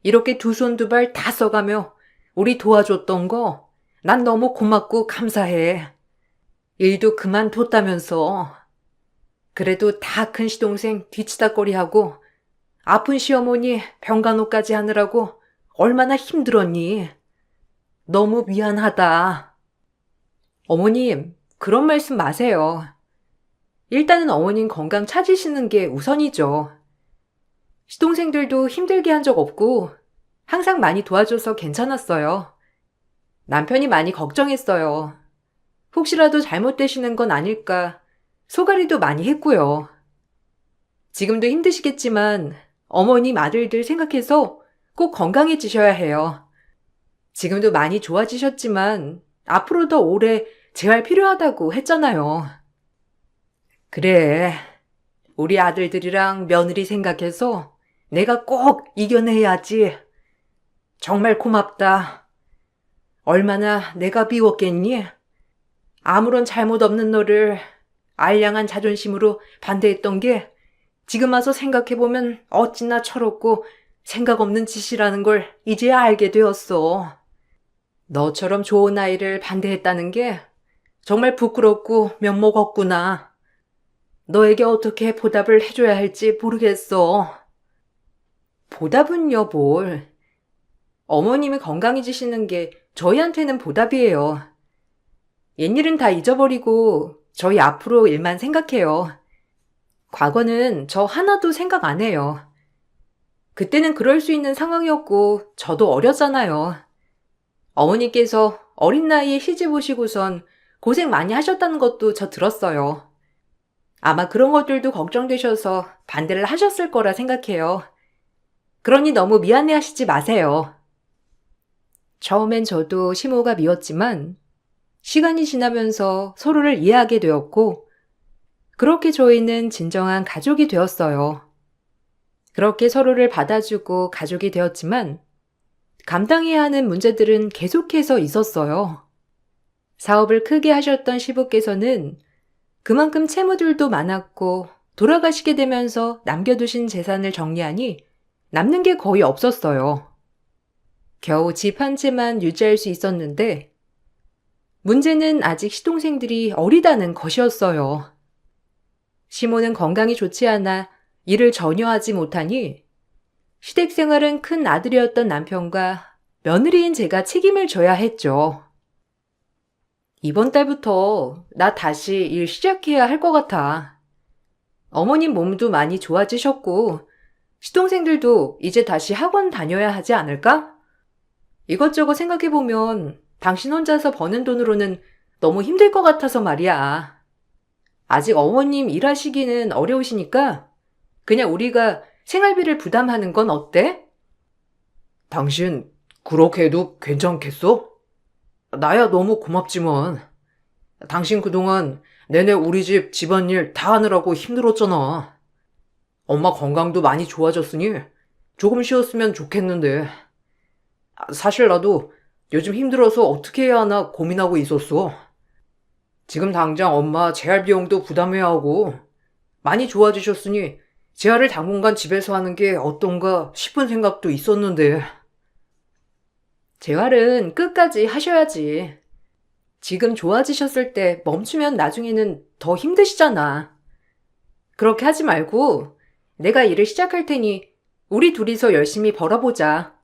이렇게 두 손 두 발 다 써가며 우리 도와줬던 거 난 너무 고맙고 감사해. 일도 그만뒀다면서. 그래도 다 큰 시동생 뒤치다꺼리하고 아픈 시어머니 병간호까지 하느라고 얼마나 힘들었니? 너무 미안하다. 어머님, 그런 말씀 마세요. 일단은 어머님 건강 찾으시는 게 우선이죠. 시동생들도 힘들게 한 적 없고 항상 많이 도와줘서 괜찮았어요. 남편이 많이 걱정했어요. 혹시라도 잘못되시는 건 아닐까 소가리도 많이 했고요. 지금도 힘드시겠지만 어머님 아들들 생각해서 꼭 건강해지셔야 해요. 지금도 많이 좋아지셨지만 앞으로 더 오래 재활 필요하다고 했잖아요. 그래, 우리 아들들이랑 며느리 생각해서 내가 꼭 이겨내야지. 정말 고맙다. 얼마나 내가 미웠겠니? 아무런 잘못 없는 너를 알량한 자존심으로 반대했던 게 지금 와서 생각해보면 어찌나 철없고 생각 없는 짓이라는 걸 이제야 알게 되었어. 너처럼 좋은 아이를 반대했다는 게 정말 부끄럽고 면목 없구나. 너에게 어떻게 보답을 해줘야 할지 모르겠어. 보답은요, 뭘. 어머님이 건강해지시는 게 저희한테는 보답이에요. 옛일은 다 잊어버리고 저희 앞으로 일만 생각해요. 과거는 저 하나도 생각 안 해요. 그때는 그럴 수 있는 상황이었고 저도 어렸잖아요. 어머니께서 어린 나이에 시집 오시고선 고생 많이 하셨다는 것도 저 들었어요. 아마 그런 것들도 걱정되셔서 반대를 하셨을 거라 생각해요. 그러니 너무 미안해 하시지 마세요. 처음엔 저도 시모가 미웠지만 시간이 지나면서 서로를 이해하게 되었고 그렇게 저희는 진정한 가족이 되었어요. 그렇게 서로를 받아주고 가족이 되었지만 감당해야 하는 문제들은 계속해서 있었어요. 사업을 크게 하셨던 시부께서는 그만큼 채무들도 많았고 돌아가시게 되면서 남겨두신 재산을 정리하니 남는 게 거의 없었어요. 겨우 집 한 채만 유지할 수 있었는데 문제는 아직 시동생들이 어리다는 것이었어요. 시모는 건강이 좋지 않아 일을 전혀 하지 못하니 시댁 생활은 큰 아들이었던 남편과 며느리인 제가 책임을 져야 했죠. 이번 달부터 나 다시 일 시작해야 할 것 같아. 어머님 몸도 많이 좋아지셨고 시동생들도 이제 다시 학원 다녀야 하지 않을까? 이것저것 생각해보면 당신 혼자서 버는 돈으로는 너무 힘들 것 같아서 말이야. 아직 어머님 일하시기는 어려우시니까 그냥 우리가 생활비를 부담하는 건 어때? 당신 그렇게 해도 괜찮겠어? 나야 너무 고맙지만 당신 그동안 내내 우리 집 집안일 다 하느라고 힘들었잖아. 엄마 건강도 많이 좋아졌으니 조금 쉬었으면 좋겠는데 사실 나도 요즘 힘들어서 어떻게 해야 하나 고민하고 있었어. 지금 당장 엄마 재활 비용도 부담해야 하고 많이 좋아지셨으니 재활을 당분간 집에서 하는 게 어떤가 싶은 생각도 있었는데 재활은 끝까지 하셔야지. 지금 좋아지셨을 때 멈추면 나중에는 더 힘드시잖아. 그렇게 하지 말고 내가 일을 시작할 테니 우리 둘이서 열심히 벌어보자.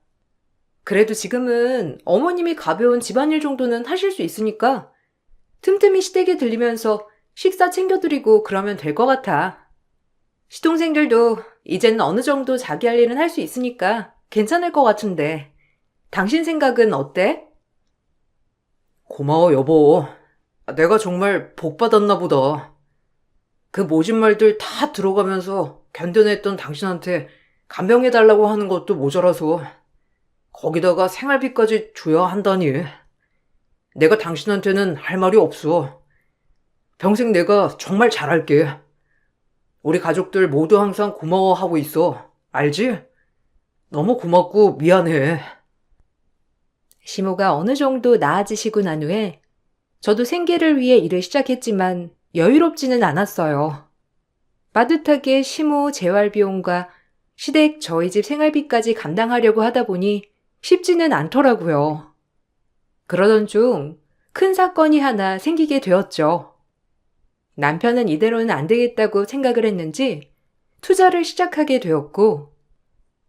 그래도 지금은 어머님이 가벼운 집안일 정도는 하실 수 있으니까 틈틈이 시댁에 들리면서 식사 챙겨드리고 그러면 될 것 같아. 시동생들도 이제는 어느 정도 자기 할 일은 할 수 있으니까 괜찮을 것 같은데 당신 생각은 어때? 고마워 여보. 내가 정말 복 받았나 보다. 그 모진 말들 다 들어가면서 견뎌냈던 당신한테 간병해달라고 하는 것도 모자라서 거기다가 생활비까지 줘야 한다니. 내가 당신한테는 할 말이 없어. 평생 내가 정말 잘할게. 우리 가족들 모두 항상 고마워하고 있어. 알지? 너무 고맙고 미안해. 시모가 어느 정도 나아지시고 난 후에 저도 생계를 위해 일을 시작했지만 여유롭지는 않았어요. 빠듯하게 시모 재활 비용과 시댁 저희 집 생활비까지 감당하려고 하다 보니 쉽지는 않더라고요. 그러던 중 큰 사건이 하나 생기게 되었죠. 남편은 이대로는 안 되겠다고 생각을 했는지 투자를 시작하게 되었고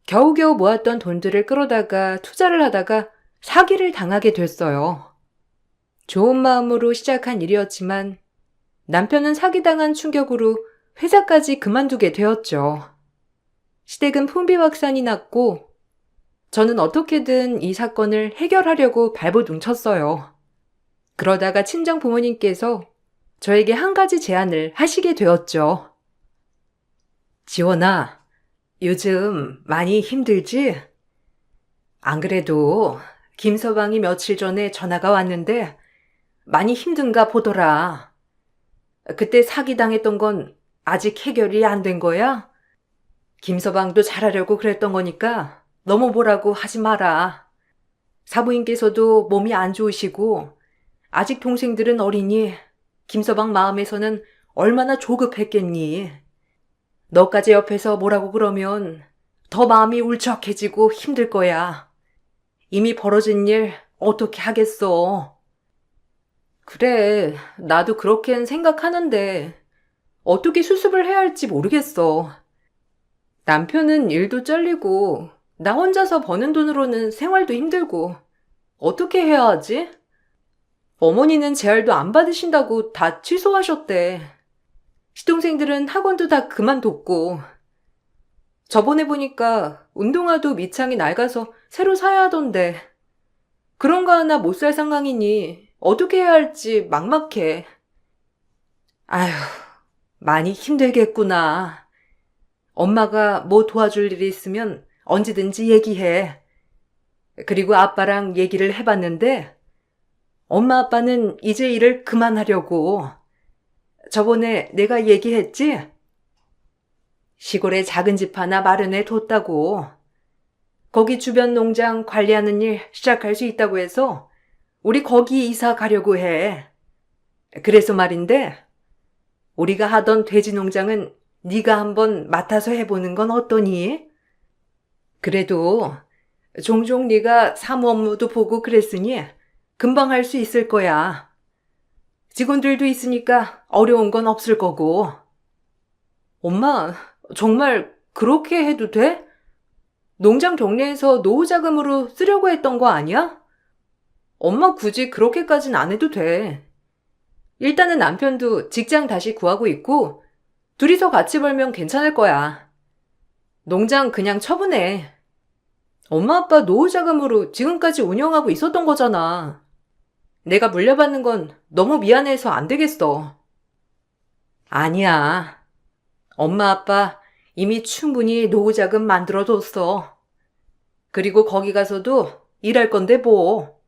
겨우겨우 모았던 돈들을 끌어다가 투자를 하다가 사기를 당하게 됐어요. 좋은 마음으로 시작한 일이었지만 남편은 사기당한 충격으로 회사까지 그만두게 되었죠. 시댁은 풍비박산이 났고 저는 어떻게든 이 사건을 해결하려고 발버둥쳤어요. 그러다가 친정 부모님께서 저에게 한 가지 제안을 하시게 되었죠. 지원아, 요즘 많이 힘들지? 안 그래도 김서방이 며칠 전에 전화가 왔는데 많이 힘든가 보더라. 그때 사기당했던 건 아직 해결이 안 된 거야? 김서방도 잘하려고 그랬던 거니까 너무 뭐라고 하지 마라. 사부인께서도 몸이 안 좋으시고 아직 동생들은 어리니 김서방 마음에서는 얼마나 조급했겠니. 너까지 옆에서 뭐라고 그러면 더 마음이 울적해지고 힘들 거야. 이미 벌어진 일 어떻게 하겠어. 그래, 나도 그렇게는 생각하는데 어떻게 수습을 해야 할지 모르겠어. 남편은 일도 잘리고 나 혼자서 버는 돈으로는 생활도 힘들고 어떻게 해야 하지? 어머니는 재활도 안 받으신다고 다 취소하셨대. 시동생들은 학원도 다 그만뒀고 저번에 보니까 운동화도 밑창이 낡아서 새로 사야 하던데 그런 거 하나 못 살 상황이니 어떻게 해야 할지 막막해. 아휴, 많이 힘들겠구나. 엄마가 뭐 도와줄 일이 있으면 언제든지 얘기해. 그리고 아빠랑 얘기를 해봤는데 엄마 아빠는 이제 일을 그만하려고. 저번에 내가 얘기했지? 시골에 작은 집 하나 마련해 뒀다고. 거기 주변 농장 관리하는 일 시작할 수 있다고 해서 우리 거기 이사 가려고 해. 그래서 말인데 우리가 하던 돼지 농장은 네가 한번 맡아서 해보는 건 어떠니? 그래도 종종 네가 사무 업무도 보고 그랬으니 금방 할 수 있을 거야. 직원들도 있으니까 어려운 건 없을 거고. 엄마, 정말 그렇게 해도 돼? 농장 경매에서 노후 자금으로 쓰려고 했던 거 아니야? 엄마 굳이 그렇게까진 안 해도 돼. 일단은 남편도 직장 다시 구하고 있고 둘이서 같이 벌면 괜찮을 거야. 농장 그냥 처분해. 엄마 아빠 노후 자금으로 지금까지 운영하고 있었던 거잖아. 내가 물려받는 건 너무 미안해서 안 되겠어. 아니야. 엄마 아빠 이미 충분히 노후 자금 만들어뒀어. 그리고 거기 가서도 일할 건데 뭐.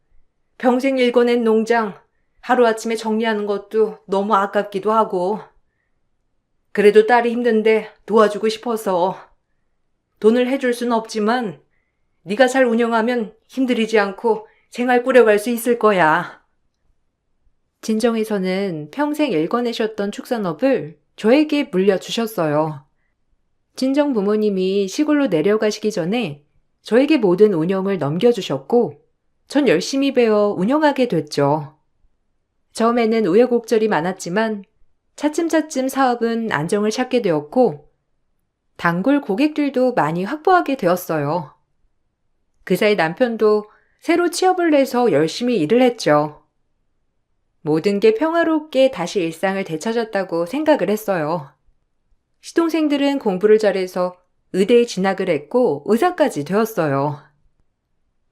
평생 일궈낸 농장 하루아침에 정리하는 것도 너무 아깝기도 하고. 그래도 딸이 힘든데 도와주고 싶어서. 돈을 해줄 순 없지만 네가 잘 운영하면 힘들이지 않고 생활 꾸려갈 수 있을 거야. 친정에서는 평생 일궈내셨던 축산업을 저에게 물려주셨어요. 친정 부모님이 시골로 내려가시기 전에 저에게 모든 운영을 넘겨주셨고 전 열심히 배워 운영하게 됐죠. 처음에는 우여곡절이 많았지만 차츰차츰 사업은 안정을 찾게 되었고 단골 고객들도 많이 확보하게 되었어요. 그 사이 남편도 새로 취업을 해서 열심히 일을 했죠. 모든 게 평화롭게 다시 일상을 되찾았다고 생각을 했어요. 시동생들은 공부를 잘해서 의대에 진학을 했고 의사까지 되었어요.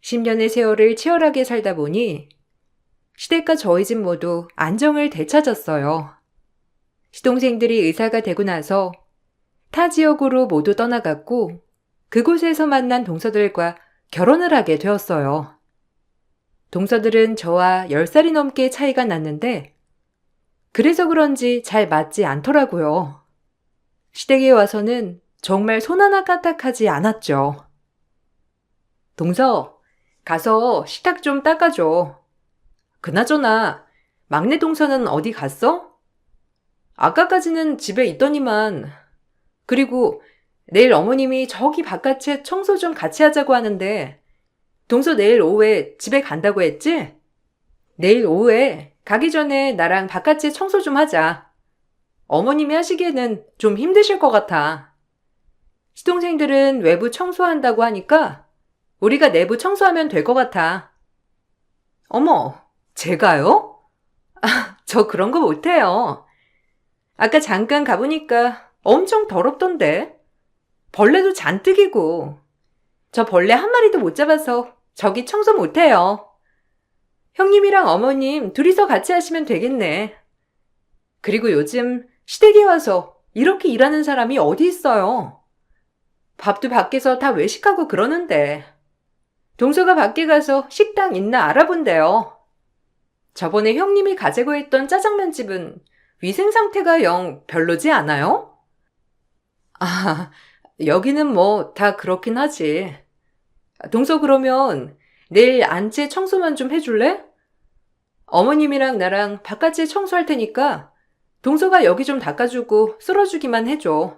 10년의 세월을 치열하게 살다 보니 시댁과 저희 집 모두 안정을 되찾았어요. 시동생들이 의사가 되고 나서 타 지역으로 모두 떠나갔고 그곳에서 만난 동서들과 결혼을 하게 되었어요. 동서들은 저와 10살이 넘게 차이가 났는데 그래서 그런지 잘 맞지 않더라고요. 시댁에 와서는 정말 손 하나 까딱하지 않았죠. 동서, 가서 식탁 좀 닦아줘. 그나저나 막내 동서는 어디 갔어? 아까까지는 집에 있더니만. 그리고 내일 어머님이 저기 바깥에 청소 좀 같이 하자고 하는데 동서 내일 오후에 집에 간다고 했지? 내일 오후에 가기 전에 나랑 바깥에 청소 좀 하자. 어머님이 하시기에는 좀 힘드실 것 같아. 시동생들은 외부 청소한다고 하니까 우리가 내부 청소하면 될 것 같아. 어머, 제가요? 저 그런 거 못해요. 아까 잠깐 가보니까 엄청 더럽던데. 벌레도 잔뜩이고. 저 벌레 한 마리도 못 잡아서 저기 청소 못해요. 형님이랑 어머님 둘이서 같이 하시면 되겠네. 그리고 요즘 시댁에 와서 이렇게 일하는 사람이 어디 있어요? 밥도 밖에서 다 외식하고 그러는데. 동서가 밖에 가서 식당 있나 알아본대요. 저번에 형님이 가재고 했던 짜장면 집은 위생 상태가 영 별로지 않아요? 아, 여기는 뭐 다 그렇긴 하지. 동서 그러면 내일 안채 청소만 좀 해줄래? 어머님이랑 나랑 바깥에 청소할 테니까 동서가 여기 좀 닦아주고 쓸어주기만 해줘.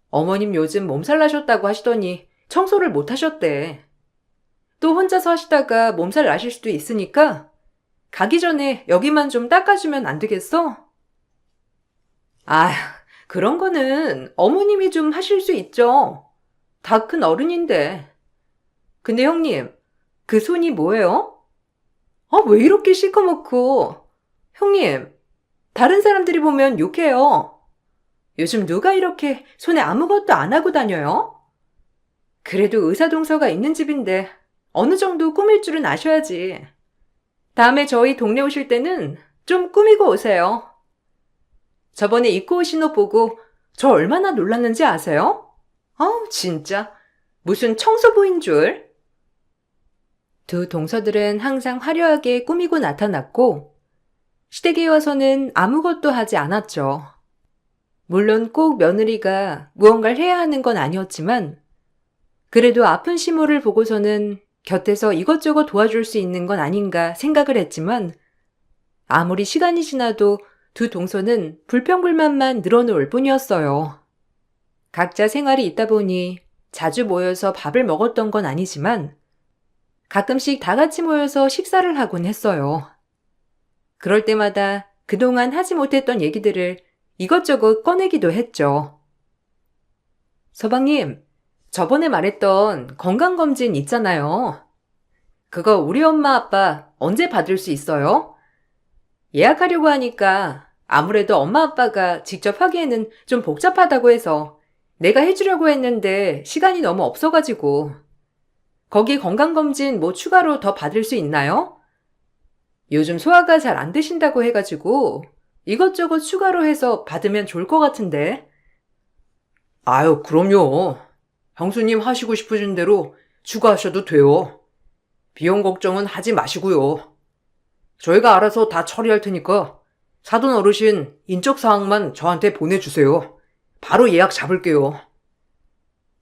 어머님 요즘 몸살 나셨다고 하시더니 청소를 못 하셨대. 또 혼자서 하시다가 몸살 나실 수도 있으니까 가기 전에 여기만 좀 닦아주면 안 되겠어? 아, 그런 거는 어머님이 좀 하실 수 있죠. 다 큰 어른인데. 근데 형님, 그 손이 뭐예요? 아, 왜 이렇게 시커멓고. 형님, 다른 사람들이 보면 욕해요. 요즘 누가 이렇게 손에 아무것도 안 하고 다녀요? 그래도 의사동서가 있는 집인데 어느 정도 꾸밀 줄은 아셔야지. 다음에 저희 동네 오실 때는 좀 꾸미고 오세요. 저번에 입고 오신 옷 보고 저 얼마나 놀랐는지 아세요? 아우, 진짜. 무슨 청소부인 줄. 두 동서들은 항상 화려하게 꾸미고 나타났고 시댁에 와서는 아무것도 하지 않았죠. 물론 꼭 며느리가 무언가를 해야 하는 건 아니었지만 그래도 아픈 시모를 보고서는 곁에서 이것저것 도와줄 수 있는 건 아닌가 생각을 했지만 아무리 시간이 지나도 두 동서는 불평불만만 늘어놓을 뿐이었어요. 각자 생활이 있다 보니 자주 모여서 밥을 먹었던 건 아니지만 가끔씩 다 같이 모여서 식사를 하곤 했어요. 그럴 때마다 그동안 하지 못했던 얘기들을 이것저것 꺼내기도 했죠. 서방님, 저번에 말했던 건강검진 있잖아요. 그거 우리 엄마 아빠 언제 받을 수 있어요? 예약하려고 하니까 아무래도 엄마 아빠가 직접 하기에는 좀 복잡하다고 해서 내가 해주려고 했는데 시간이 너무 없어가지고. 거기 건강검진 뭐 추가로 더 받을 수 있나요? 요즘 소화가 잘 안 되신다고 해가지고 이것저것 추가로 해서 받으면 좋을 것 같은데. 아유, 그럼요. 형수님 하시고 싶으신 대로 추가하셔도 돼요. 비용 걱정은 하지 마시고요. 저희가 알아서 다 처리할 테니까 사돈 어르신 인적사항만 저한테 보내주세요. 바로 예약 잡을게요.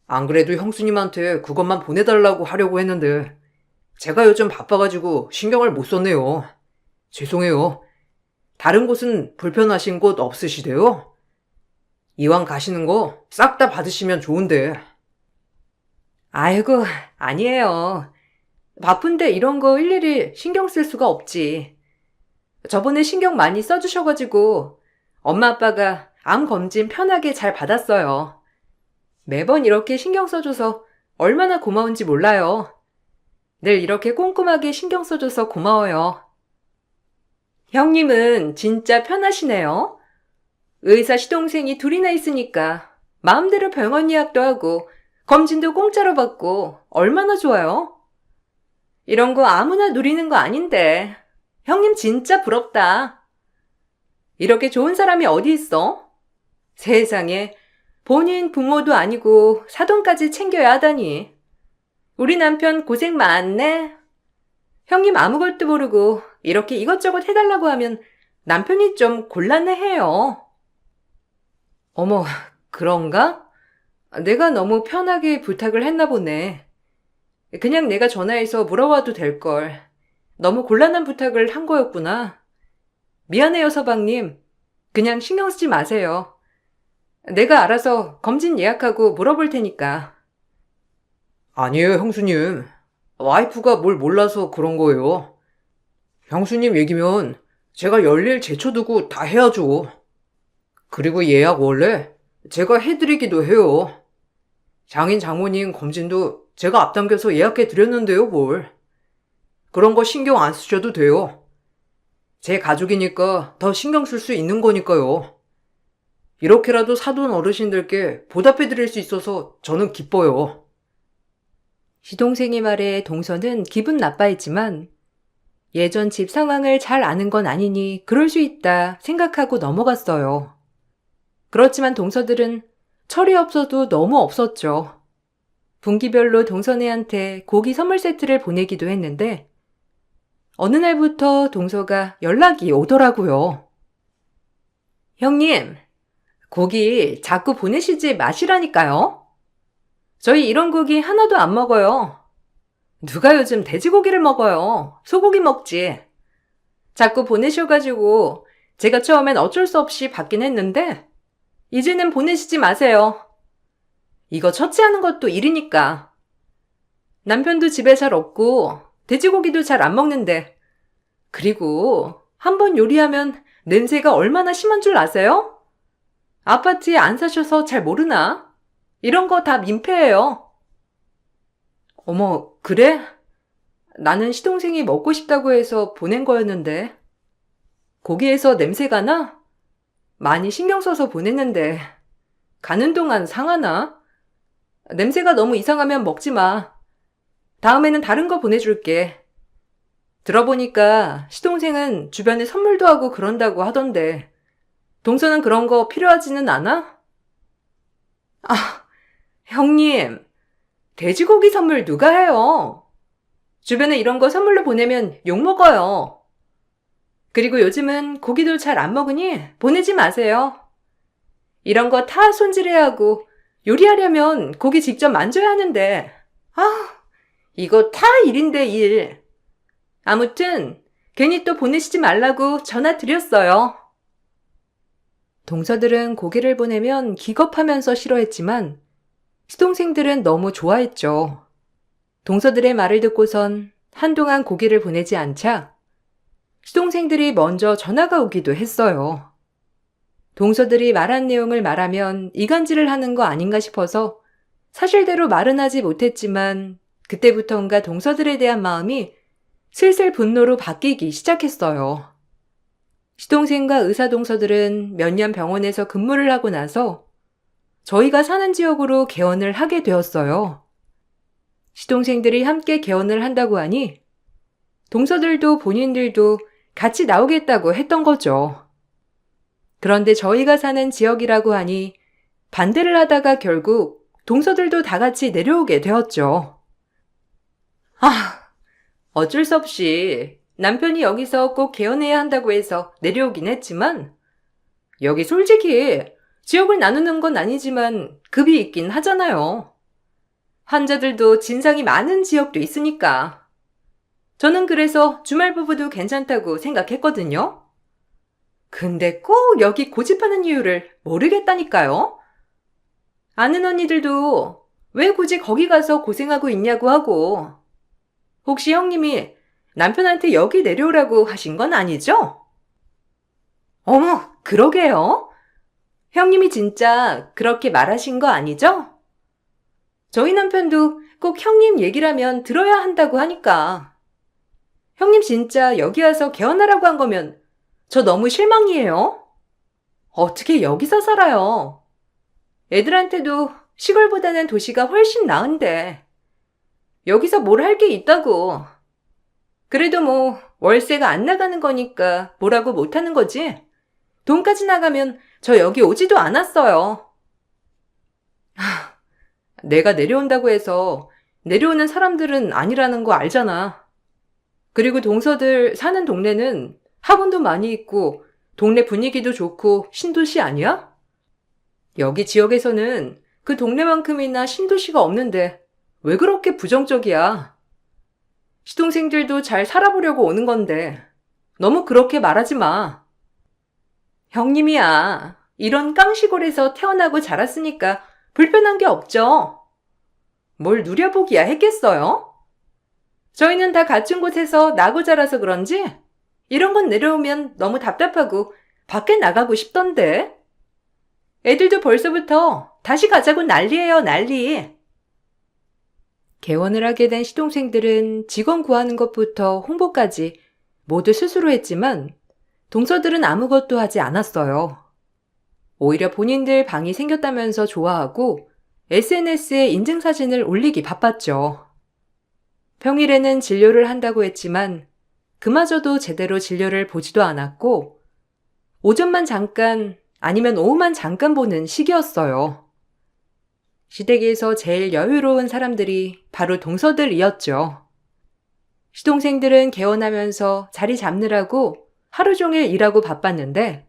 안 그래도 형수님한테 그것만 보내달라고 하려고 했는데 제가 요즘 바빠가지고 신경을 못 썼네요. 죄송해요. 다른 곳은 불편하신 곳 없으시대요? 이왕 가시는 거 싹 다 받으시면 좋은데. 아이고, 아니에요. 바쁜데 이런 거 일일이 신경 쓸 수가 없지. 저번에 신경 많이 써주셔가지고 엄마 아빠가 암 검진 편하게 잘 받았어요. 매번 이렇게 신경 써줘서 얼마나 고마운지 몰라요. 늘 이렇게 꼼꼼하게 신경 써줘서 고마워요. 형님은 진짜 편하시네요. 의사 시동생이 둘이나 있으니까 마음대로 병원 예약도 하고 검진도 공짜로 받고 얼마나 좋아요? 이런 거 아무나 누리는 거 아닌데 형님 진짜 부럽다. 이렇게 좋은 사람이 어디 있어? 세상에 본인 부모도 아니고 사돈까지 챙겨야 하다니. 우리 남편 고생 많네. 형님 아무것도 모르고 이렇게 이것저것 해달라고 하면 남편이 좀 곤란해해요. 어머, 그런가? 내가 너무 편하게 부탁을 했나 보네. 그냥 내가 전화해서 물어봐도 될걸. 너무 곤란한 부탁을 한 거였구나. 미안해요, 서방님. 그냥 신경 쓰지 마세요. 내가 알아서 검진 예약하고 물어볼 테니까. 아니에요, 형수님. 와이프가 뭘 몰라서 그런 거예요. 형수님 얘기면 제가 열일 제쳐두고 다 해야죠. 그리고 예약 원래 제가 해드리기도 해요. 장인 장모님 검진도 제가 앞당겨서 예약해 드렸는데요, 뭘. 그런 거 신경 안 쓰셔도 돼요. 제 가족이니까 더 신경 쓸 수 있는 거니까요. 이렇게라도 사돈 어르신들께 보답해드릴 수 있어서 저는 기뻐요. 시동생의 말에 동서는 기분 나빠했지만 예전 집 상황을 잘 아는 건 아니니 그럴 수 있다 생각하고 넘어갔어요. 그렇지만 동서들은 철이 없어도 너무 없었죠. 분기별로 동서네한테 고기 선물 세트를 보내기도 했는데 어느 날부터 동서가 연락이 오더라고요. 형님, 고기 자꾸 보내시지 마시라니까요. 저희 이런 고기 하나도 안 먹어요. 누가 요즘 돼지고기를 먹어요. 소고기 먹지. 자꾸 보내셔가지고 제가 처음엔 어쩔 수 없이 받긴 했는데 이제는 보내시지 마세요. 이거 처치하는 것도 일이니까. 남편도 집에 잘 없고 돼지고기도 잘 안 먹는데 그리고 한번 요리하면 냄새가 얼마나 심한 줄 아세요? 아파트에 안 사셔서 잘 모르나? 이런 거 다 민폐예요. 어머, 그래? 나는 시동생이 먹고 싶다고 해서 보낸 거였는데. 고기에서 냄새가 나? 많이 신경 써서 보냈는데. 가는 동안 상하나? 냄새가 너무 이상하면 먹지 마. 다음에는 다른 거 보내줄게. 들어보니까 시동생은 주변에 선물도 하고 그런다고 하던데. 동서는 그런 거 필요하지는 않아? 아, 형님. 돼지고기 선물 누가 해요? 주변에 이런 거 선물로 보내면 욕먹어요. 그리고 요즘은 고기도 잘 안 먹으니 보내지 마세요. 이런 거 다 손질해야 하고 요리하려면 고기 직접 만져야 하는데 이거 다 일인데 일. 아무튼 괜히 또 보내시지 말라고 전화 드렸어요. 동서들은 고기를 보내면 기겁하면서 싫어했지만 시동생들은 너무 좋아했죠. 동서들의 말을 듣고선 한동안 고기를 보내지 않자 시동생들이 먼저 전화가 오기도 했어요. 동서들이 말한 내용을 말하면 이간질을 하는 거 아닌가 싶어서 사실대로 말은 하지 못했지만 그때부터인가 동서들에 대한 마음이 슬슬 분노로 바뀌기 시작했어요. 시동생과 의사동서들은 몇 년 병원에서 근무를 하고 나서 저희가 사는 지역으로 개원을 하게 되었어요. 시동생들이 함께 개원을 한다고 하니 동서들도 본인들도 같이 나오겠다고 했던 거죠. 그런데 저희가 사는 지역이라고 하니 반대를 하다가 결국 동서들도 다 같이 내려오게 되었죠. 어쩔 수 없이 남편이 여기서 꼭 개원해야 한다고 해서 내려오긴 했지만 여기 솔직히 지역을 나누는 건 아니지만 급이 있긴 하잖아요. 환자들도 진상이 많은 지역도 있으니까. 저는 그래서 주말 부부도 괜찮다고 생각했거든요. 근데 꼭 여기 고집하는 이유를 모르겠다니까요. 아는 언니들도 왜 굳이 거기 가서 고생하고 있냐고 하고 혹시 형님이 남편한테 여기 내려오라고 하신 건 아니죠? 어머, 그러게요. 형님이 진짜 그렇게 말하신 거 아니죠? 저희 남편도 꼭 형님 얘기라면 들어야 한다고 하니까. 형님 진짜 여기 와서 개원하라고 한 거면 저 너무 실망이에요. 어떻게 여기서 살아요? 애들한테도 시골보다는 도시가 훨씬 나은데. 여기서 뭘 할 게 있다고. 그래도 뭐 월세가 안 나가는 거니까 뭐라고 못하는 거지. 돈까지 나가면 저 여기 오지도 않았어요. 내가 내려온다고 해서 내려오는 사람들은 아니라는 거 알잖아. 그리고 동서들 사는 동네는 학원도 많이 있고 동네 분위기도 좋고 신도시 아니야? 여기 지역에서는 그 동네만큼이나 신도시가 없는데 왜 그렇게 부정적이야? 시동생들도 잘 살아보려고 오는 건데 너무 그렇게 말하지 마. 형님이야. 이런 깡시골에서 태어나고 자랐으니까 불편한 게 없죠. 뭘 누려보기야 했겠어요? 저희는 다 갖춘 곳에서 나고 자라서 그런지 이런 건 내려오면 너무 답답하고 밖에 나가고 싶던데. 애들도 벌써부터 다시 가자고 난리예요, 난리. 개원을 하게 된 시동생들은 직원 구하는 것부터 홍보까지 모두 스스로 했지만 동서들은 아무것도 하지 않았어요. 오히려 본인들 방이 생겼다면서 좋아하고 SNS에 인증사진을 올리기 바빴죠. 평일에는 진료를 한다고 했지만 그마저도 제대로 진료를 보지도 않았고 오전만 잠깐 아니면 오후만 잠깐 보는 시기였어요. 시댁에서 제일 여유로운 사람들이 바로 동서들이었죠. 시동생들은 개원하면서 자리 잡느라고 하루 종일 일하고 바빴는데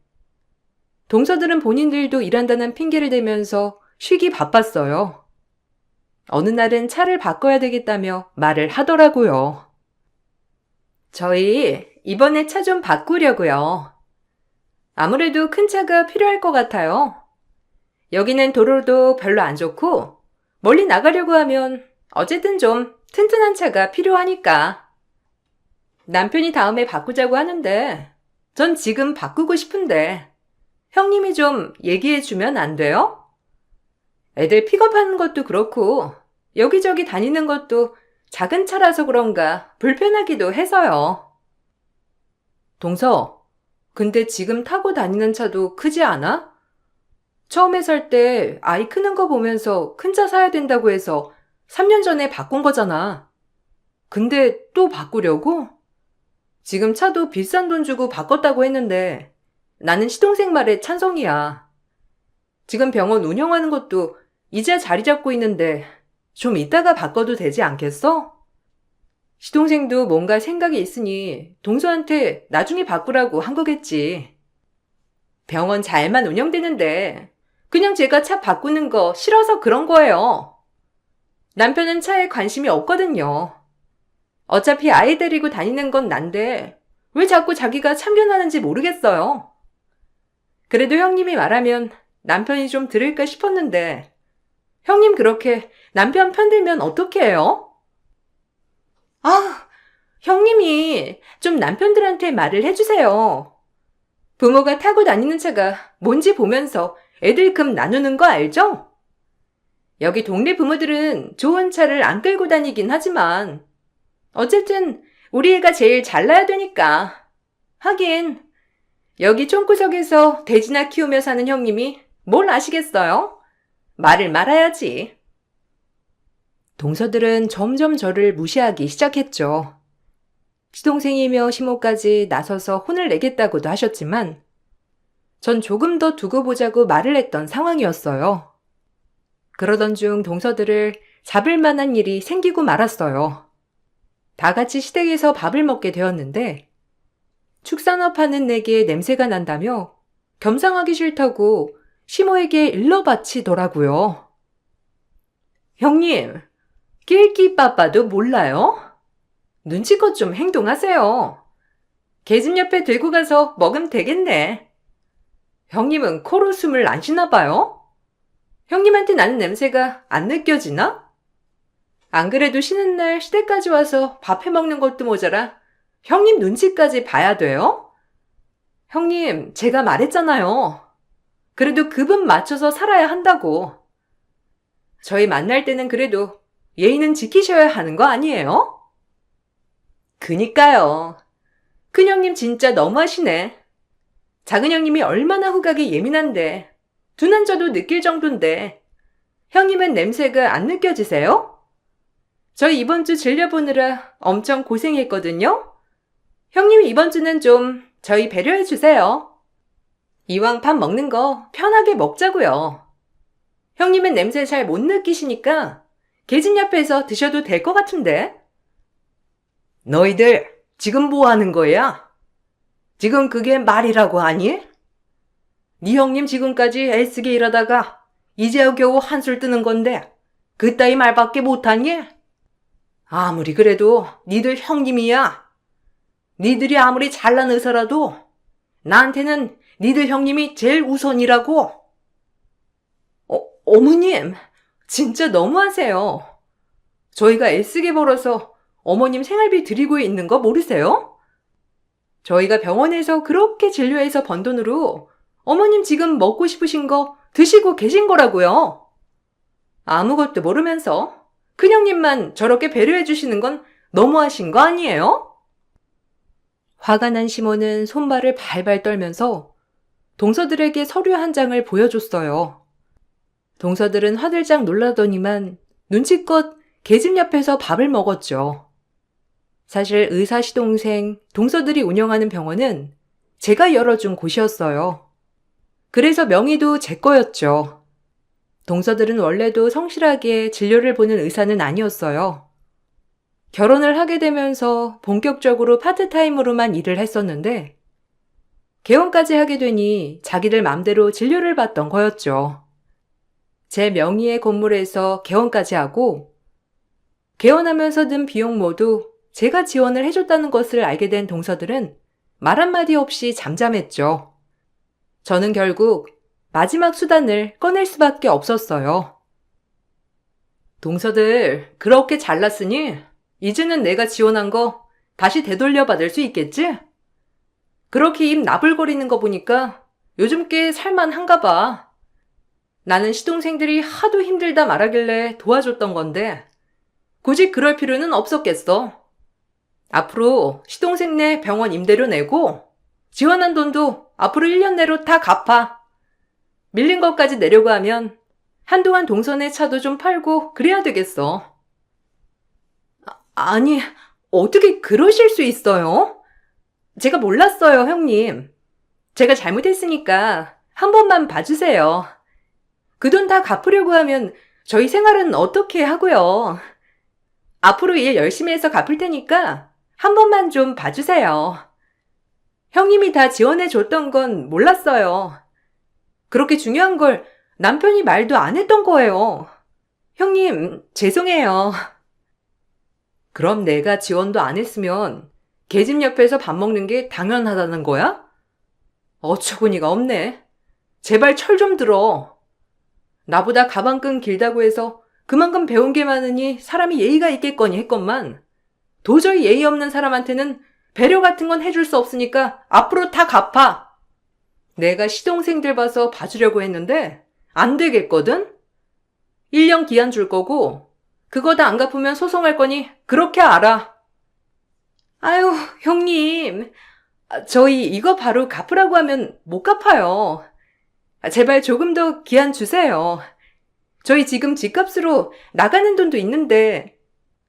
동서들은 본인들도 일한다는 핑계를 대면서 쉬기 바빴어요. 어느 날은 차를 바꿔야 되겠다며 말을 하더라고요. 저희 이번에 차 좀 바꾸려고요. 아무래도 큰 차가 필요할 것 같아요. 여기는 도로도 별로 안 좋고 멀리 나가려고 하면 어쨌든 좀 튼튼한 차가 필요하니까. 남편이 다음에 바꾸자고 하는데 전 지금 바꾸고 싶은데 형님이 좀 얘기해 주면 안 돼요? 애들 픽업하는 것도 그렇고 여기저기 다니는 것도 작은 차라서 그런가 불편하기도 해서요. 동서, 근데 지금 타고 다니는 차도 크지 않아? 처음에 살 때 아이 크는 거 보면서 큰 차 사야 된다고 해서 3년 전에 바꾼 거잖아. 근데 또 바꾸려고? 지금 차도 비싼 돈 주고 바꿨다고 했는데 나는 시동생 말에 찬성이야. 지금 병원 운영하는 것도 이제 자리 잡고 있는데 좀 이따가 바꿔도 되지 않겠어? 시동생도 뭔가 생각이 있으니 동서한테 나중에 바꾸라고 한 거겠지. 병원 잘만 운영되는데 그냥 제가 차 바꾸는 거 싫어서 그런 거예요. 남편은 차에 관심이 없거든요. 어차피 아이 데리고 다니는 건 난데 왜 자꾸 자기가 참견하는지 모르겠어요. 그래도 형님이 말하면 남편이 좀 들을까 싶었는데 형님 그렇게 남편 편들면 어떻게 해요? 아, 형님이 좀 남편들한테 말을 해주세요. 부모가 타고 다니는 차가 뭔지 보면서 애들 금 나누는 거 알죠? 여기 동네 부모들은 좋은 차를 안 끌고 다니긴 하지만 어쨌든 우리 애가 제일 잘나야 되니까. 하긴 여기 촌구석에서 돼지나 키우며 사는 형님이 뭘 아시겠어요? 말을 말아야지. 동서들은 점점 저를 무시하기 시작했죠. 시동생이며 시모까지 나서서 혼을 내겠다고도 하셨지만 전 조금 더 두고 보자고 말을 했던 상황이었어요. 그러던 중 동서들을 잡을 만한 일이 생기고 말았어요. 다 같이 시댁에서 밥을 먹게 되었는데 축산업 하는 내게 냄새가 난다며 겸상하기 싫다고 시모에게 일러 바치더라고요. 형님, 낄끼빠빠도 몰라요? 눈치껏 좀 행동하세요. 계집 옆에 들고 가서 먹으면 되겠네. 형님은 코로 숨을 안 쉬나 봐요? 형님한테 나는 냄새가 안 느껴지나? 안 그래도 쉬는 날 시댁까지 와서 밥 해먹는 것도 모자라 형님 눈치까지 봐야 돼요? 형님, 제가 말했잖아요. 그래도 급은 맞춰서 살아야 한다고. 저희 만날 때는 그래도 예의는 지키셔야 하는 거 아니에요? 그니까요. 큰 형님 진짜 너무하시네. 작은 형님이 얼마나 후각이 예민한데 두 난자도 느낄 정도인데 형님은 냄새가 안 느껴지세요? 저희 이번 주 진료보느라 엄청 고생했거든요. 형님이 이번 주는 좀 저희 배려해 주세요. 이왕 밥 먹는 거 편하게 먹자고요. 형님은 냄새 잘 못 느끼시니까 계집 옆에서 드셔도 될 것 같은데. 너희들 지금 뭐 하는 거야? 지금 그게 말이라고 하니? 네 형님 지금까지 애쓰게 일하다가 이제야 겨우 한술 뜨는 건데 그따위 말밖에 못하니? 아무리 그래도 니들 형님이야. 니들이 아무리 잘난 의사라도 나한테는 니들 형님이 제일 우선이라고. 어머님, 진짜 너무하세요. 저희가 애쓰게 벌어서 어머님 생활비 드리고 있는 거 모르세요? 저희가 병원에서 그렇게 진료해서 번 돈으로 어머님 지금 먹고 싶으신 거 드시고 계신 거라고요. 아무것도 모르면서 큰형님만 저렇게 배려해 주시는 건 너무하신 거 아니에요? 화가 난 시모는 손발을 발발 떨면서 동서들에게 서류 한 장을 보여줬어요. 동서들은 화들짝 놀라더니만 눈치껏 계집 옆에서 밥을 먹었죠. 사실 의사 시동생 동서들이 운영하는 병원은 제가 열어준 곳이었어요. 그래서 명의도 제 거였죠. 동서들은 원래도 성실하게 진료를 보는 의사는 아니었어요. 결혼을 하게 되면서 본격적으로 파트타임으로만 일을 했었는데 개원까지 하게 되니 자기들 맘대로 진료를 받던 거였죠. 제 명의의 건물에서 개원까지 하고 개원하면서 든 비용 모두 제가 지원을 해줬다는 것을 알게 된 동서들은 말 한마디 없이 잠잠했죠. 저는 결국 마지막 수단을 꺼낼 수밖에 없었어요. 동서들, 그렇게 잘났으니 이제는 내가 지원한 거 다시 되돌려 받을 수 있겠지? 그렇게 입 나불거리는 거 보니까 요즘 꽤 살만한가 봐. 나는 시동생들이 하도 힘들다 말하길래 도와줬던 건데 굳이 그럴 필요는 없었겠어. 앞으로 시동생네 병원 임대료 내고 지원한 돈도 앞으로 1년 내로 다 갚아. 밀린 것까지 내려고 하면 한동안 동선의 차도 좀 팔고 그래야 되겠어. 아니, 어떻게 그러실 수 있어요? 제가 몰랐어요, 형님. 제가 잘못했으니까 한 번만 봐주세요. 그 돈 다 갚으려고 하면 저희 생활은 어떻게 하고요. 앞으로 일 열심히 해서 갚을 테니까 한 번만 좀 봐주세요. 형님이 다 지원해줬던 건 몰랐어요. 그렇게 중요한 걸 남편이 말도 안 했던 거예요. 형님, 죄송해요. 그럼 내가 지원도 안 했으면 계집 옆에서 밥 먹는 게 당연하다는 거야? 어처구니가 없네. 제발 철 좀 들어. 나보다 가방끈 길다고 해서 그만큼 배운 게 많으니 사람이 예의가 있겠거니 했건만 도저히 예의 없는 사람한테는 배려 같은 건 해줄 수 없으니까 앞으로 다 갚아. 내가 시동생들 봐서 봐주려고 했는데 안 되겠거든? 1년 기한 줄 거고 그거 다 안 갚으면 소송할 거니 그렇게 알아. 아유, 형님. 저희 이거 바로 갚으라고 하면 못 갚아요. 제발 조금 더 기한 주세요. 저희 지금 집값으로 나가는 돈도 있는데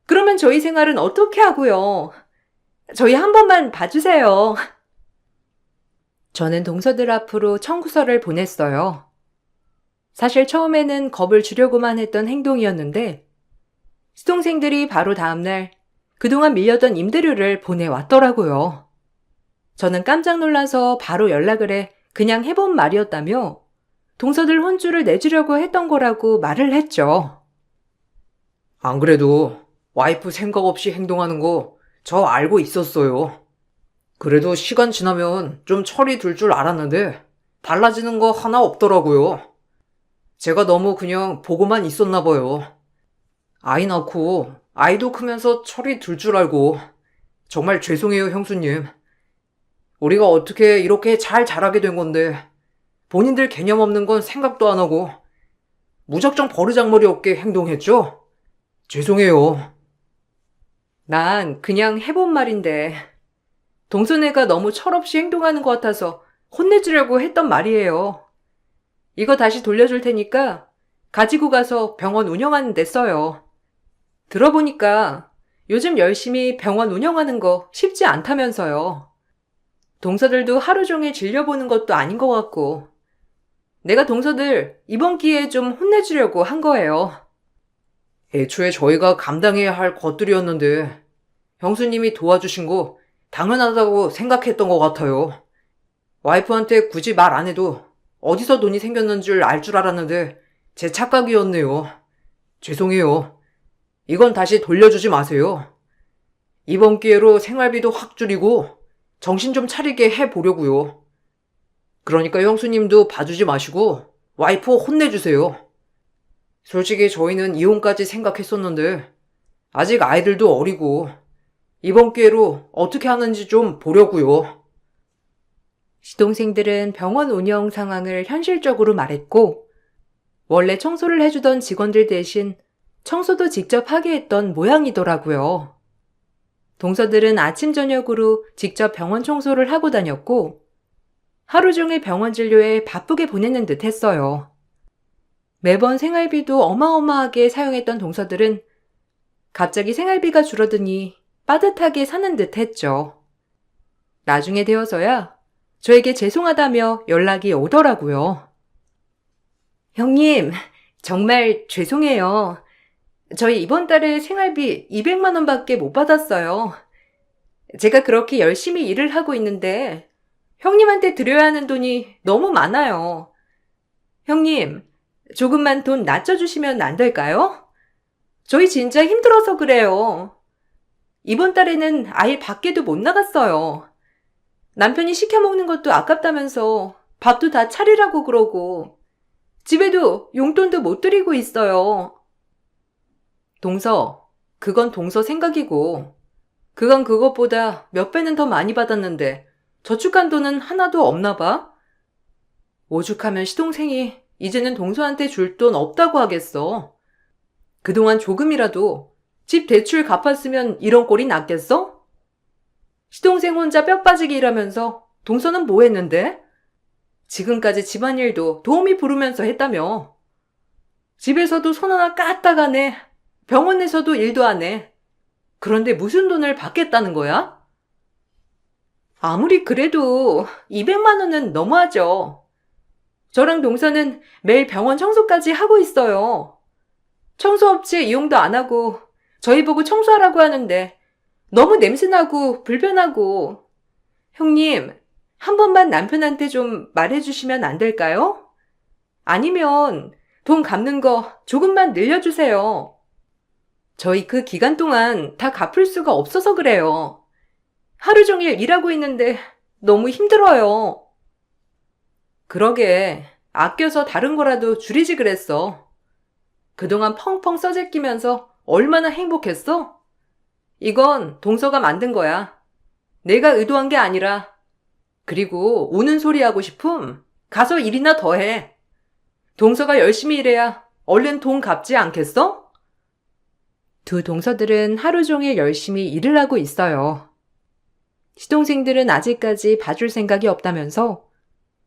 그러면 저희 생활은 어떻게 하고요? 저희 한 번만 봐주세요. 저는 동서들 앞으로 청구서를 보냈어요. 사실 처음에는 겁을 주려고만 했던 행동이었는데 시동생들이 바로 다음날 그동안 밀려던 임대료를 보내왔더라고요. 저는 깜짝 놀라서 바로 연락을 해 그냥 해본 말이었다며 동서들 혼주를 내주려고 했던 거라고 말을 했죠. 안 그래도 와이프 생각 없이 행동하는 거 저 알고 있었어요. 그래도 시간 지나면 좀 철이 들 줄 알았는데 달라지는 거 하나 없더라고요. 제가 너무 그냥 보고만 있었나 봐요. 아이 낳고 아이도 크면서 철이 들 줄 알고 정말 죄송해요, 형수님. 우리가 어떻게 이렇게 잘 자라게 된 건데 본인들 개념 없는 건 생각도 안 하고 무작정 버르장머리 없게 행동했죠? 죄송해요. 난 그냥 해본 말인데 동서네가 너무 철없이 행동하는 것 같아서 혼내주려고 했던 말이에요. 이거 다시 돌려줄 테니까 가지고 가서 병원 운영하는 데 써요. 들어보니까 요즘 열심히 병원 운영하는 거 쉽지 않다면서요. 동서들도 하루 종일 진료보는 것도 아닌 것 같고 내가 동서들 이번 기회에 좀 혼내주려고 한 거예요. 애초에 저희가 감당해야 할 것들이었는데 형수님이 도와주신 거 당연하다고 생각했던 것 같아요. 와이프한테 굳이 말 안 해도 어디서 돈이 생겼는 줄 알 줄 알았는데 제 착각이었네요. 죄송해요. 이건 다시 돌려주지 마세요. 이번 기회로 생활비도 확 줄이고 정신 좀 차리게 해보려고요. 그러니까 형수님도 봐주지 마시고 와이프 혼내주세요. 솔직히 저희는 이혼까지 생각했었는데 아직 아이들도 어리고 이번 기회로 어떻게 하는지 좀 보려고요. 시동생들은 병원 운영 상황을 현실적으로 말했고 원래 청소를 해주던 직원들 대신 청소도 직접 하게 했던 모양이더라고요. 동서들은 아침 저녁으로 직접 병원 청소를 하고 다녔고 하루 종일 병원 진료에 바쁘게 보내는 듯 했어요. 매번 생활비도 어마어마하게 사용했던 동서들은 갑자기 생활비가 줄어드니 빠듯하게 사는 듯 했죠. 나중에 되어서야 저에게 죄송하다며 연락이 오더라고요. 형님, 정말 죄송해요. 저희 이번 달에 생활비 200만 원밖에 못 받았어요. 제가 그렇게 열심히 일을 하고 있는데 형님한테 드려야 하는 돈이 너무 많아요. 형님, 조금만 돈 낮춰주시면 안 될까요? 저희 진짜 힘들어서 그래요. 이번 달에는 아예 밖에도 못 나갔어요. 남편이 시켜 먹는 것도 아깝다면서 밥도 다 차리라고 그러고 집에도 용돈도 못 드리고 있어요. 동서, 그건 동서 생각이고 그건 그것보다 몇 배는 더 많이 받았는데 저축한 돈은 하나도 없나 봐? 오죽하면 시동생이 이제는 동서한테 줄 돈 없다고 하겠어. 그동안 조금이라도 집 대출 갚았으면 이런 꼴이 났겠어? 시동생 혼자 뼈 빠지게 일하면서 동서는 뭐 했는데? 지금까지 집안일도 도우미 부르면서 했다며. 집에서도 손 하나 까딱 안 해. 병원에서도 일도 안 해. 그런데 무슨 돈을 받겠다는 거야? 아무리 그래도 200만 원은 너무하죠. 저랑 동서는 매일 병원 청소까지 하고 있어요. 청소업체 이용도 안 하고 저희 보고 청소하라고 하는데 너무 냄새나고 불편하고. 형님, 한 번만 남편한테 좀 말해주시면 안 될까요? 아니면 돈 갚는 거 조금만 늘려주세요. 저희 그 기간 동안 다 갚을 수가 없어서 그래요. 하루 종일 일하고 있는데 너무 힘들어요. 그러게, 아껴서 다른 거라도 줄이지 그랬어. 그동안 펑펑 써제끼면서 얼마나 행복했어? 이건 동서가 만든 거야. 내가 의도한 게 아니라. 그리고 우는 소리 하고 싶음? 가서 일이나 더 해. 동서가 열심히 일해야 얼른 돈 갚지 않겠어? 두 동서들은 하루 종일 열심히 일을 하고 있어요. 시동생들은 아직까지 봐줄 생각이 없다면서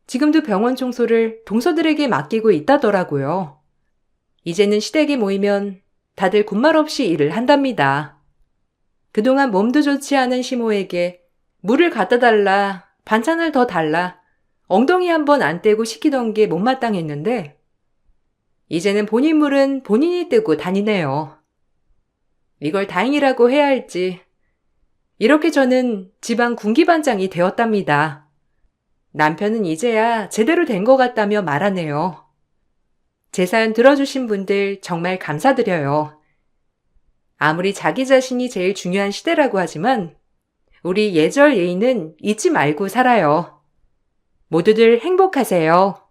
지금도 병원 청소를 동서들에게 맡기고 있다더라고요. 이제는 시댁에 모이면 다들 군말 없이 일을 한답니다. 그동안 몸도 좋지 않은 시모에게 물을 갖다 달라, 반찬을 더 달라, 엉덩이 한번 안 떼고 시키던 게 못마땅했는데 이제는 본인 물은 본인이 뜨고 다니네요. 이걸 다행이라고 해야 할지 이렇게 저는 집안 군기반장이 되었답니다. 남편은 이제야 제대로 된 것 같다며 말하네요. 제 사연 들어주신 분들 정말 감사드려요. 아무리 자기 자신이 제일 중요한 시대라고 하지만 우리 예절 예의는 잊지 말고 살아요. 모두들 행복하세요.